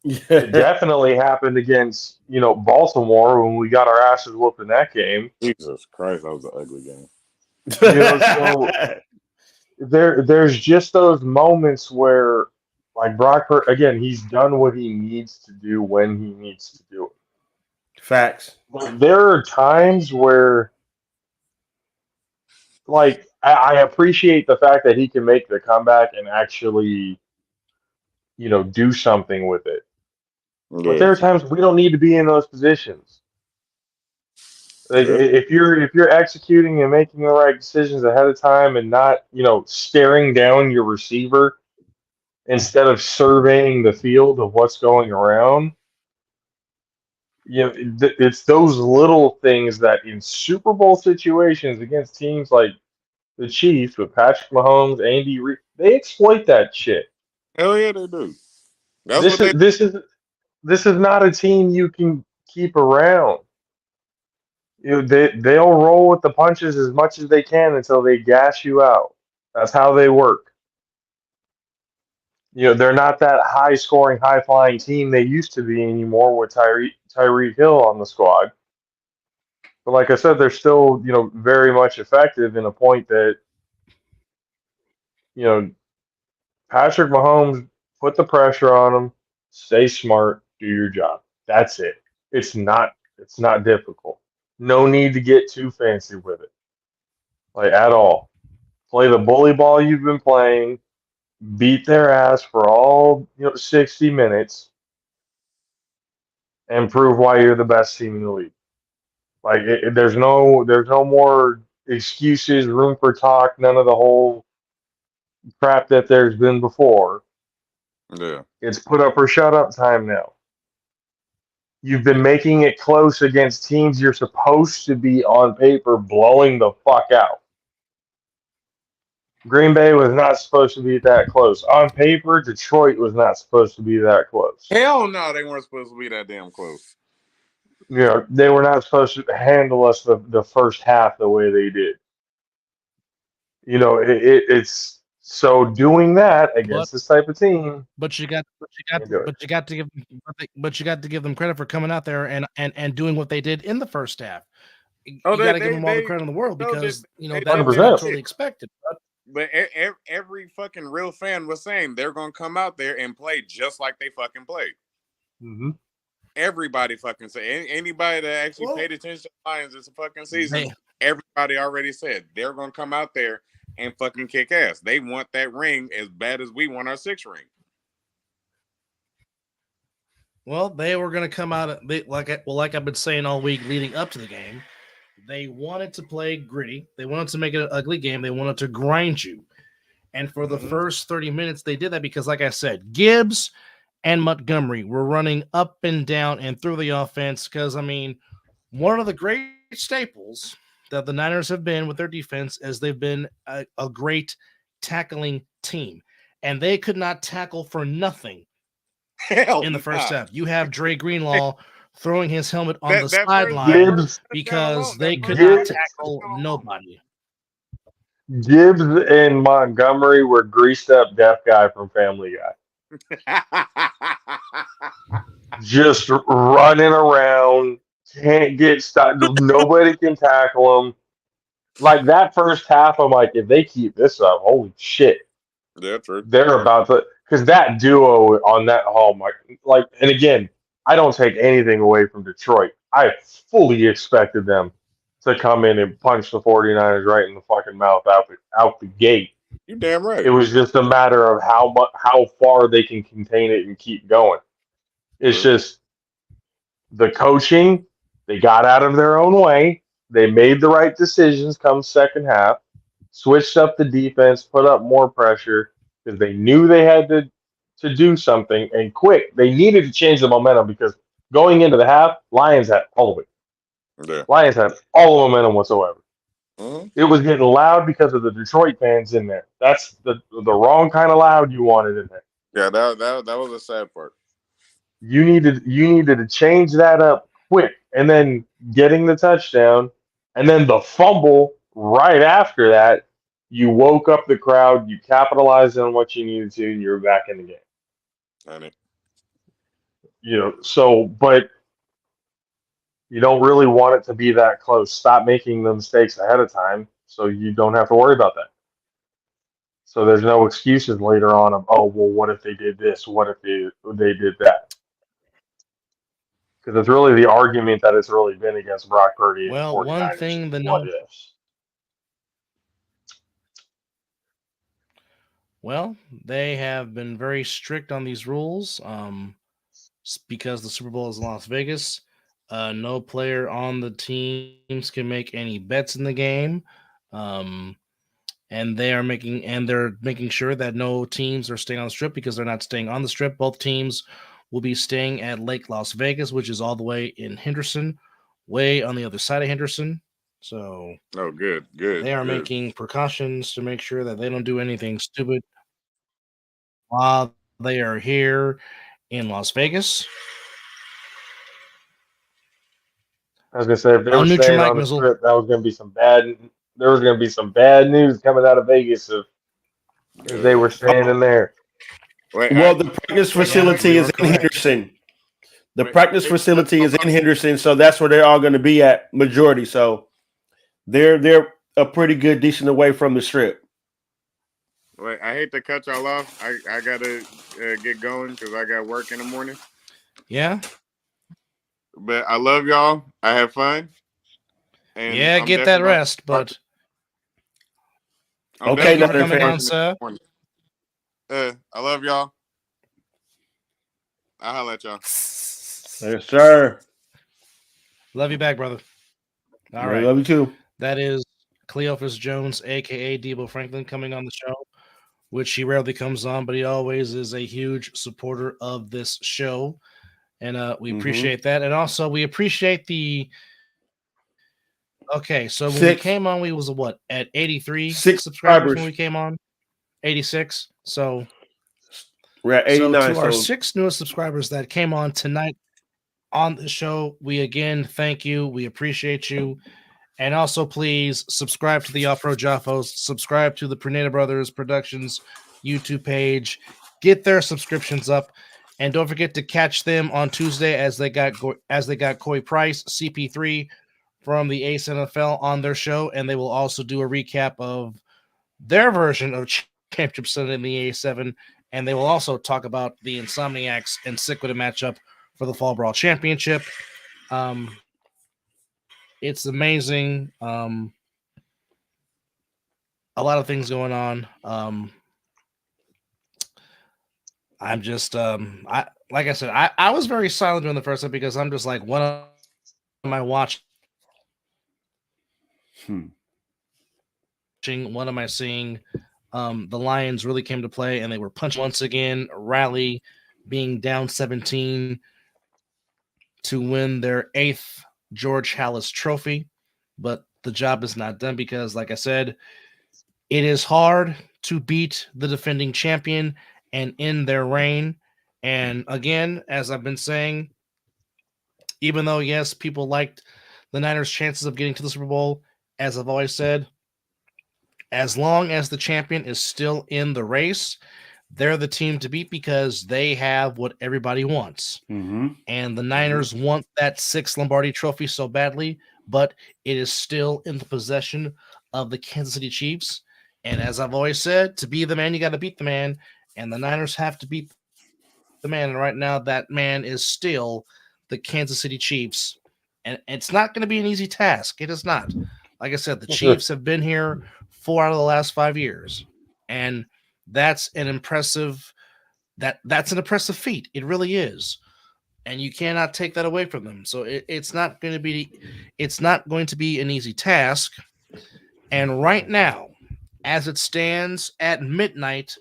It definitely happened against, Baltimore when we got our asses whooped in that game. Jesus Christ, that was an ugly game. So there's just those moments where, like, Brock Purdy, again, he's done what he needs to do when he needs to do it. Facts. There are times where, like, I appreciate the fact that he can make the comeback and actually, do something with it. Yeah. But there are times we don't need to be in those positions. Like, if you're executing and making the right decisions ahead of time and not, staring down your receiver instead of surveying the field of what's going around. It's those little things that in Super Bowl situations against teams like the Chiefs with Patrick Mahomes, Andy Reid, they exploit that shit. Hell yeah, they do. This is not a team you can keep around. They'll roll with the punches as much as they can until they gas you out. That's how they work. They're not that high-scoring, high-flying team they used to be anymore with Tyreek Hill on the squad. But like I said, they're still, very much effective in a point that, Patrick Mahomes, put the pressure on him, stay smart, do your job. That's it. It's not difficult. No need to get too fancy with it. Like, at all. Play the bully ball you've been playing. Beat their ass for all 60 minutes and prove why you're the best team in the league. Like, there's no more excuses, room for talk, none of the whole crap that there's been before. Yeah. It's put up or shut up time now. You've been making it close against teams you're supposed to be on paper blowing the fuck out. Green Bay was not supposed to be that close. On paper, Detroit was not supposed to be that close. Hell no, they weren't supposed to be that damn close. They were not supposed to handle us the first half the way they did. It's so doing that against this type of team. But you got to give them credit for coming out there and doing what they did in the first half. You got to give them all the credit in the world because that was totally expected. But every fucking real fan was saying they're gonna come out there and play just like they fucking played. Mm-hmm. Everybody fucking said. Anybody that actually paid attention to the Lions this fucking season, everybody already said they're gonna come out there and fucking kick ass. They want that ring as bad as we want our 6th ring. Well, they were going to come out like I've been saying all week leading up to the game. They wanted to play gritty. They wanted to make it an ugly game. They wanted to grind you. And for the first 30 minutes, they did that because, like I said, Gibbs and Montgomery were running up and down and through the offense because, I mean, one of the great staples that the Niners have been with their defense is they've been a great tackling team. And they could not tackle for nothing in the first half. You have Dre Greenlaw throwing his helmet on the sideline because they could not tackle nobody. Gibbs and Montgomery were greased up deaf guy from Family Guy. Just running around, can't get stopped. Nobody can tackle him. Like that first half, I'm like, if they keep this up, holy shit. Yeah, true. They're about to, because that duo on that hallmark, like, and again, I don't take anything away from Detroit. I fully expected them to come in and punch the 49ers right in the fucking mouth out the gate. You damn right. It was just a matter of how far they can contain it and keep going. It's just the coaching, they got out of their own way. They made the right decisions come second half, switched up the defense, put up more pressure because they knew they had to do something and quick. They needed to change the momentum because going into the half, Lions had all of it. Yeah. Lions had all the momentum whatsoever. It was getting loud because of the Detroit fans in there. That's the wrong kind of loud you wanted in there. Yeah, that was a sad part. You needed to change that up quick, and then getting the touchdown, and then the fumble right after that. You woke up the crowd. You capitalized on what you needed to, and you're back in the game. I mean, but you don't really want it to be that close. Stop making the mistakes ahead of time so you don't have to worry about that. So there's no excuses later on of, oh, well, what if they did this? What if they did that? Because it's really the argument that it's really been against Brock Purdy. Well, and one thing Well, they have been very strict on these rules because the Super Bowl is in Las Vegas. No player on the teams can make any bets in the game. And they're making sure that no teams are staying on the Strip because they're not staying on the Strip. Both teams will be staying at Lake Las Vegas, which is all the way in Henderson, way on the other side of Henderson. So, good. They are making precautions to make sure that they don't do anything stupid while they are here in Las Vegas. I was gonna say if they were staying on the Strip, there was gonna be some bad news coming out of Vegas if they were staying in there. The practice facility is in Henderson. The practice facility is in Henderson, so that's where they're all going to be at majority. So they're a pretty good, decent away from the Strip. Wait, I hate to cut y'all off. I gotta get going because I got work in the morning. Yeah. But I love y'all. I have fun. And get that rest. But okay, thank you for coming on, sir. I love y'all. I'll holler at y'all. Yes, sir. Love you back, brother. All right. Love you too. That is Cleophas Jones, a.k.a. Debo Franklin, coming on the show, which he rarely comes on, but he always is a huge supporter of this show. And we appreciate that. And also, we appreciate the – okay, so when we came on, we was at 83 subscribers when we came on? 86. So we're at 89. So to our 6 newest subscribers that came on tonight on the show, we again thank you. We appreciate you. And also, please subscribe to the Off-Road Jaffos. Subscribe to the Perneda Brothers Productions YouTube page. Get their subscriptions up. And don't forget to catch them on Tuesday as they got Coy Price, CP3 from the Ace NFL on their show. And they will also do a recap of their version of Championship Sunday in the A7, and they will also talk about the Insomniacs and Sick with a matchup for the Fall Brawl Championship. It's amazing. a lot of things going on. I'm just I like I said, I was very silent during the first time because I'm just like, what am I watching? What am I seeing? The Lions really came to play, and they were punching once again, rally, being down 17 to win their 8th George Halas Trophy. But the job is not done because, like I said, it is hard to beat the defending champion and end their reign. And again, as I've been saying, even though, yes, people liked the Niners' chances of getting to the Super Bowl, as I've always said, as long as the champion is still in the race, they're the team to beat because they have what everybody wants. Mm-hmm. And the Niners want that 6th Lombardi trophy so badly, but it is still in the possession of the Kansas City Chiefs. And as I've always said, to be the man, you got to beat the man. And the Niners have to beat the man. And right now, that man is still the Kansas City Chiefs. And it's not going to be an easy task. It is not. Like I said, the Chiefs have been here 4 out of the last 5 years. And that's an impressive that's an impressive feat. It really is. And you cannot take that away from them. So it's not going to be an easy task. And right now, as it stands at midnight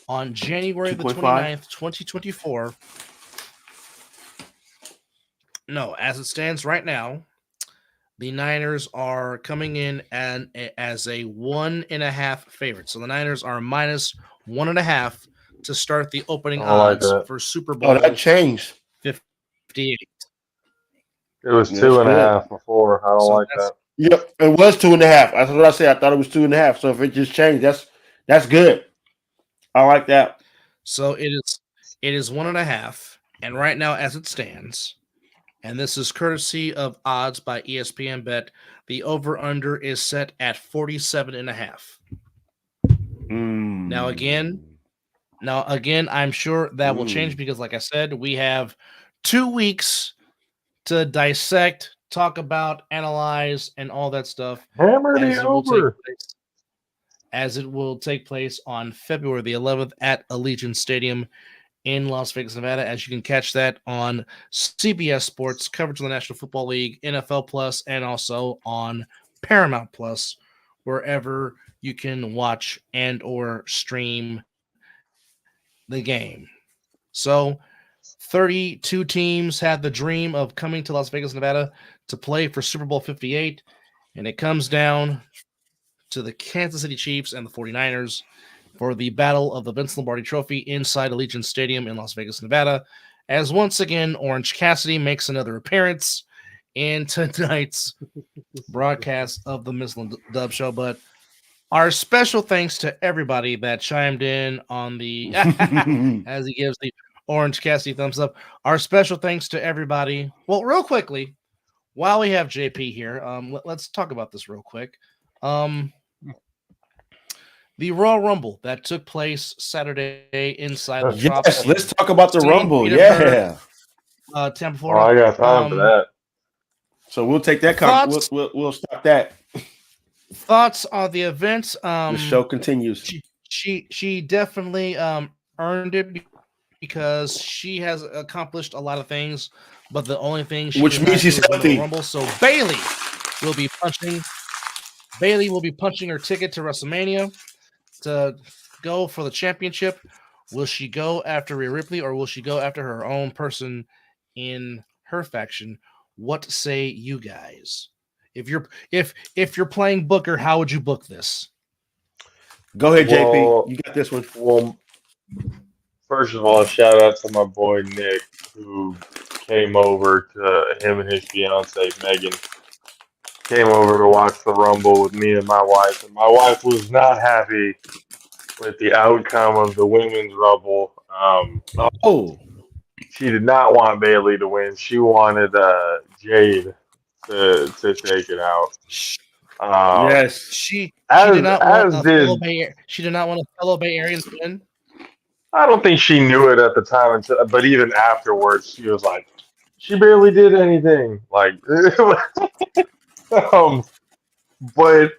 on January the 29th, 2024. No, as it stands right now, the Niners are coming in as a 1.5 favorite. So the Niners are minus 1.5 to start the opening odds for Super Bowl. Oh, that changed. 58. It was 2.5 before. I don't like that. Yep, it was 2.5. That's what I said. I thought it was 2.5. So if it just changed, that's good. I like that. So it is 1.5, and right now, as it stands, and this is courtesy of odds by ESPN Bet, the over/under is set at 47.5. Now again, I'm sure that will change because, like I said, we have 2 weeks to dissect, talk about, analyze, and all that stuff. Hammer the over. As it will take place on February the 11th at Allegiant Stadium in Las Vegas, Nevada. As you can catch that on CBS Sports, coverage of the National Football League, NFL Plus, and also on Paramount Plus, wherever you can watch and or stream the game. So 32 teams had the dream of coming to Las Vegas, Nevada to play for Super Bowl 58, and it comes down to the Kansas City Chiefs and the 49ers for the battle of the Vince Lombardi Trophy inside Allegiant Stadium in Las Vegas, Nevada, as once again Orange Cassidy makes another appearance in tonight's broadcast of the Mizzle and Dub Show. But our special thanks to everybody that chimed in on the as he gives the Orange Cassidy thumbs up. Our special thanks to everybody. Well, real quickly, while we have JP here, let's talk about this real quick. The Royal Rumble that took place Saturday inside the Trop. Yes, let's talk about the Rumble. Yeah. Tampa, Florida. I got time for that. So we'll take that. We'll stop that. Thoughts on the event? The show continues. She definitely earned it because she has accomplished a lot of things, but the only thing which means she's healthy. Rumble. So Bayley will be punching her ticket to WrestleMania to go for the championship. Will she go after Rhea Ripley or will she go after her own person in her faction? What say you guys? If you're playing Booker, how would you book this? Go ahead, JP. You got this one. Well, first of all, shout out to my boy Nick, who came over to him and his fiance Megan. Came over to watch the Rumble with me and my wife, and my wife was not happy with the outcome of the women's Rumble. She did not want Bayley to win. She wanted Jade to take it out. Yes, she did not want a fellow Bay Area to win. I don't think she knew it at the time, but even afterwards, she was like, she barely did anything. Like. But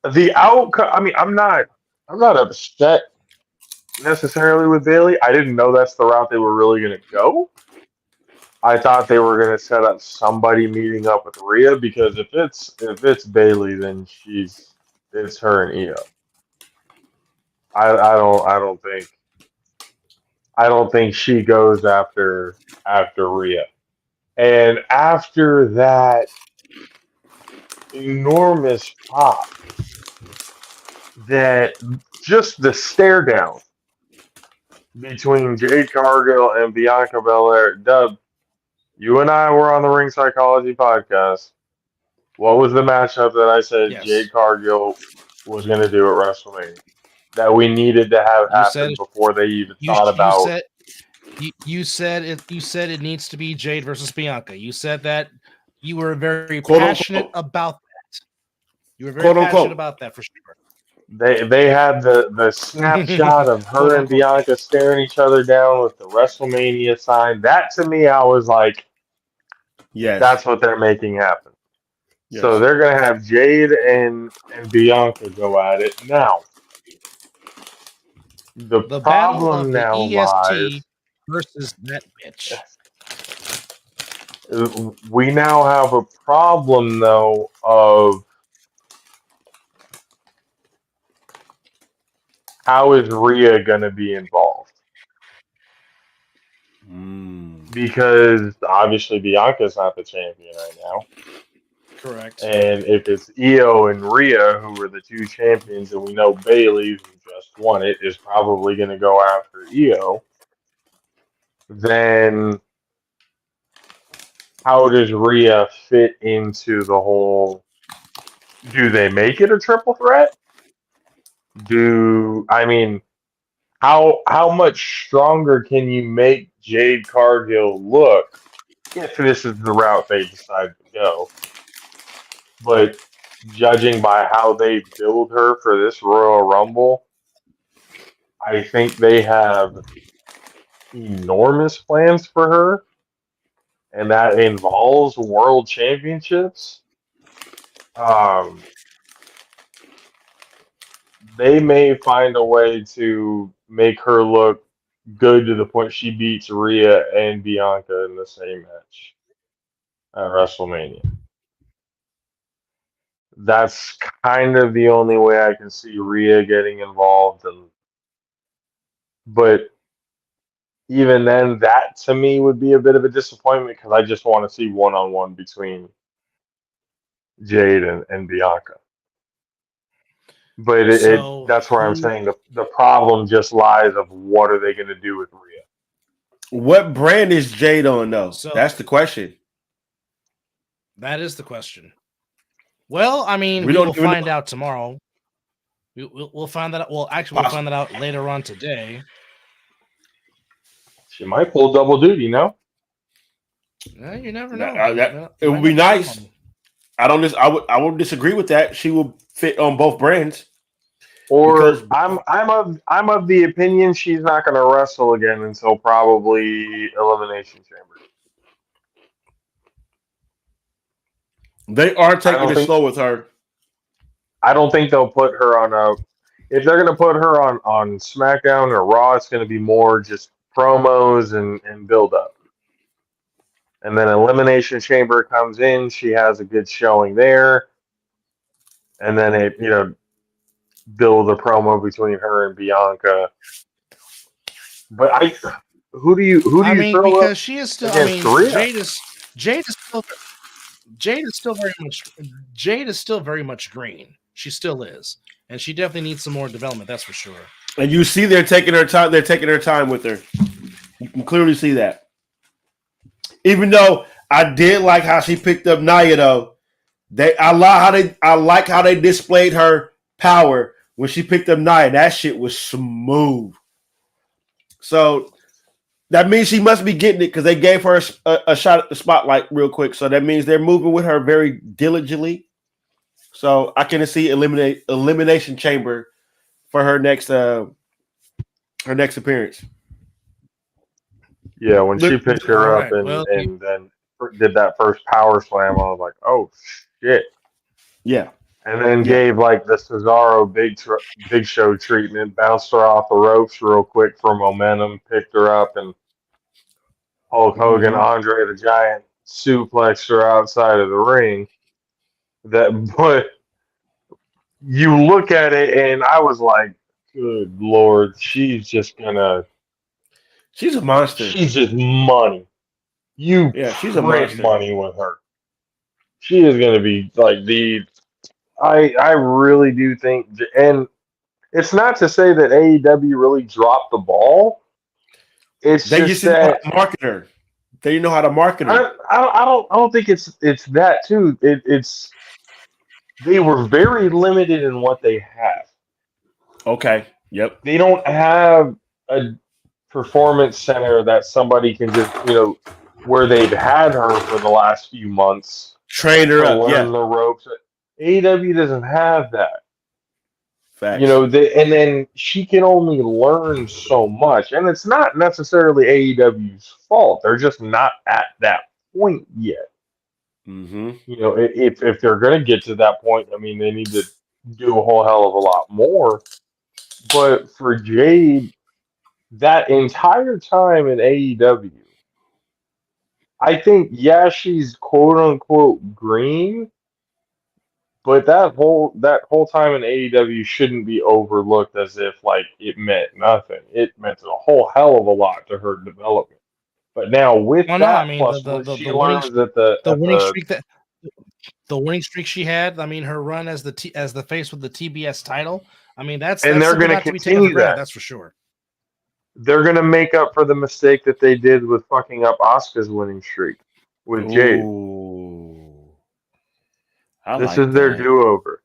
the outcome. I mean, I'm not upset necessarily with Bailey. I didn't know that's the route they were really going to go. I thought they were going to set up somebody meeting up with Rhea, because if it's Bailey, then it's her and Io. I don't think she goes after Rhea. And after that enormous pop, that just the stare down between Jade Cargill and Bianca Belair. Dub, you and I were on the Ring Psychology podcast. What was the matchup that I said Jade Cargill was going to do at WrestleMania that we needed to have happen before they even thought about? You said it needs to be Jade versus Bianca. You said that you were very passionate about that. You were very passionate about that for sure. They had the snapshot of her and Bianca staring each other down with the WrestleMania sign. That, to me, I was like, yes, that's what they're making happen. Yes. So they're going to have Jade and Bianca go at it. Now, the problem now lies versus that bitch. We now have a problem, though, of how is Rhea going to be involved? Because obviously Bianca's not the champion right now. Correct. And if it's Io and Rhea who are the two champions, and we know Bailey, who just won it, is probably going to go after Io, then how does Rhea fit into the whole? Do they make it a triple threat? How much stronger can you make Jade Cargill look if this is the route they decide to go? But judging by how they build her for this Royal Rumble, I think they have enormous plans for her, and that involves world championships. They may find a way to make her look good to the point she beats Rhea and Bianca in the same match at WrestleMania. That's kind of the only way I can see Rhea getting involved. But even then, that to me would be a bit of a disappointment, because I just want to see one-on-one between Jade and Bianca. But that's where I'm saying the problem just lies of what are they going to do with Rhea. What brand is Jade on, though? That's the question. That is the question. Well, I mean, we'll find out tomorrow. We'll find that out. Well, actually, we'll find that out later on today. She might pull double duty, no? Yeah, you never know. It would be nice. I would disagree with that. She will fit on both brands. Or I'm of the opinion she's not going to wrestle again until probably Elimination Chamber. They are taking it slow with her. I don't think they'll put her on if they're going to put her on SmackDown or Raw, it's going to be more just promos and build up. And then Elimination Chamber comes in, she has a good showing there. And then build a promo between her and Bianca. But who do you throw because up she is still Jade is still very much green. She still is. And she definitely needs some more development, that's for sure. And you see they're taking her time with her. You can clearly see that. Even though I did like how she picked up Nia, though. I like how they displayed her power when she picked up Nia. That shit was smooth. So that means she must be getting it, because they gave her a shot at the spotlight real quick. So that means they're moving with her very diligently. So I can see Elimination Chamber for her next appearance. Yeah, when she picked her up and then did that first power slam, I was like, oh shit. Yeah. and then gave like the Cesaro Big Show treatment, bounced her off the ropes real quick for momentum, picked her up, and Hulk Hogan, Andre the Giant suplexed her outside of the ring. But you look at it, and I was like, "Good Lord, she's just gonna." She's a monster. She's just money. She's a monster. Money with her. She is gonna be like the. I really do think, and it's not to say that AEW really dropped the ball. It's they just know that how to market her. They know how to market her. I don't think it's that too. It's they were very limited in what they have. Okay. Yep. They don't have a performance center that somebody can just where they've had her for the last few months. Train her up. Learn the ropes. AEW doesn't have that. Facts. And then she can only learn so much, and it's not necessarily AEW's fault. They're just not at that point yet. Mm-hmm. If they're going to get to that point, I mean, they need to do a whole hell of a lot more. But for Jade, that entire time in AEW, I think, she's quote unquote green. But that whole time in AEW shouldn't be overlooked as if like it meant nothing. It meant a whole hell of a lot to her development. But now with she learns that the winning streak she had. I mean, her run as the face with the TBS title. I mean, that's they're going to continue that. That's for sure. They're going to make up for the mistake that they did with fucking up Asuka's winning streak with Jade. This is their do-over.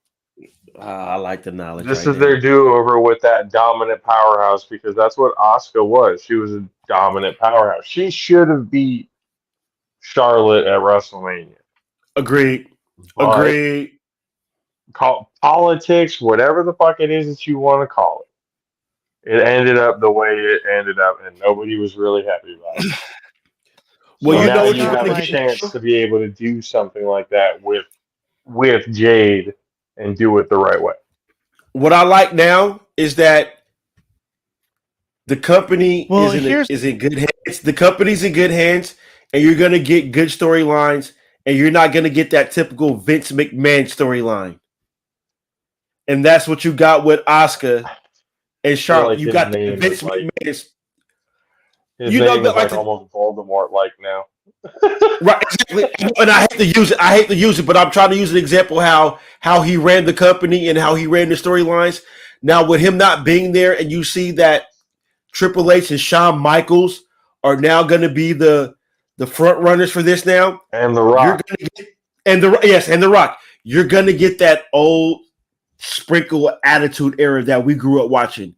I like the knowledge. This is their do-over with that dominant powerhouse because that's what Asuka was. She was a dominant powerhouse. She should have beat Charlotte at WrestleMania. Agreed. Call politics, whatever the fuck it is that you want to call it. It ended up the way it ended up, and nobody was really happy about it. Well, so now you have a chance to be able to do something like that with Jade and do it the right way. What I like now is that the company is in good hands. The company's in good hands, and you're going to get good storylines, and you're not going to get that typical Vince McMahon storyline. And that's what you got with Asuka and Charlotte. You got the Vince McMahon. His name is like almost Voldemort-like now. Right, exactly. And I hate to use it, but I'm trying to use an example how he ran the company and how he ran the storylines. Now, with him not being there, and you see that Triple H and Shawn Michaels are now going to be the front runners for this now, and The Rock, and The Rock, you're going to get that old sprinkle attitude era that we grew up watching.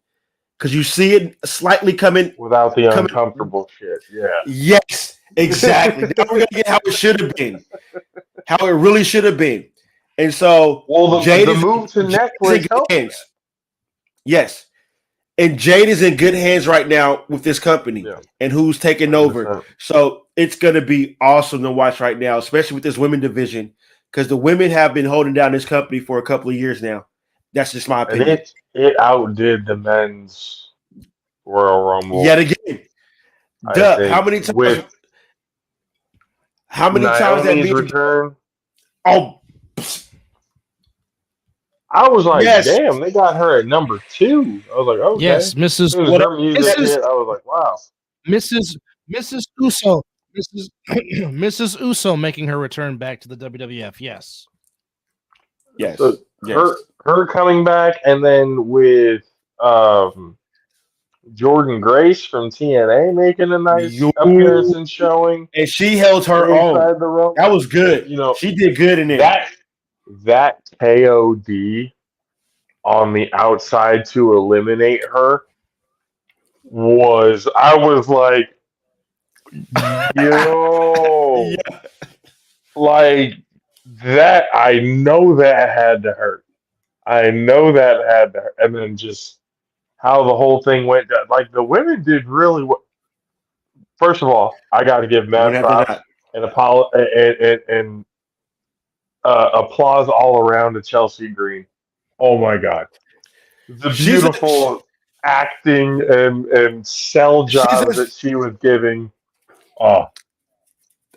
Because you see it slightly coming without the uncomfortable shit. Yeah. Yes, exactly. Now we're gonna get how it should have been, how it really should have been. And so, Jade the move to necklace helped. Hands. Yes, and Jade is in good hands right now with this company and who's taking over. 100%. So it's gonna be awesome to watch right now, especially with this women division, because the women have been holding down this company for a couple of years now. That's just my opinion. And it outdid the men's Royal Rumble yet again. How many times? How many times that return? Oh, I was like, damn, they got her at number 2. I was like, okay. Yes, Mrs. I was like, wow. Mrs. Uso, Mrs. Uso making her return back to the WWF. Yes. Yes. So her coming back, and then with Jordan Grace from TNA making a nice appearance and showing, and she held her own. That was good. She did good in it. That KOD on the outside to eliminate her I was like, yo, like that. I know that had to hurt. And then just how the whole thing went down. Like the women did really well. First of all, I got to give Matt props and Apollo and applause all around to Chelsea Green. Oh my God, the beautiful acting and sell jobs that she was giving. Oh,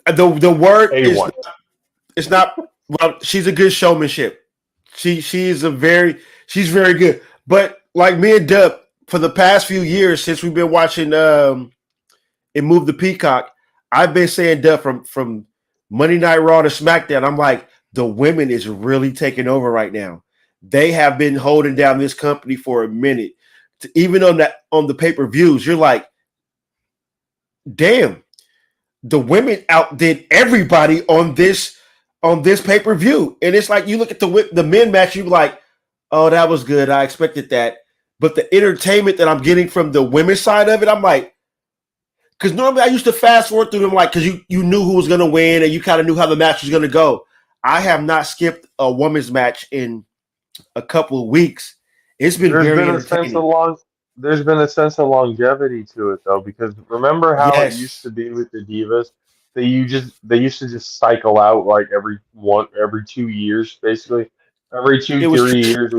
the word A1. It's not. Well, she's a good showmanship. She's very good. But like me and Dub, for the past few years since we've been watching It Moved the Peacock, I've been saying, Dub, from Monday Night Raw to SmackDown, I'm like, the women is really taking over right now. They have been holding down this company for a minute. Even on the pay-per-views, you're like, damn, the women outdid everybody on this pay-per-view. And it's like, you look at the men match, you're like, oh, that was good. I expected that. But the entertainment that I'm getting from the women's side of it, I'm like, because normally I used to fast forward through them, like, because you knew who was going to win and you kind of knew how the match was going to go. I have not skipped a women's match in a couple of weeks. It's been very entertaining. There's been a sense of longevity to it, though, because remember how it used to be with the Divas? They used to just cycle out like every 2 years, basically. Every 3 years.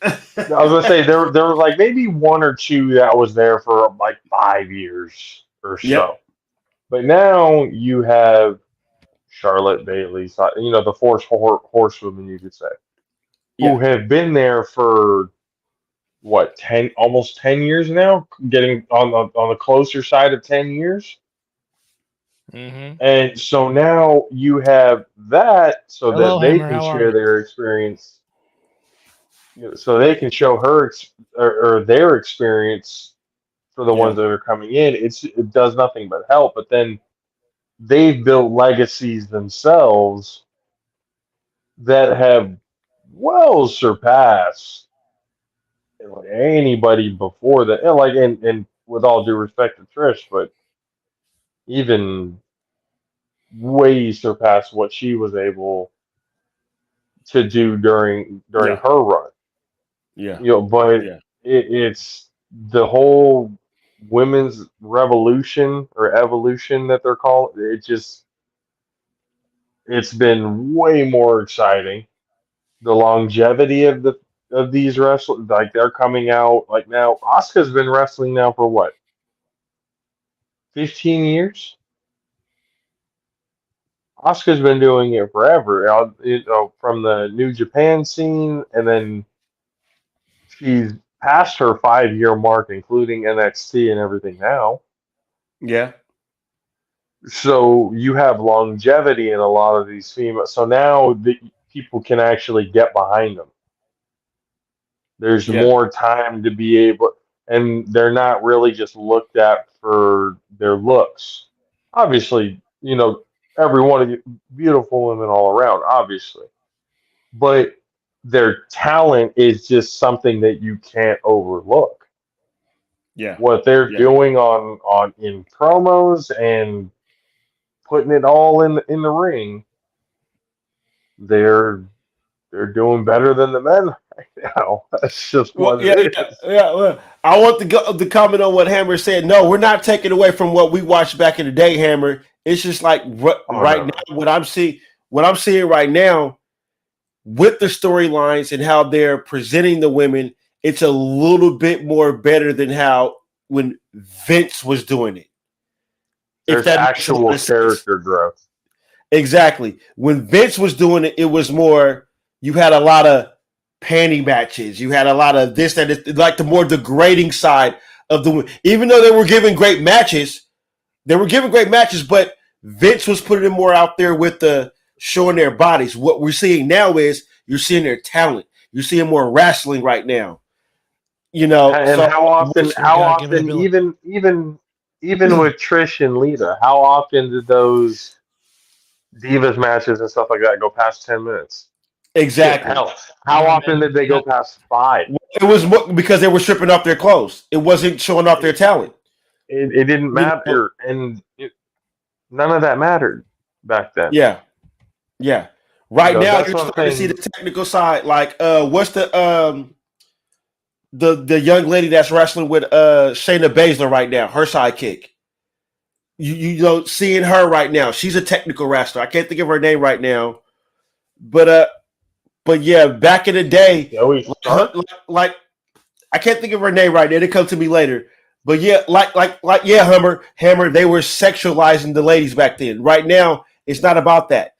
I was gonna say there was like maybe one or two that was there for like 5 years or so. Yep. But now you have Charlotte, Bayley, the four horsewomen, you could say, who have been there for what, almost 10 years now, getting on the closer side of 10 years. Mm-hmm. And so now you have that so that they can share their experience. So they can show her or their experience for the ones that are coming in. It does nothing but help. But then they've built legacies themselves that have well surpassed anybody before that. And with all due respect to Trish, but even way surpassed what she was able to do during her run. Yeah. But it's the whole women's revolution or evolution that they're calling it. It's been way more exciting. The longevity of these wrestlers, like they're coming out like now. Asuka's been wrestling now for what, 15 years? Asuka's been doing it forever. From the New Japan scene, and then she's past her 5-year mark, including NXT and everything now. Yeah. So you have longevity in a lot of these females. So now the people can actually get behind them. There's more time to be able, and they're not really just looked at for their looks. Obviously, every one of you, beautiful women all around, obviously. But their talent is just something that you can't overlook. Yeah. What they're doing in promos and putting it all in the ring, they're doing better than the men right now. That's just what it is. Yeah. Well, I want to comment on what Hammer said. No, we're not taking away from what we watched back in the day, Hammer. It's just like now, what I'm seeing right now with the storylines and how they're presenting the women, it's a little bit more better than how when Vince was doing it. There's actual character growth. Exactly. When Vince was doing it, it was more, you had a lot of panty matches. You had a lot of this, that, like the more degrading side of the, even though they were giving great matches, but Vince was putting them more out there with the showing their bodies. What we're seeing now is you're seeing their talent. You're seeing more wrestling right now. And so how often even with Trish and Lita, how often did those Divas matches and stuff like that go past 10 minutes? Exactly. How often did they go past 5? It was more because they were stripping off their clothes. It wasn't showing off their talent. It didn't matter, and none of that mattered back then. Yeah. Right now, you're starting to see the technical side. Like, what's the young lady that's wrestling with Shayna Baszler right now? Her sidekick. You know, seeing her right now. She's a technical wrestler. I can't think of her name right now. but yeah, back in the day, Joey Stark. like I can't think of her name right now. It'll come to me later. But yeah, yeah, Hammer, they were sexualizing the ladies back then. Right now, it's not about that.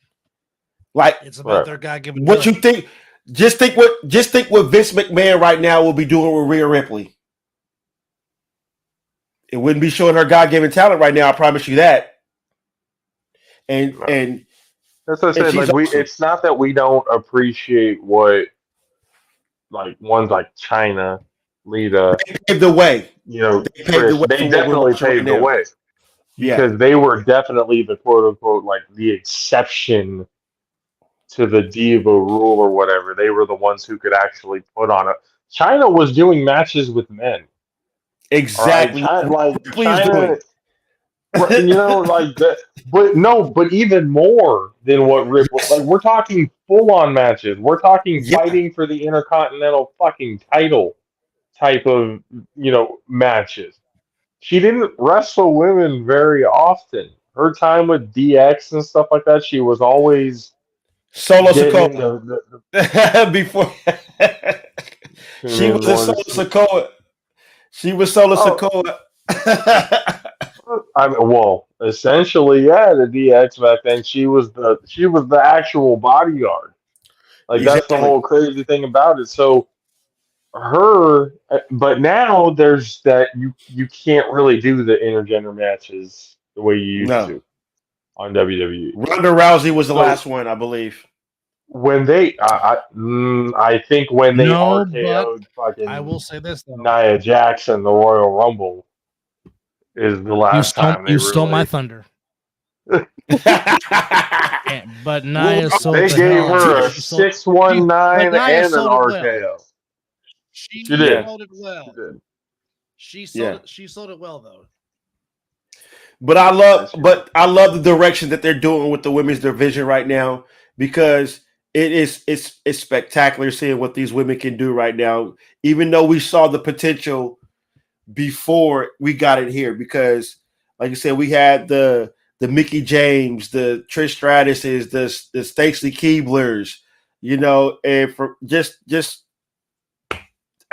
Like It's about their God-given. What you think? Just think what Vince McMahon right now will be doing with Rhea Ripley. It wouldn't be showing her God-given talent right now. I promise you that. And that's what I said. Like awesome. It's not that we don't appreciate what like ones like China, Lita, they paved the way. You know, they definitely paved the way because they were definitely the quote unquote like the exception to the diva rule or whatever. They were the ones who could actually put on it. China was doing matches with men. Exactly. Right? China, you know, like that. But even more than what Ripley. Like we're talking full on matches. We're talking fighting for the Intercontinental fucking title type of matches. She didn't wrestle women very often. Her time with DX and stuff like that, she was always Solo Sikoa. Before she was a Solo Sikoa. She was Solo Sikoa. I mean, well, essentially, yeah, the DX back then, she was the actual bodyguard. Like that's the whole crazy thing about it. So but now there's that you can't really do the intergender matches the way you used to on WWE. Ronda Rousey was the last one, I believe. When they, I think when they RKO'd fucking, I will say this though, Nia Jackson, the Royal Rumble, is the last time you stole my thunder. But Nia sold they gave her a 619 and an RKO. She sold it well. She sold it well though. But I love the direction that they're doing with the women's division right now because it's spectacular seeing what these women can do right now. Even though we saw the potential before we got it here, because like I said, we had the Mickie James, the Trish Stratuses, the Stacey Keeblers, and for just.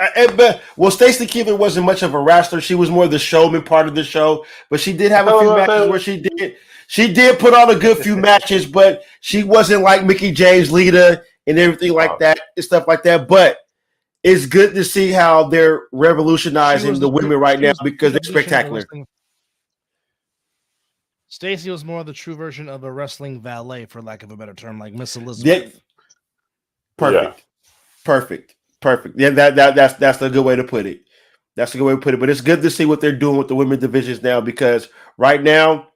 Stacey Keebler wasn't much of a wrestler. She was more the showman part of the show, but she did have a few matches where she did put on a good few matches, but she wasn't like Mickie James, Lita, and everything like that and stuff like that. But it's good to see how they're revolutionizing the women right now because they're spectacular. Stacey was more the true version of a wrestling valet, for lack of a better term, like Miss Elizabeth. Yeah. Perfect. Yeah, that's a good way to put it. That's a good way to put it. But it's good to see what they're doing with the women's divisions now because right now,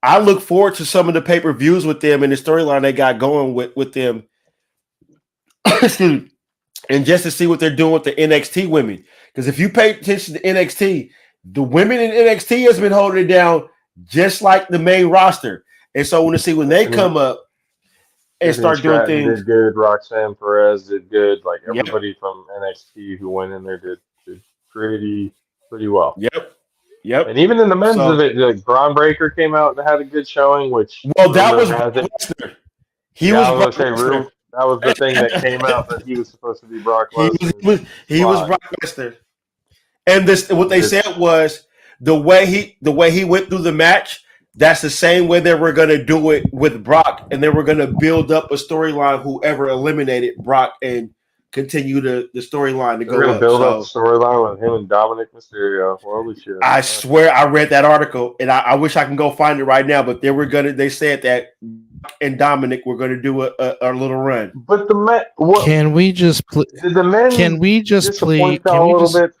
I look forward to some of the pay-per-views with them and the storyline they got going with them. And just to see what they're doing with the NXT women. Because if you pay attention to NXT, the women in NXT has been holding it down just like the main roster. And so when they come up, and start doing things. Did good. Roxanne Perez did good. Like everybody from NXT who went in there did pretty well. Yep. And even in the men's of it, like Braun Breaker came out and had a good showing. Which that was Brock Lesnar. That was the thing that came out that he was supposed to be Brock Lesnar. He was Brock Lesnar. And what they said was the way he went through the match. That's the same way they were going to do it with Brock, and they were going to build up a storyline. Whoever eliminated Brock and continue the storyline to go. We're going to build up a storyline with him and Dominic Mysterio. Holy shit! I swear, I read that article, and I wish I can go find it right now. But they said that Brock and Dominic were going to do a little run. But the men, can we just please? Did the men? Can we just please? Can we just bit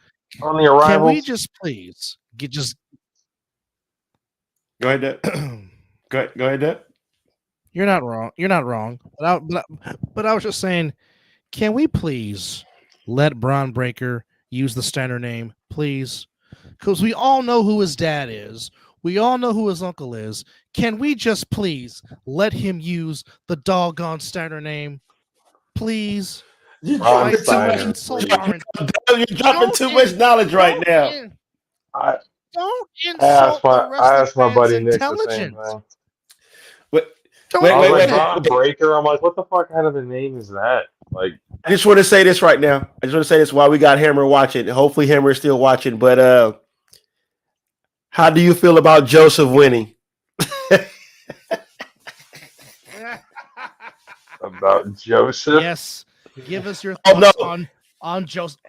on the arrivals? Can we just please Go ahead, Deb. Go ahead, Deb. You're not wrong. But I was just saying, can we please let Braun Breaker use the Steiner name, please? Because we all know who his dad is. We all know who his uncle is. Can we just please let him use the doggone Steiner name, please? You're dropping too much knowledge right now. Don't insult the rest I asked my buddy Nick intelligence. the same thing. Braun Breaker. I'm like, what the fuck kind of a name is that? Like, I just want to say this right now. I just want to say this while we got Hammer watching. Hopefully, Hammer is still watching. But how do you feel about Joseph winning? About Joseph? Yes. Give us your thoughts on Joseph.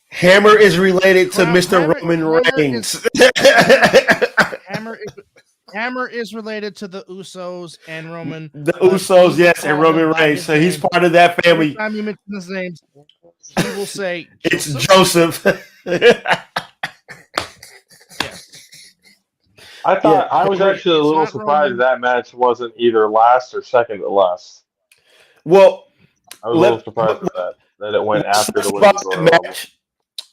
Hammer is related to Mr. Roman Reigns. Hammer is related to the Usos and Roman. The Usos, yes, and Roman Reigns. So he's part of that family. Every time you mention his name, he will say, It's Joseph. I thought I was actually a little surprised that match wasn't either last or second to last. Well, I was a little surprised at that it went after the women's match.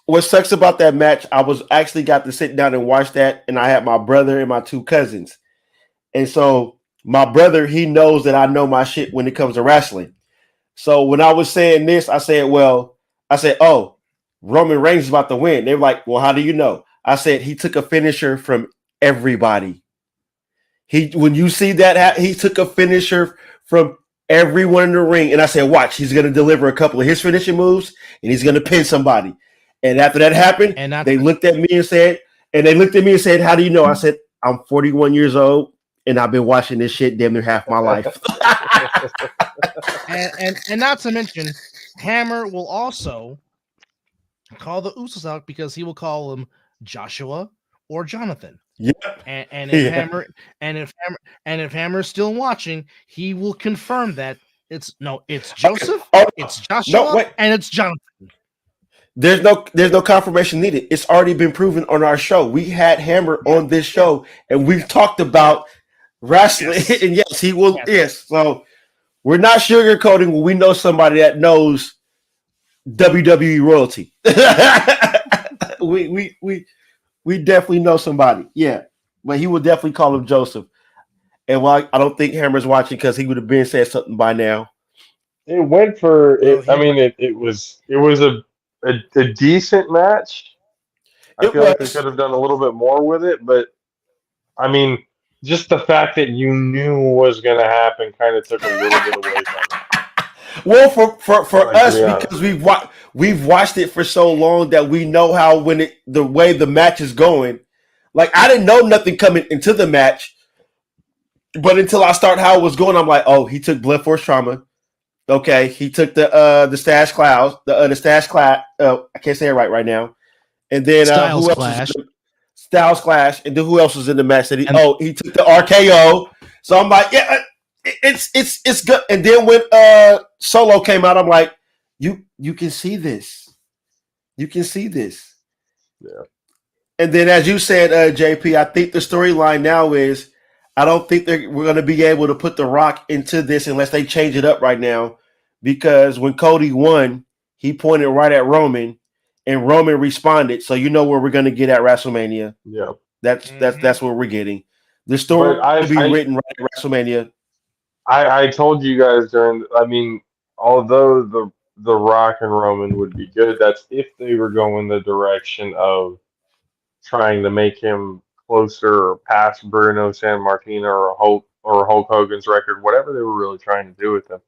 What sucks about that match, I was actually got to sit down and watch that, and I had my brother and my two cousins. And so my brother, he knows that I know my shit when it comes to wrestling. So when I was saying this, I said, oh, Roman Reigns is about to win. They were like, well, how do you know? I said, he took a finisher from everybody. When you see that, he took a finisher from everyone in the ring. And I said, watch, he's going to deliver a couple of his finishing moves, and he's going to pin somebody. And after that happened, they looked at me and said, how do you know? I said, I'm 41 years old, and I've been watching this shit damn near half my life. and not to mention, Hammer will also call the Usos out because he will call them Joshua or Jonathan. Yeah. And if Hammer's still watching, he will confirm that it's Joseph, it's Joshua, and it's Jonathan. There's no confirmation needed. It's already been proven on our show. We had Hammer on this show, and we've talked about wrestling. Yes. And yes, he will. Yes. So we're not sugarcoating when we know somebody that knows WWE royalty. we definitely know somebody. Yeah, but he would definitely call him Joseph. And while I don't think Hammer's watching because he would have been said something by now. It went for it. I mean, it was a decent match. I feel like they could have done a little bit more with it, but I mean, just the fact that you knew was going to happen kind of took a little bit away from it. Well, for us, because we've watched it for so long that we know how the way the match is going. Like, I didn't know nothing coming into the match, but until I start how it was going, I'm like, oh, he took blood force trauma. Okay, he took the Stash Clouds, the Stash Clash. I can't say it right now. And then Styles Clash. Styles Clash. And then who else was in the match? He took the RKO. So I'm like, yeah, it's good. And then when Solo came out, I'm like, you can see this. You can see this. Yeah. And then as you said, JP, I think the storyline now is I don't think we're going to be able to put The Rock into this unless they change it up right now. Because when Cody won, he pointed right at Roman, and Roman responded. So you know where we're going to get at WrestleMania. Yeah, that's where we're getting. The story will be written right at WrestleMania. I told you guys although the Rock and Roman would be good, that's if they were going the direction of trying to make him closer or past Bruno Sammartino or Hulk Hogan's record, whatever they were really trying to do with him.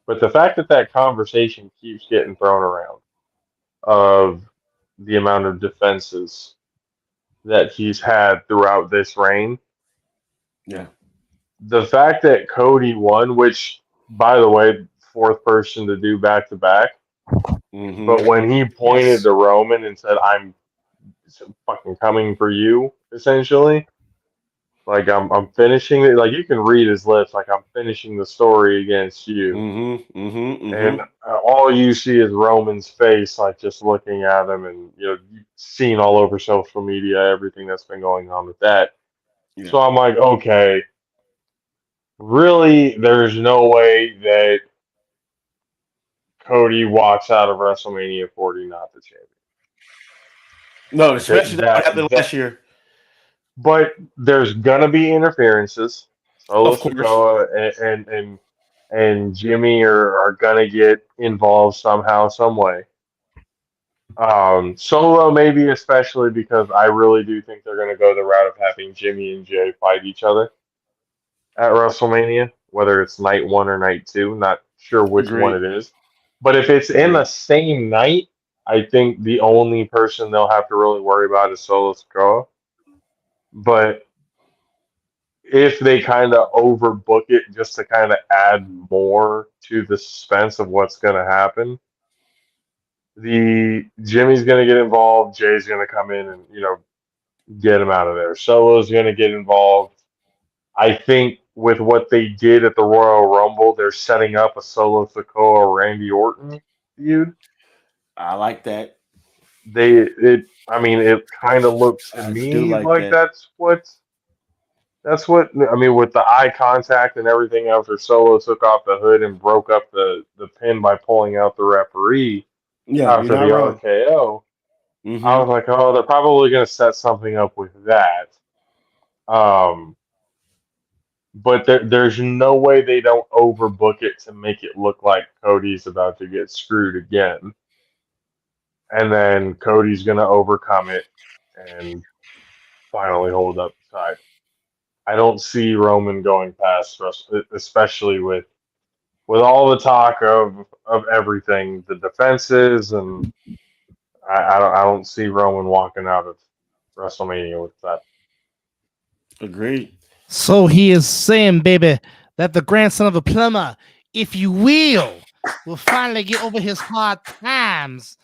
But the fact that conversation keeps getting thrown around of the amount of defenses that he's had throughout this reign. Yeah. The fact that Cody won, which, by the way, fourth person to do back-to-back, but when he pointed to Roman and said, I'm fucking coming for you, essentially, like I'm finishing it. Like you can read his lips, like I'm finishing the story against you. And all you see is Roman's face, like just looking at him, and you've seen all over social media everything that's been going on with that. Yeah. So I'm like, okay, really, there's no way that Cody walks out of WrestleMania 40 not the champion. No, especially that happened last year. But there's gonna be interferences. Solo Sikoa and Jimmy are gonna get involved somehow, some way. Solo maybe especially because I really do think they're gonna go the route of having Jimmy and Jay fight each other at WrestleMania, whether it's night 1 or night 2. Not sure which one Agreed. it is. But if it's in the same night, I think the only person they'll have to really worry about is Solo Sikoa. But if they kind of overbook it just to kind of add more to the suspense of what's going to happen, Jimmy's going to get involved. Jay's going to come in and get him out of there. Solo's going to get involved. I think with what they did at the Royal Rumble, they're setting up a Solo Sikoa Randy Orton feud. I like that. It kind of looks to me like that's what. I mean, with the eye contact and everything after Solo took off the hood and broke up the pin by pulling out the referee after the RKO. Mm-hmm. I was like, oh, they're probably going to set something up with that. But there's no way they don't overbook it to make it look like Cody's about to get screwed again. And then Cody's going to overcome it and finally hold up the title. I don't see Roman going past Russell, especially with all the talk of everything, the defenses, and I don't see Roman walking out of WrestleMania with that. Agreed. So he is saying, baby, that the grandson of a plumber, if you will finally get over his hard times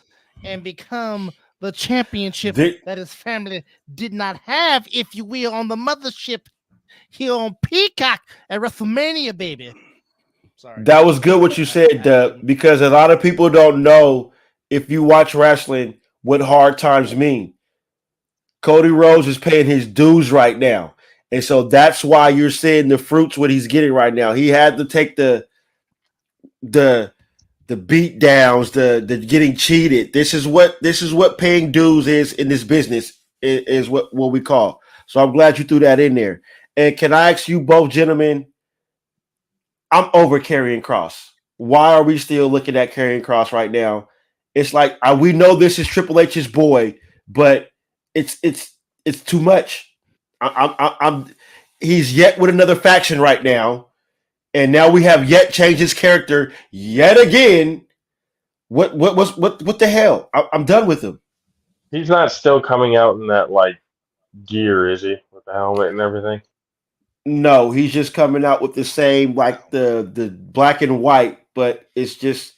and become the championship that his family did not have, if you will, on the mothership here on Peacock at WrestleMania, baby. Sorry. That was good what you said, Doug, because a lot of people don't know, if you watch wrestling, what hard times mean. Cody Rhodes is paying his dues right now. And so that's why you're seeing the fruits what he's getting right now. He had to take the beat downs, the getting cheated. This is what paying dues is in this business, is what we call. So I'm glad you threw that in there. And can I ask you both gentlemen, I'm over Karrion Kross. Why are we still looking at Karrion Kross right now? It's like we know this is Triple H's boy, but it's too much. He's yet with another faction right now, and now we have yet changed his character yet again. What the hell? I'm done with him. He's not still coming out in that gear, is he? With the helmet and everything? No, he's just coming out with the same the black and white, but it's just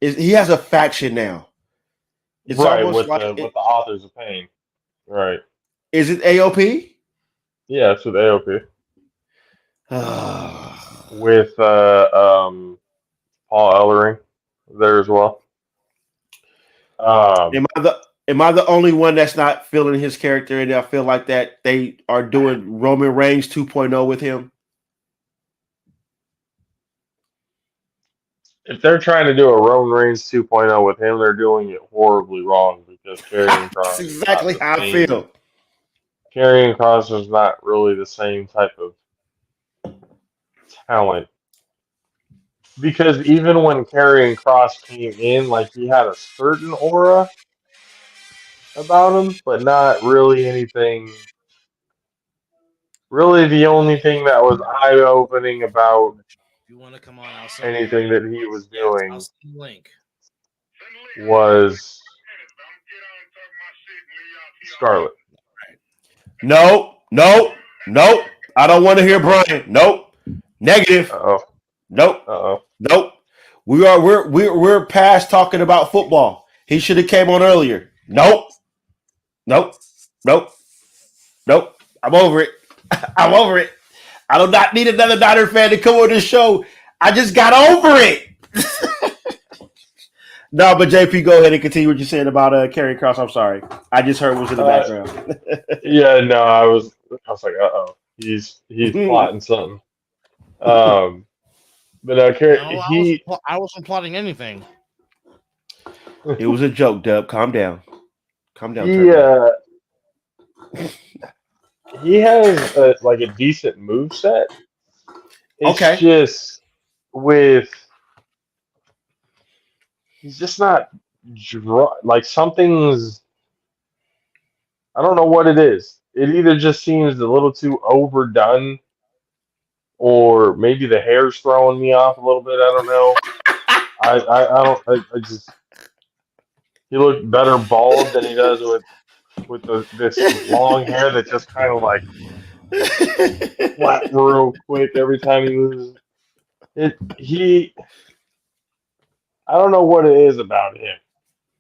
he has a faction now. It's right, with the Authors of Pain. Right. Is it AOP? Yeah, it's with AOP. With Paul Ellering there as well. Am I the only one that's not feeling his character, and I feel like that they are doing Roman Reigns 2.0 with him? If they're trying to do a Roman Reigns 2.0 with him, they're doing it horribly wrong, because Karrion Kross. That's exactly how I feel. Karrion Kross is not really the same type of talent. Because even when Karrion Kross came in, he had a certain aura about him, but not really anything. Really, the only thing that was eye-opening about anything that he was doing was Scarlett. Nope. I don't want to hear Brian. Nope. Negative. Nope. Nope. We're past talking about football. He should have came on earlier. Nope. I'm over it. I do not need another Niner fan to come on this show. I just got over it. No, but JP, go ahead and continue what you're saying about Karrion Kross. I'm sorry. I just heard what was in the background. Yeah, no, I was like, he's plotting something. But I wasn't plotting anything. It was a joke, Dub. Calm down. He has a decent move set. It's just he's just not something's. I don't know what it is. It either just seems a little too overdone or maybe the hair's throwing me off a little bit. I don't know. I just he looked better bald than he does with this long hair that just kind of like flat real quick every time he loses. I don't know what it is about him.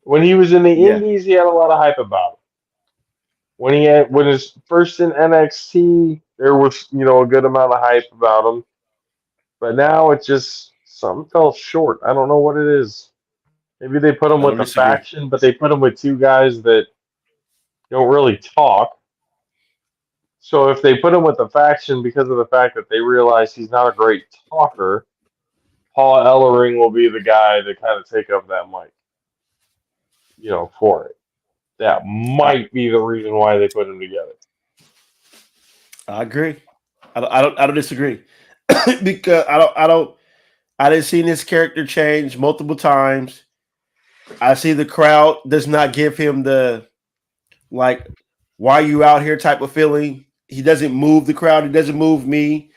When he was in the Indies, he had a lot of hype about him. When he was first in NXT, there was a good amount of hype about him. But now it just something fell short. I don't know what it is. Maybe they put him with a faction, but they put him with two guys that don't really talk. So if they put him with a faction because of the fact that they realize he's not a great talker, Paul Ellering will be the guy to kind of take up that mic, for it. That might be the reason why they put him together. I agree. I don't disagree because I didn't see this character change multiple times. I see the crowd does not give him the like, why you out here type of feeling. He doesn't move the crowd. He doesn't move me.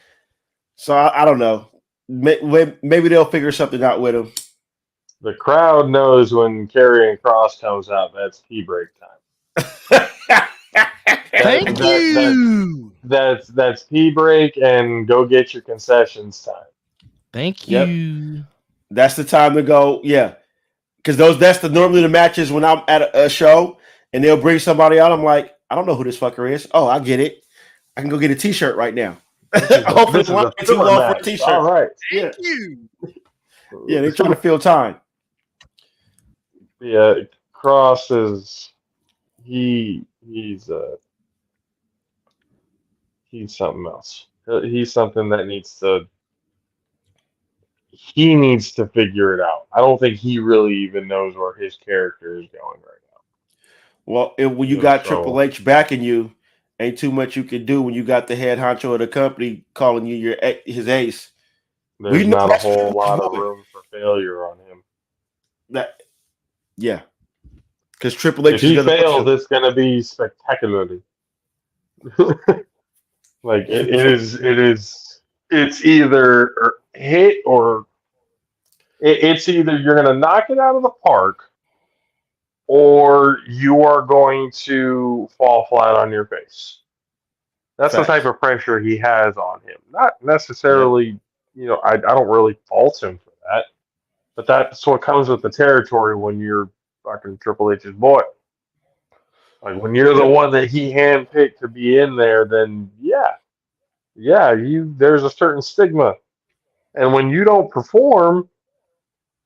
So I don't know. Maybe they'll figure something out with him. The crowd knows when Karrion Kross comes out. That's pee break time. Thank you. That's pee break and go get your concessions time. Thank you. Yep. That's the time to go. Yeah, because that's normally the matches when I'm at a show and they'll bring somebody out. I'm like, I don't know who this fucker is. Oh, I get it. I can go get a T-shirt right now. Hopefully, it's not too long for a T-shirt. All right. Thank you. Yeah, they're trying to fill time. Yeah, Cross is he's something else. He's something that needs to figure it out. I don't think he really even knows where his character is going right now. Well, when you got Triple H backing you, ain't too much you can do when you got the head honcho of the company calling you his ace. There's not a whole lot of room for failure on him. Yeah. Because Triple H if he fails, it's going to be spectacularly. Like it's either hit or it's either you're going to knock it out of the park or you are going to fall flat on your face. That's the type of pressure he has on him. Not necessarily, I don't really fault him for that, but that's what comes with the territory when you're fucking Triple H's boy. Like when you're the one that he handpicked to be in there, then there's a certain stigma. And when you don't perform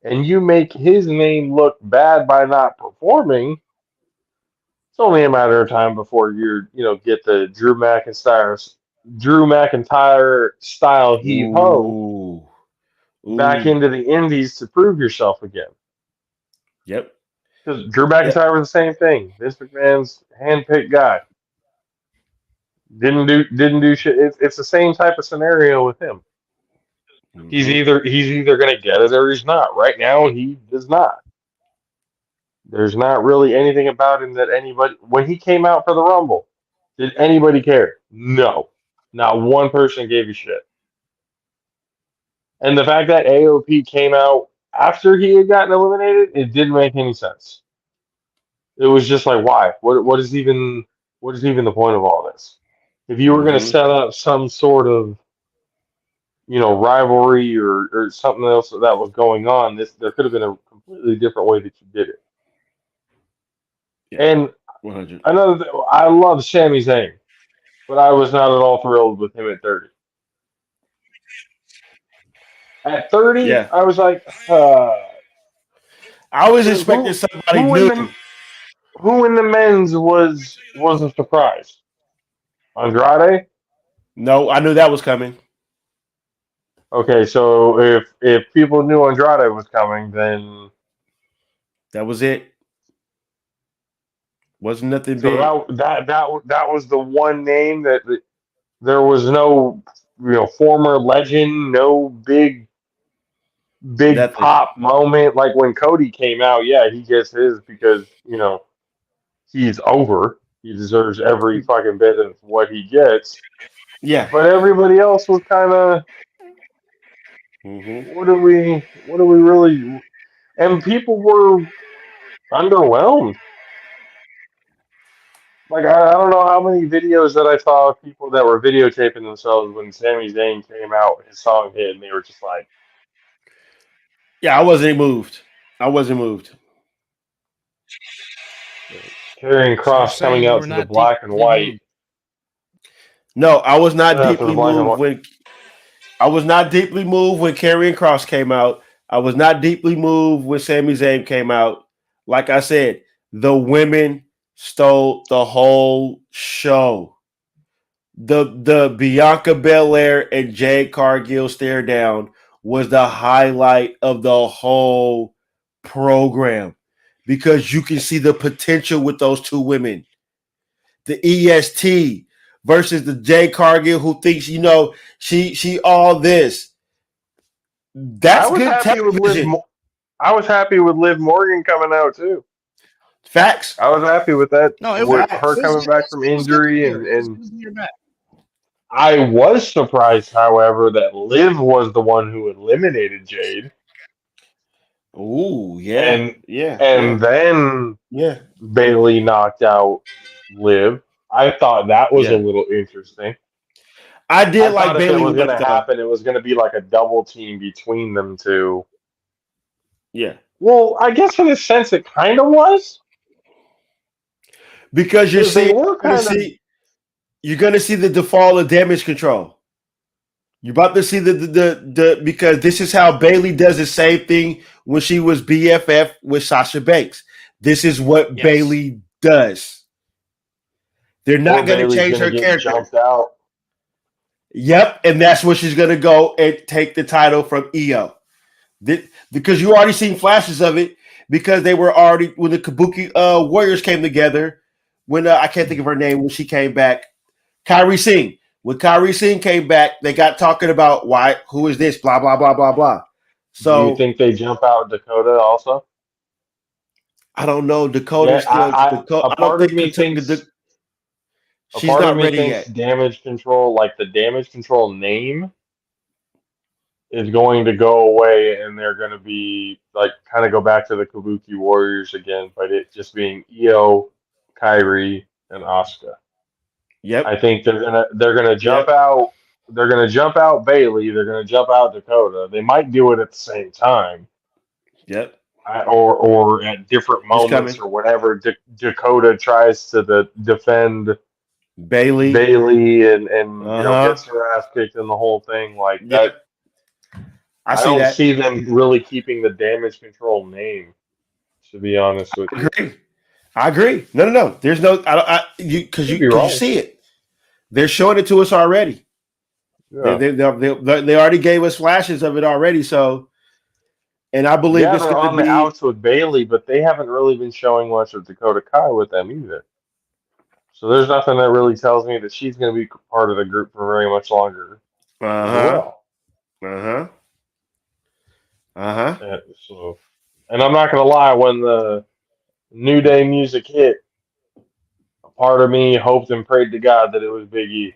and you make his name look bad by not performing, it's only a matter of time before get the Drew McIntyre style heave-ho back into the indies to prove yourself again. Yep. Because Drew McIntyre was the same thing. Vince McMahon's handpicked guy. Didn't do shit. It's the same type of scenario with him. Mm-hmm. He's either going to get it or he's not. Right now, he does not. There's not really anything about him that anybody. When he came out for the Rumble, did anybody care? No, not one person gave a shit. And the fact that AOP came out after he had gotten eliminated, it didn't make any sense. It was just like, why? What is even the point of all this? If you were going to set up some sort of, rivalry or something else that was going on, there could have been a completely different way that you did it. Yeah, and 100. I love Sami Zayn, but I was not at all thrilled with him at 30. At 30, I was like, I was expecting somebody new. Who in the men's was a surprise? Andrade? No, I knew that was coming. Okay, so if people knew Andrade was coming, then that was it. Wasn't nothing big. So that was the one name that there was no former legend, no big pop moment like when Cody came out. Yeah, he gets his because he's over. He deserves every fucking bit of what he gets. Yeah. But everybody else was kind of, what do we really? And people were underwhelmed. Like I don't know how many videos that I saw of people that were videotaping themselves when Sami Zayn came out, his song hit, and they were just like, "Yeah, I wasn't moved. I wasn't moved." Karrion Kross coming out to the black and white. Moved. No, I was not deeply moved when Karrion Kross came out. I was not deeply moved when Sami Zayn came out. Like I said, the women stole the whole show. The Bianca Belair and Jade Cargill stare down was the highlight of the whole program because you can see the potential with those two women. The EST versus the Jade Cargill who thinks, she all this. That's good television. I was happy with Liv Morgan coming out too. Facts. I was happy with that. No, it with her coming back from injury and I was surprised, however, that Liv was the one who eliminated Jade. Ooh, yeah. Then Bayley knocked out Liv. I thought that was a little interesting. I like Bayley. If it was going to happen, it was going to be like a double team between them two. Yeah. Well, I guess in a sense it kind of was. Because you're going to see the default of damage control. You're about to see the because this is how Bayley does the same thing when she was BFF with Sasha Banks. This is what Bayley does. They're not going to change her character. Jumped out. Yep, and that's where she's going to go and take the title from Io. Because you already seen flashes of it because they were already when the Kabuki Warriors came together. When I can't think of her name when she came back, Kairi Singh. When Kairi Singh came back, they got talking about who is this, blah blah blah blah blah. So do you think they jump out Dakota also? I don't know. Dakota's still. A part of me thinks she's not ready yet. Damage control, like the damage control name, is going to go away, and they're going to be like kind of go back to the Kabuki Warriors again, but it just being Io, Kairi, and Asuka. Yep. I think they're gonna jump out. They're gonna jump out Bayley. They're gonna jump out Dakota. They might do it at the same time. Yep. Or at different moments or whatever. Dakota tries to defend Bayley and gets her ass kicked in the whole thing like that. I don't see them really keeping the damage control name. To be honest with you. I agree. No. There's no. Because you see it. They're showing it to us already. Yeah. They already gave us flashes of it already. So, and I believe it's going to be on the outs with Bayley, but they haven't really been showing much of Dakota Kai with them either. So there's nothing that really tells me that she's going to be part of the group for very much longer. And I'm not going to lie, when the New Day music hit, a part of me hoped and prayed to God that it was Big E.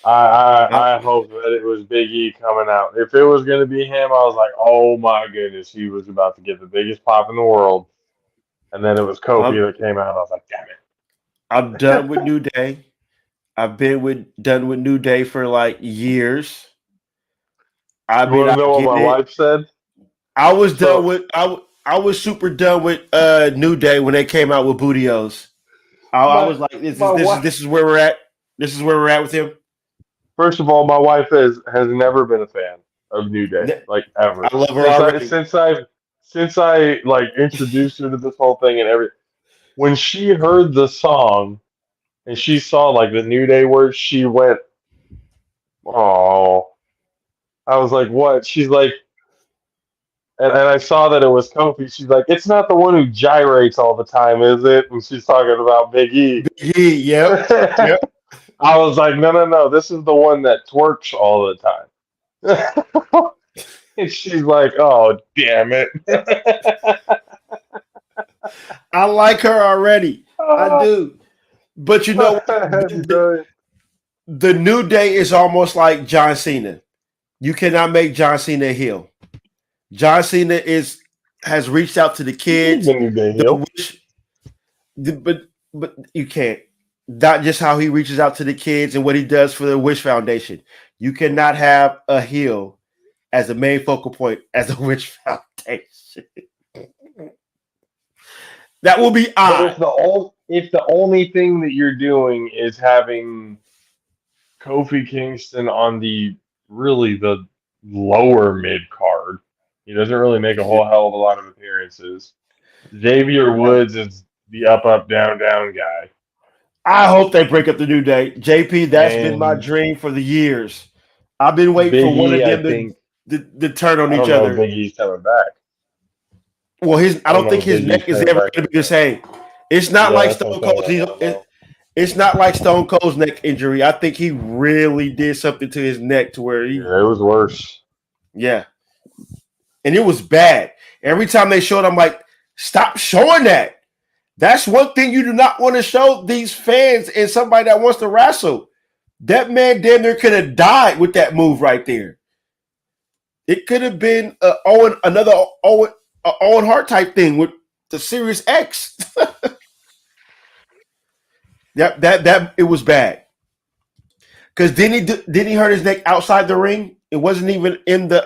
I hoped that it was Big E coming out. If it was going to be him, I was like, oh my goodness, he was about to get the biggest pop in the world. And then it was Kofi that came out. I was like, damn it. I'm done with New Day. I've been done with New Day for like years. You want to know what my wife said? I was done with I was super done with New Day when they came out with Bootios. I was like, this is where we're at. This is where we're at with him. First of all, my wife has never been a fan of New Day, like ever. I love her already. Since I like introduced her to this whole thing and everything. When she heard the song and she saw like the New Day words, she went, "Oh." I was like, "What?" She's like, and I saw that it was Kofi. She's like, "It's not the one who gyrates all the time, is it?" And she's talking about Big E. Big E, yep. I was like, no, this is the one that twerks all the time. And she's like, oh, damn it. I like her already. I do. But you know, the New Day is almost like John Cena. You cannot make John Cena a heel. John Cena has reached out to the kids. The New Day heel. But you can't. Not just how he reaches out to the kids and what he does for the Wish Foundation. You cannot have a heel as a main focal point as a Wish Foundation. That will be odd. If the only thing that you're doing is having Kofi Kingston on the lower mid card, he doesn't really make a whole hell of a lot of appearances. Xavier Woods is the up, down guy. I hope they break up the New Day. JP, that's been my dream for the years. I've been waiting for one of them to turn on each other. Big E's coming back. Well, I don't think his neck is ever going to be the same. It's not like Stone Cold. It's not like Stone Cold's neck injury. I think he really did something to his neck to where it was worse. Yeah, and it was bad. Every time they showed, I'm like, stop showing that. That's one thing you do not want to show these fans and somebody that wants to wrestle. That man damn near could have died with that move right there. It could have been another Owen Hart type thing with the Sirius X. that it was bad. Because didn't he hurt his neck outside the ring? It wasn't even in the.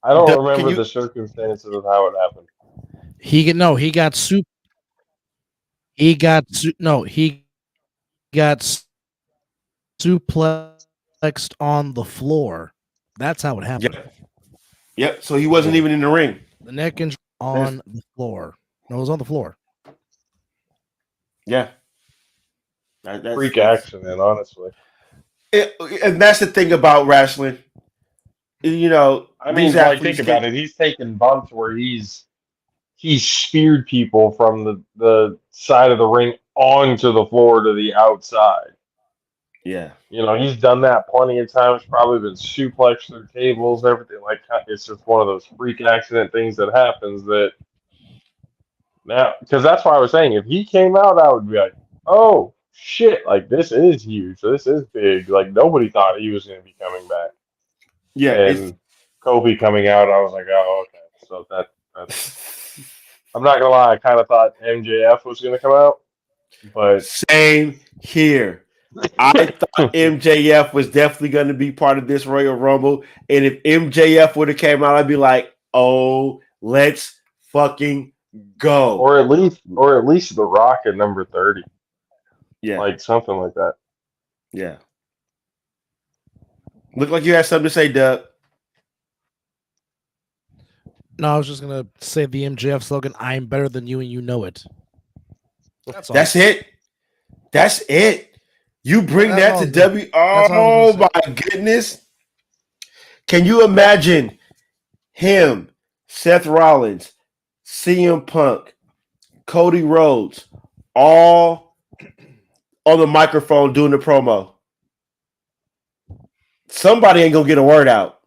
I don't remember the circumstances of how it happened. He got suplexed on the floor. That's how it happened. Yep. So he wasn't even in the ring. The neck injury on the floor. No, it was on the floor. Yeah. That's freak accident, honestly. And that's the thing about wrestling. You know, I mean, think about it. He's taken bumps where he's speared people from the side of the ring onto the floor to the outside. Yeah. You know, he's done that plenty of times, probably been suplexed through tables, everything like that. It's just one of those freak accident things that happens that now, because that's why I was saying, if he came out, I would be like, oh, shit, like, this is huge. This is big. Like, nobody thought he was going to be coming back. Yeah. And Kofi coming out, I was like, oh, okay. So that's I'm not going to lie, I kind of thought MJF was going to come out. But same here. I thought MJF was definitely going to be part of this Royal Rumble. And if MJF would have came out, I'd be like, oh, let's fucking go. Or at least The Rock at number 30. Yeah. Like something like that. Yeah. Look like you had something to say, Doug. No, I was just going to say the MJF slogan, I'm better than you and you know it. That's it. That's it. You bring that to W. Oh, my goodness. Can you imagine him, Seth Rollins, CM Punk, Cody Rhodes, all on the microphone doing the promo? Somebody ain't going to get a word out.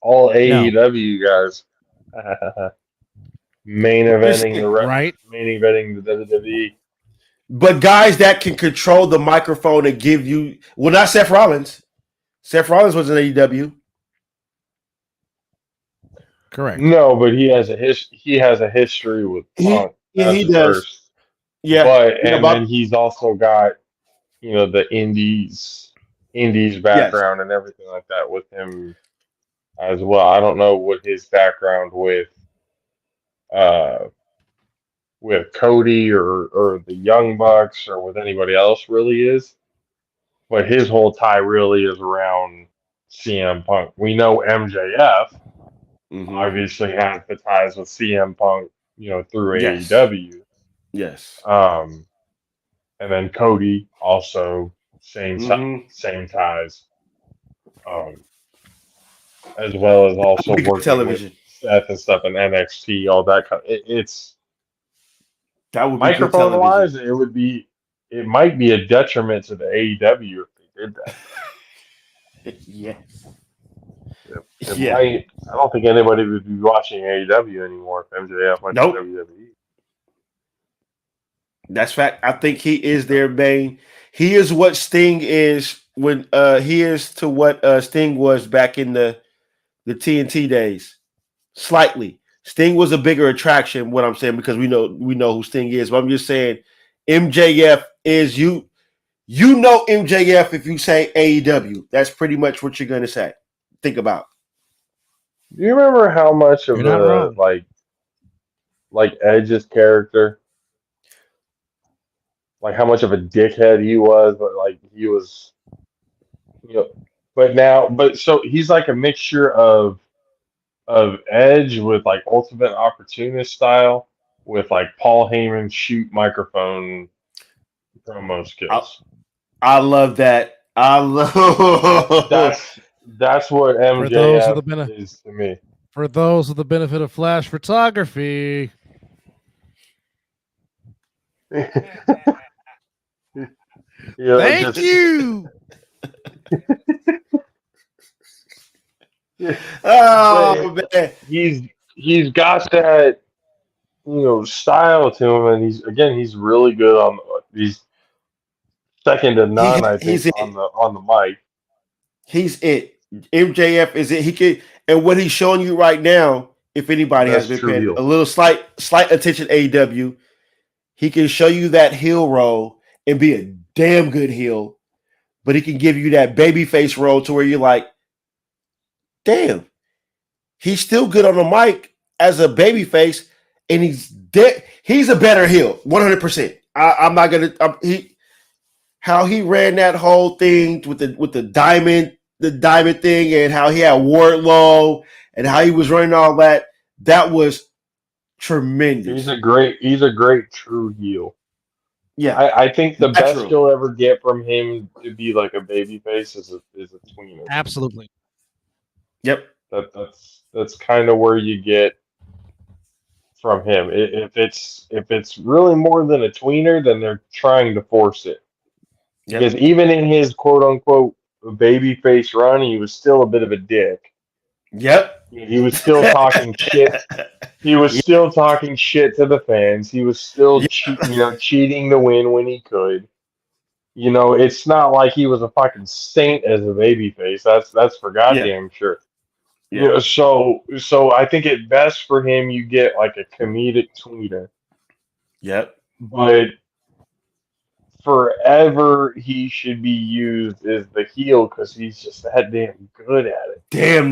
All AEW guys. Main eventing the WWE. But guys that can control the microphone and give you, well, not Seth Rollins. Seth Rollins was in AEW. Correct. No, but he has a history with Punk. He does. First. Yeah, but then he's also got the indies background and everything like that with him as well. I don't know what his background with Cody or the Young Bucks or with anybody else really is, but his whole tie really is around CM Punk. We know MJF obviously has the ties with CM Punk, through AEW. Yes. And then Cody also same ties. As well as also working television with Seth and stuff and NXT, all that kind of, that would be microphone wise, it might be a detriment to the AEW if they did that. Yes. I don't think anybody would be watching AEW anymore if MJF went to WWE. That's fact. I think he is their main. He is what Sting is when he is to what Sting was back in the TNT days. Slightly. Sting was a bigger attraction, what I'm saying, because we know who Sting is. But I'm just saying MJF is you. You know MJF if you say AEW. That's pretty much what you're gonna say. Think about. Do you remember how much of You're not a wrong. like Edge's character, like how much of a dickhead he was, but like he was, you know, but so he's like a mixture of Edge with like Ultimate Opportunist style with like Paul Heyman shoot microphone promo I, skills. I love that. I love That's what For those of MJF the is to me. For those with the benefit of flash photography. Thank you. Oh man. He's got that, style to him, and he's really good on he's second to none, I think, He's it. on the mic. He's it. MJF is it. He can, and what he's showing you right now, if anybody has been paying a little slight attention to AEW, he can show you that heel role and be a damn good heel, but he can give you that babyface role to where you're like, damn, he's still good on the mic as a babyface, and he's a better heel, 100%. I'm not gonna how he ran that whole thing with the diamond thing, and how he had Wardlow and how he was running all that. That was tremendous. He's a great true heel. Yeah, I think the best you'll ever get from him to be like a babyface is a tweener. Absolutely. Yep. That's kind of where you get from him. If it's really more than a tweener, then they're trying to force it. Yep. Because even in his quote unquote babyface run, he was still a bit of a dick. Yep. He was still talking shit. He was still talking shit to the fans. He was still cheating to win when he could. It's not like he was a fucking saint as a babyface. That's for goddamn sure. Yeah. So I think at best for him, you get like a comedic tweener. Yep. But forever he should be used as the heel because he's just that damn good at it. Damn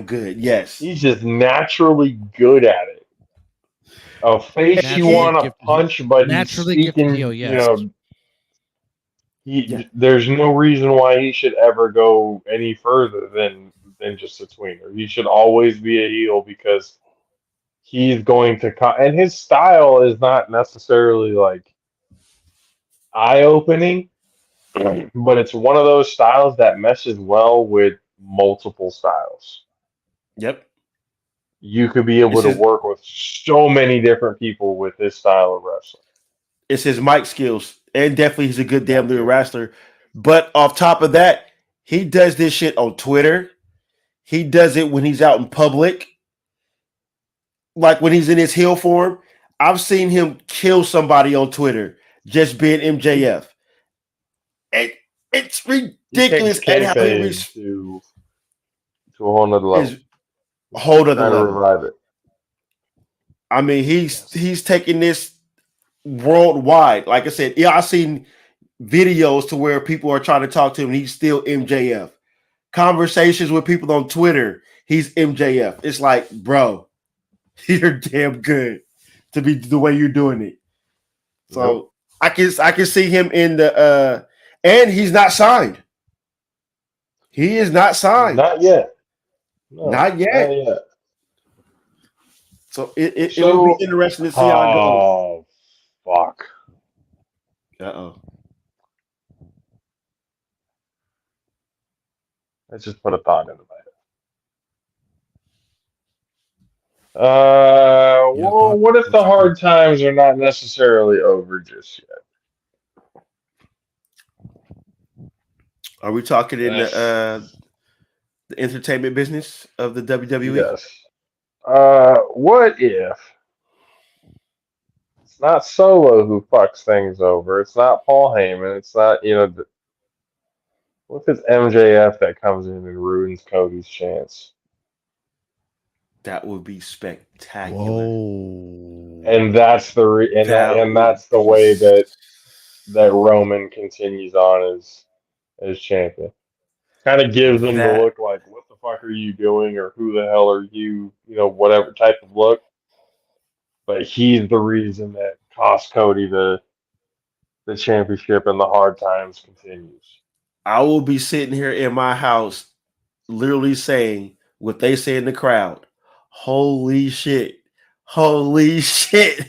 good. Yes. He's just naturally good at it. A face you want to punch, but naturally he's speaking, heel, yes. There's no reason why he should ever go any further than just a tweener. He should always be a heel because he's going to and his style is not necessarily like eye-opening, but it's one of those styles that meshes well with multiple styles. Yep. You could be able to work with so many different people with this style of wrestling. It's his mic skills, and definitely he's a good damn little wrestler. But off top of that, he does this shit on Twitter. He does it when he's out in public. Like when he's in his heel form. I've seen him kill somebody on Twitter just being MJF. It's ridiculous at how he to a whole nother level. Whole other level. Revive it. I mean, he's taking this worldwide. Like I said, I've seen videos to where people are trying to talk to him and he's still MJF. Conversations with people on Twitter, he's MJF. It's like, bro, you're damn good to be the way you're doing it. So I can see him in the and he's not signed. He is not signed. Not yet. No, not yet. So it will be interesting to see how it goes. Oh, fuck. Uh-oh. I just put a thought into my head. Well, what if the hard times are not necessarily over just yet? Are we talking in the entertainment business of the WWE? Yes. What if not Solo who fucks things over. It's not Paul Heyman. It's not, what if it's MJF that comes in and ruins Cody's chance? That would be spectacular. Whoa. And that's that's the way that Roman continues on as champion. Kind of gives them the look like, what the fuck are you doing, or who the hell are you, whatever type of look. But he's the reason that cost Cody the championship, and the hard times continues. I will be sitting here in my house literally saying what they say in the crowd. Holy shit. Holy shit.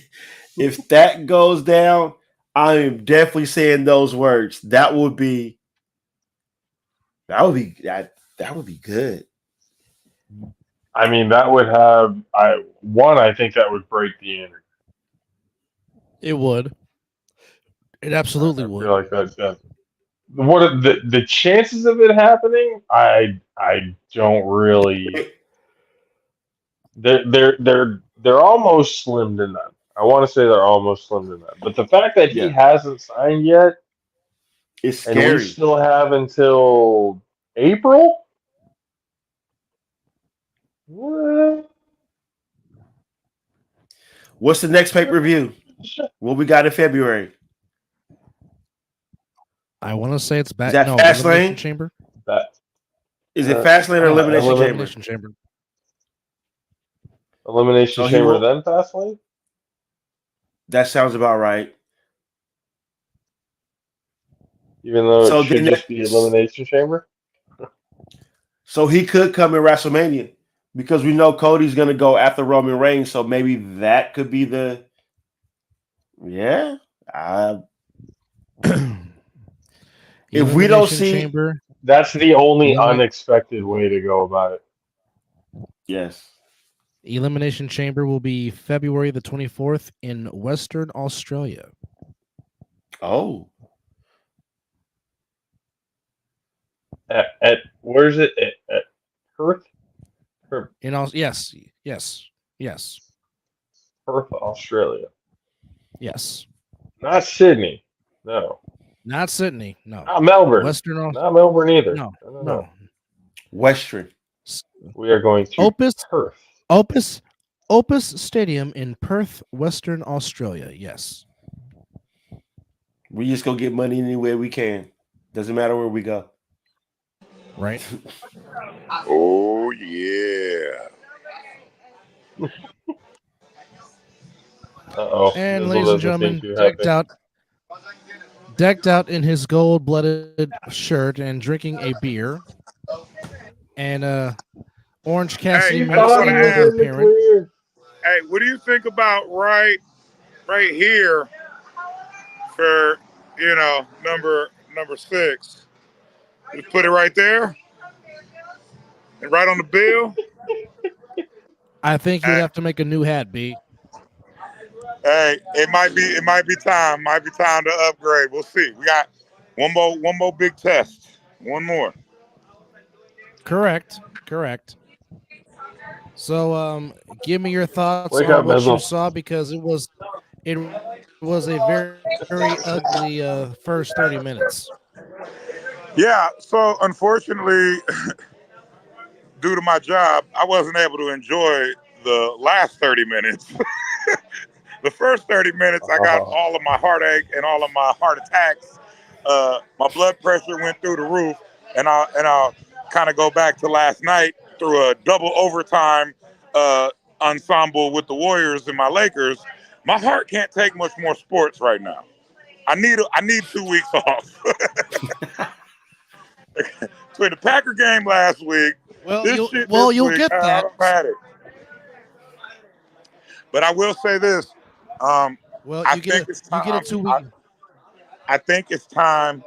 If that goes down, I am definitely saying those words. That would be good. I mean, that would have I think that would break the energy. It would. It absolutely would. I feel like that. What are the chances of it happening? I don't really. They're almost slim to none. I want to say they're almost slim to none. But the fact that he hasn't signed yet, it's scary. And we still have until April. What's the next pay-per-view? What we got in February? I want to say it's back. Is that Elimination Fastlane? Chamber. Is it Fastlane or Elimination Chamber? Elimination Chamber, then Fastlane? That sounds about right. Even though it should just be Elimination Chamber? So he could come in WrestleMania because we know Cody's going to go after Roman Reigns. So maybe that could be the... Yeah. If we don't see... Chamber, that's the only unexpected way to go about it. Yes. Elimination Chamber will be February the 24th in Western Australia. Oh. At where's it? At Perth? Yes. Perth, Australia. Yes. Not Sydney. No. Not Sydney. No. Not Melbourne. Not Melbourne either. No. Western. We are going to Perth. Opus Stadium in Perth, Western Australia. Yes. We just go get money anywhere we can. Doesn't matter where we go. Right. Oh yeah. And ladies and gentlemen, decked out in his gold-blooded shirt and drinking a beer, and Orange Cassidy makes another appearance. Hey, what do you think about right here for number 6? Just put it right there, and right on the bill. I think you'd have to make a new hat, B. Hey, it might be time. Might be time to upgrade. We'll see. We got one more big test. One more. Correct. So, give me your thoughts on what you saw, because it was a very, very ugly first 30 minutes. Yeah. So unfortunately, due to my job, I wasn't able to enjoy the last 30 minutes. The first 30 minutes, I got all of my heartache and all of my heart attacks. My blood pressure went through the roof, and I'll kind of go back to last night through a double overtime ensemble with the Warriors and my Lakers. My heart can't take much more sports right now. I need 2 weeks off. Between the Packer game last week, you'll get that. But I will say this. You get it 2 weeks. I think it's time.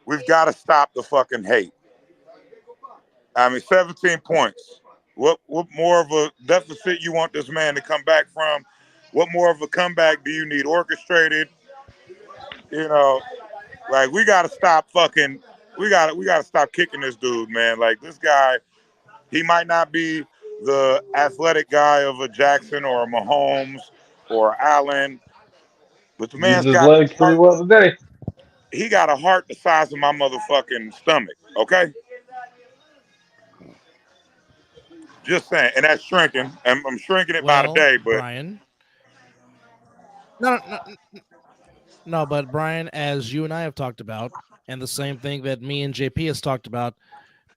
We've got to stop the fucking hate. I mean, 17 points. What more of a deficit you want this man to come back from? What more of a comeback do you need orchestrated? Like, we got to stop fucking. We got to stop kicking this dude, man. Like, this guy, he might not be the athletic guy of a Jackson or a Mahomes or Allen, But the Used man's his got legs pretty well today. he got a heart the size of my motherfucking stomach. Okay. Just saying, and that's shrinking. I'm shrinking it by the day, but Brian. No, but Brian, as you and I have talked about, and the same thing that me and JP has talked about,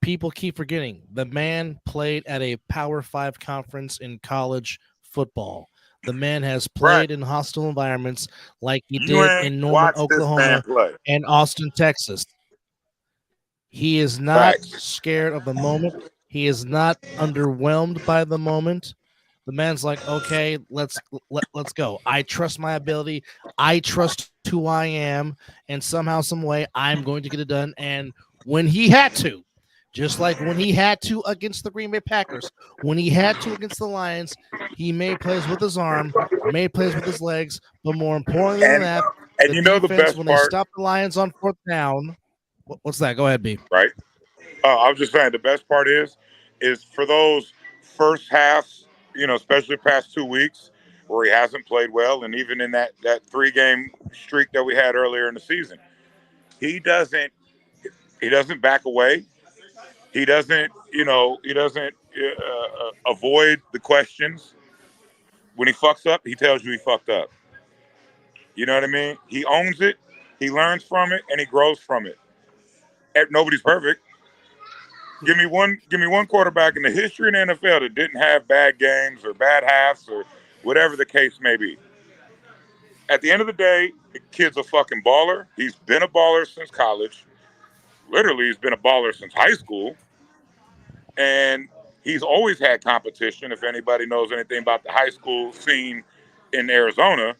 people keep forgetting the man played at a Power 5 conference in college football. The man has played in hostile environments like he you did ain't in Norman, watched this man Oklahoma, play. and Austin, Texas. He is not scared of the moment. He is not underwhelmed by the moment. The man's like, okay, let's go. I trust my ability. I trust who I am, and somehow, some way, I'm going to get it done. And when he had to, just like when he had to against the Green Bay Packers, when he had to against the Lions, he made plays with his arm, made plays with his legs, but more importantly than that, And the you know the defense, best when they part, stopped the Lions on 4th down. What's that? Go ahead, B. right? I was just saying the best part is for those first halves, especially past 2 weeks where he hasn't played well, and even in that 3-game streak that we had earlier in the season, he doesn't back away. He doesn't avoid the questions. When he fucks up, he tells you he fucked up. You know what I mean? He owns it, he learns from it, and he grows from it. Nobody's perfect. Give me one quarterback in the history of the NFL that didn't have bad games or bad halves or whatever the case may be. At the end of the day, the kid's a fucking baller. He's been a baller since college. Literally, he's been a baller since high school. And he's always had competition. If anybody knows anything about the high school scene in Arizona,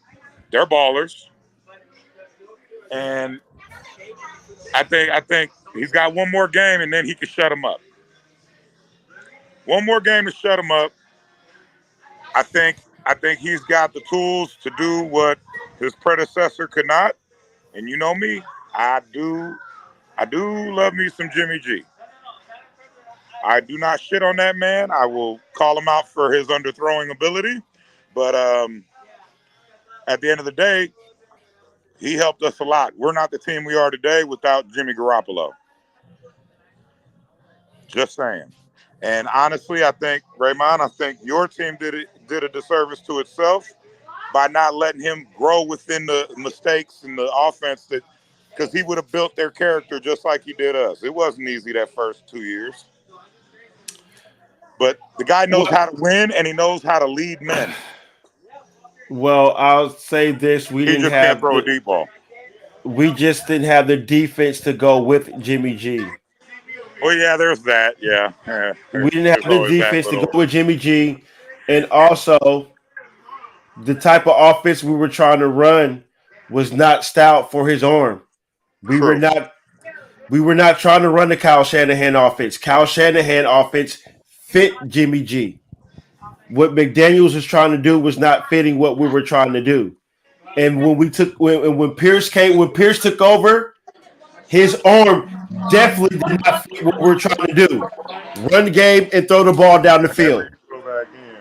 they're ballers. And I think he's got one more game and then he can shut him up. One more game to shut him up. I think he's got the tools to do what his predecessor could not. And you know me, I do love me some Jimmy G. I do not shit on that man. I will call him out for his underthrowing ability. But at the end of the day, he helped us a lot. We're not the team we are today without Jimmy Garoppolo. Just saying. And honestly, I think, Raymond, your team did a disservice to itself by not letting him grow within the mistakes in the offense, because he would have built their character just like he did us. It wasn't easy that first 2 years. But the guy knows how to win, and he knows how to lead men. Well, I'll say this: he just can't throw a deep ball. We just didn't have the defense to go with Jimmy G. Well, yeah, there's that. Yeah. We didn't have the defense to go with Jimmy G, and also the type of offense we were trying to run was not stout for his arm. We were not trying to run the Kyle Shanahan offense. Kyle Shanahan offense fit Jimmy G. What McDaniels was trying to do was not fitting what we were trying to do. And when Pierce took over, his arm definitely did not fit what we're trying to do. Run the game and throw the ball down the field. Go back in.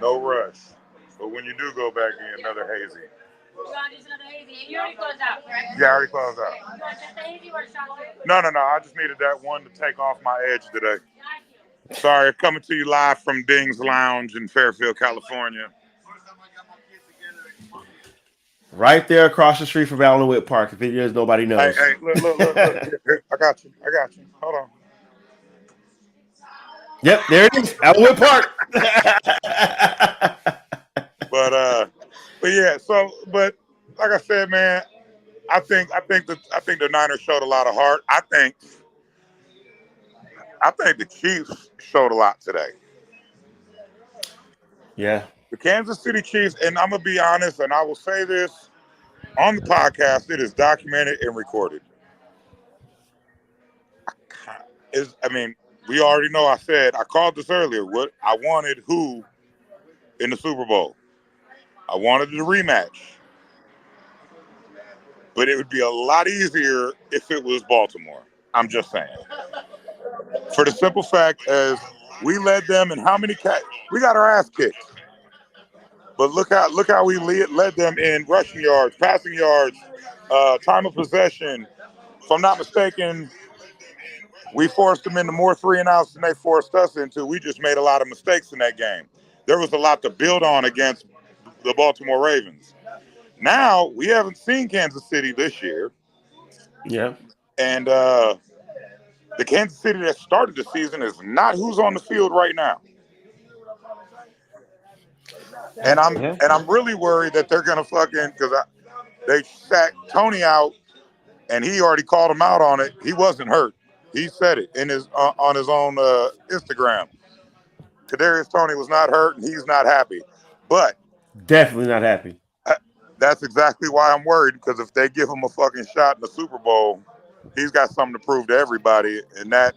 No rush. But when you do go back in, another hazy. You already closed out, right? Yeah, I already closed out. You want just the hazy or No. I just needed that one to take off my edge today. Sorry, coming to you live from Ding's Lounge in Fairfield, California. Right there across the street from Allen Witt Park. If it is, nobody knows. Hey, look. I got you. Hold on. Yep, there it is. Allen Witt Park. But yeah, but like I said, man, I think the Niners showed a lot of heart. I think the Chiefs showed a lot today. Yeah. The Kansas City Chiefs, and I'm gonna be honest, and I will say this on the podcast, it is documented and recorded. We already know. I called this earlier. What I wanted who in the Super Bowl. I wanted the rematch. But it would be a lot easier if it was Baltimore. I'm just saying. For the simple fact as we led them in how many we got our ass kicked. But look how we led them in rushing yards, passing yards, time of possession. If I'm not mistaken, we forced them into more 3-and-outs than they forced us into. We just made a lot of mistakes in that game. There was a lot to build on against the Baltimore Ravens. Now, we haven't seen Kansas City this year. Yeah. And the Kansas City that started the season is not who's on the field right now. And I'm really worried that they're gonna because they sat Tony out, and he already called him out on it. He wasn't hurt. He said it in his on his own Instagram. Kadarius Toney was not hurt, and he's not happy. But definitely not happy. That's exactly why I'm worried, because if they give him a fucking shot in the Super Bowl, he's got something to prove to everybody, and that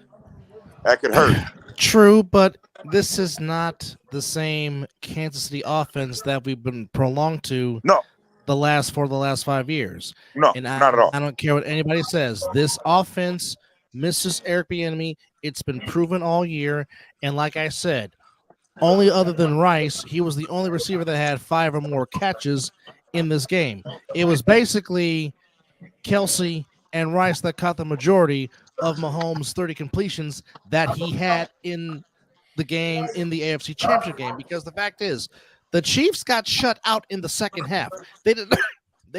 could hurt. True, but this is not the same Kansas City offense that we've been prolonged to. No. The last 5 years. No, and not at all. I don't care what anybody says. This offense misses Eric Bieniemy. It's been proven all year. And like I said, only other than Rice, he was the only receiver that had 5 or more catches in this game. It was basically Kelsey and Rice that caught the majority of Mahomes' 30 completions that he had in the game, in the AFC Championship game. Because the fact is, the Chiefs got shut out in the second half. They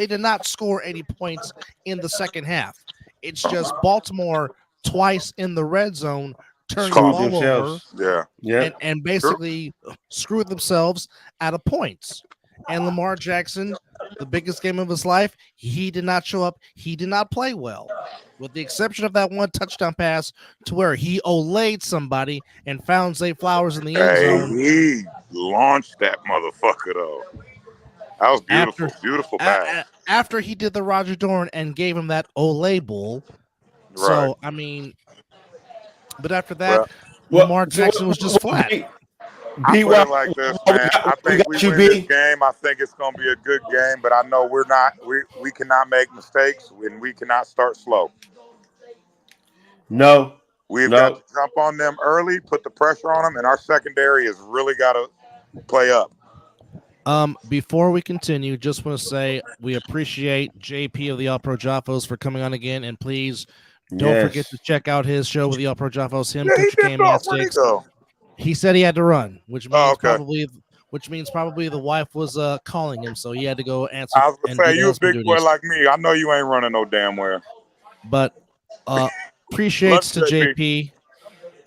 did not score any points in the second half. It's just Baltimore twice in the red zone turning the ball over, and basically screwed themselves out of points. And Lamar Jackson, the biggest game of his life, he did not show up. He did not play well, with the exception of that one touchdown pass to where he olayed somebody and found Zay Flowers in the end zone. He launched that motherfucker, though. That was beautiful. Beautiful pass. After he did the Roger Dorn and gave him that Olay bull. Right. So, I mean, but after that, Lamar Jackson was just flat. I put it like this, man. I think we win this game. I think it's going to be a good game, but I know we cannot make mistakes, and we cannot start slow. No. We've got to jump on them early, put the pressure on them, and our secondary has really got to play up. Before we continue, just want to say we appreciate JP of the All Pro Jaffos for coming on again, and please don't forget to check out his show with the All Pro Jaffos. He said he had to run, which means probably the wife was calling him, so he had to go answer. I was gonna say, you a big boy like me. I know you ain't running no damn where. But appreciates to JP.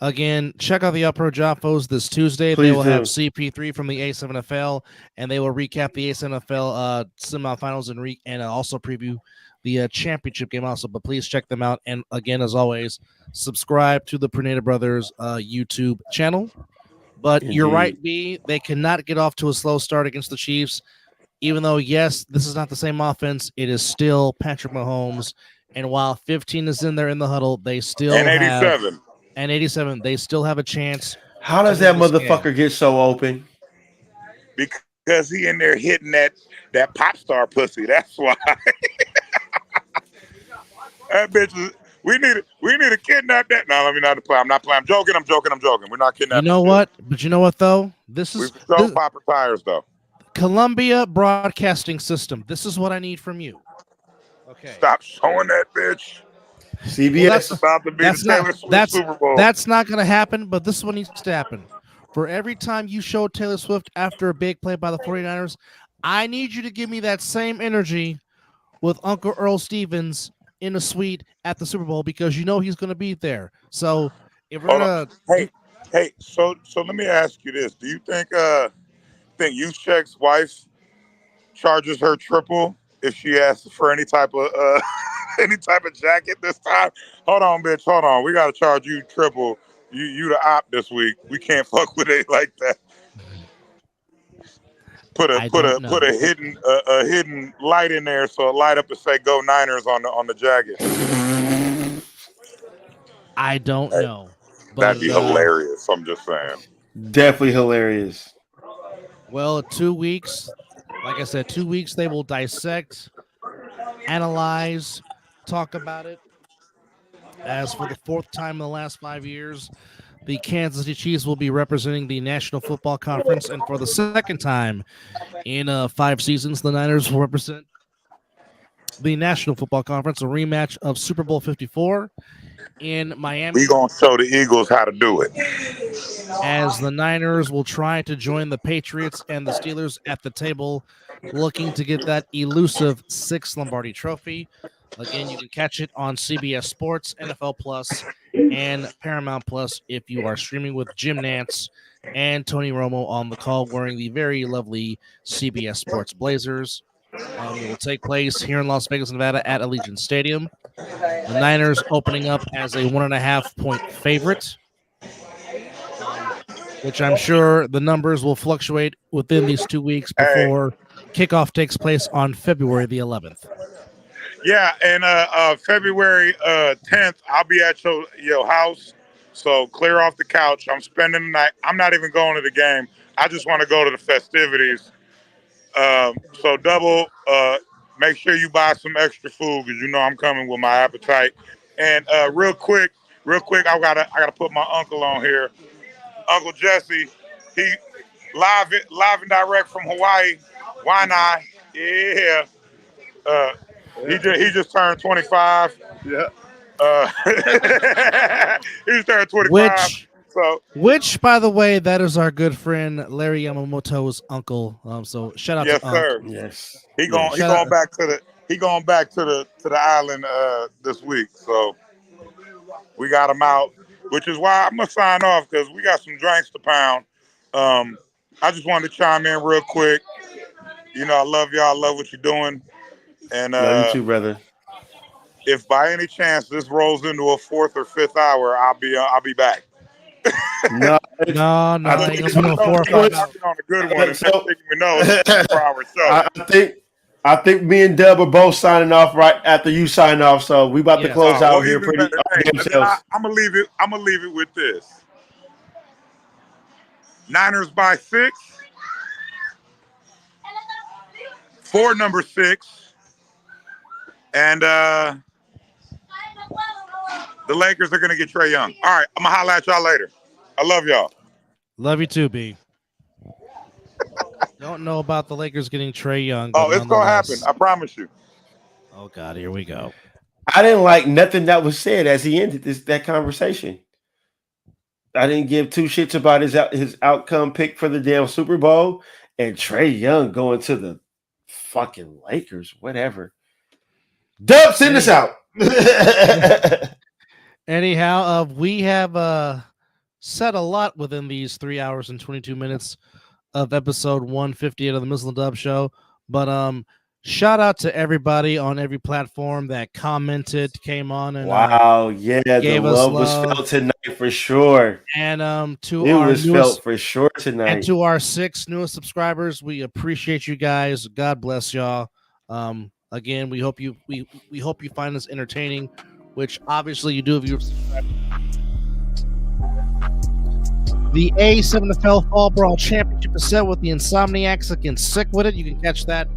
Again, check out the All Pro Jaffos this Tuesday. They will have CP3 from the A7FL, and they will recap the A7FL semifinals and also preview the championship game also. But please check them out. And again, as always, subscribe to the Perneda Brothers YouTube channel. But you're right, B. They cannot get off to a slow start against the Chiefs. Even though, yes, this is not the same offense, it is still Patrick Mahomes. And while 15 is in there in the huddle, they still have 87. They still have a chance. How does that motherfucker get so open? Because he in there hitting that pop star pussy. That's why. That bitch. We need to kidnap that. No, let me not play. I'm not playing. I'm joking. We're not kidnapping. You know what? But you know what though? This is popper tires though. Columbia Broadcasting System. This is what I need from you. Okay. Stop showing that bitch. CBS about to be the Taylor Swift Super Bowl. That's not going to happen, but this is what needs to happen. For every time you show Taylor Swift after a big play by the 49ers, I need you to give me that same energy with Uncle Earl Stevens in a suite at the Super Bowl, because you know he's going to be there. So if we're going to so let me ask you this. Do you think Juszczyk's wife charges her triple if she asks for any type of jacket this time? Hold on, bitch. Hold on. We gotta charge you triple. You the op this week. We can't fuck with it like that. Put a hidden light in there so it light up and say "Go Niners" on the jacket. I don't know. But, that'd be hilarious. I'm just saying. Definitely hilarious. Well, 2 weeks. Like I said, 2 weeks they will dissect, analyze, talk about it. As for the fourth time in the last 5 years, the Kansas City Chiefs will be representing the National Football Conference, and for the second time in 5 seasons, the Niners will represent the National Football Conference, a rematch of Super Bowl 54 in Miami. We gonna show the Eagles how to do it. As the Niners will try to join the Patriots and the Steelers at the table, looking to get that elusive 6th Lombardi Trophy. Again, you can catch it on CBS Sports, NFL Plus, and Paramount Plus if you are streaming with Jim Nantz and Tony Romo on the call wearing the very lovely CBS Sports Blazers. It will take place here in Las Vegas, Nevada at Allegiant Stadium. The Niners opening up as a 1.5-point favorite, which I'm sure the numbers will fluctuate within these 2 weeks before kickoff takes place on February the 11th. Yeah, and February 10th, I'll be at your house. So clear off the couch. I'm spending the night. I'm not even going to the game. I just want to go to the festivities. So double, make sure you buy some extra food because you know I'm coming with my appetite. And real quick, I gotta put my uncle on here. Uncle Jesse, he live and direct from Hawaii. Why not? Yeah. He just turned 25. Yeah. He just turned 25. Which, by the way, that is our good friend Larry Yamamoto's uncle. So shout out yes, to sir. Yes. He going back to the island this week. So we got him out, which is why I'm gonna sign off because we got some drinks to pound. I just wanted to chime in real quick. You know, I love y'all. I love what you're doing. And love you too, brother. If by any chance this rolls into a 4th or 5th hour, I'll be back. No. It's on a good one. So, we know it's a 4-hour show. I think me and Dub are both signing off right after you sign off. So we about to close out here pretty. I'm gonna leave it with this. Niners by 6. For number 6. And the Lakers are going to get Trae Young. All right, I'm going to holler at y'all later. I love y'all. Love you too, B. Don't know about the Lakers getting Trae Young. Oh, it's going to happen. I promise you. Oh, God, here we go. I didn't like nothing that was said as he ended that conversation. I didn't give 2 shits about his outcome pick for the damn Super Bowl and Trae Young going to the fucking Lakers, whatever. Dub, send us out. Anyhow, we have said a lot within these 3 hours and 22 minutes of episode 158 of the Mizzle and Dub Show. But shout out to everybody on every platform that commented, came on, and the love was felt tonight for sure. And felt for sure tonight. And to our 6 newest subscribers, we appreciate you guys. God bless y'all. Again, we hope you find this entertaining, which obviously you do if you're subscribed. The A7FL Fall Brawl Championship is set with the Insomniacs against Sick With It. You can catch that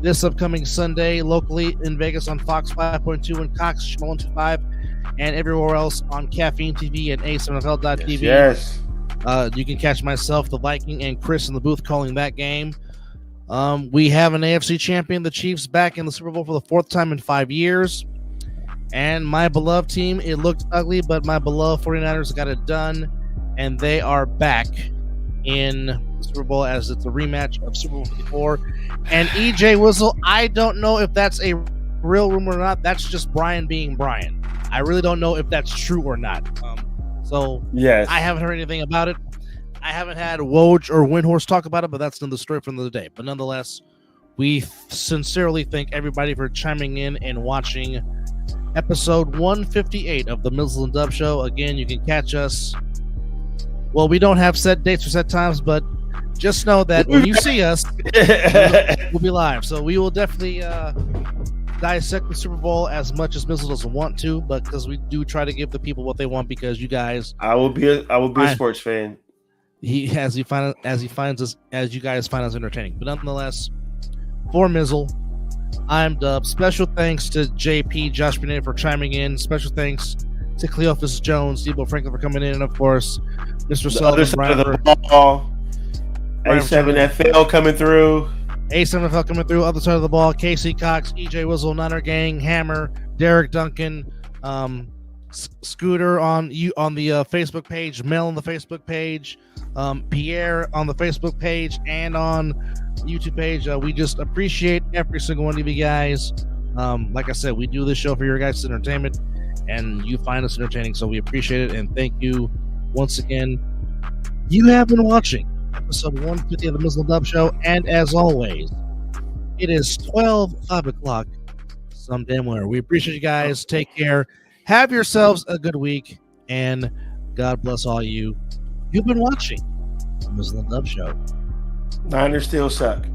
this upcoming Sunday locally in Vegas on Fox 5.2 and Cox Channel 125 and everywhere else on Caffeine TV and A7FL.tv. Yes. You can catch myself, the Viking, and Chris in the booth calling that game. We have an AFC champion, the Chiefs, back in the Super Bowl for the 4th time in 5 years. And my beloved team, it looked ugly, but my beloved 49ers got it done. And they are back in the Super Bowl as it's a rematch of Super Bowl 54. And EJ Wizzle, I don't know if that's a real rumor or not. That's just Brian being Brian. I really don't know if that's true or not. Yes. I haven't heard anything about it. I haven't had Woj or Windhorse talk about it, but that's another story for another day. But nonetheless, we sincerely thank everybody for chiming in and watching episode 158 of the Mizzle and Dub Show. Again, you can catch us. Well, we don't have set dates or set times, but just know that when you see us, we'll be live. So we will definitely dissect the Super Bowl as much as Mizzle doesn't want to, but because we do try to give the people what they want, because you guys. I will be a sports fan. You guys find us entertaining. But nonetheless, for Mizzle, I'm Dub. Special thanks to JP, Josh Bennett, for chiming in. Special thanks to Cleophas Jones, Debo Franklin for coming in, and of course, Mr. The Sullivan. other side of the ball. A7FL coming through. A7FL coming through. Other side of the ball. Casey Cox, EJ Wizzle, Nunner Gang, Hammer, Derek Duncan, Scooter on the Facebook page, Mel on the Facebook page, Pierre on the Facebook page, and on YouTube page. We just appreciate every single one of you guys. Like I said, we do this show for your guys' entertainment, and you find us entertaining, so we appreciate it, and thank you once again. You have been watching episode 150 of the Mizzle and Dub Show, and as always, it is 5 o'clock some damn where. We appreciate you guys. Take care. Have yourselves a good week, and God bless all you. You've been watching the Mizzle and Dub Show. Niners still suck.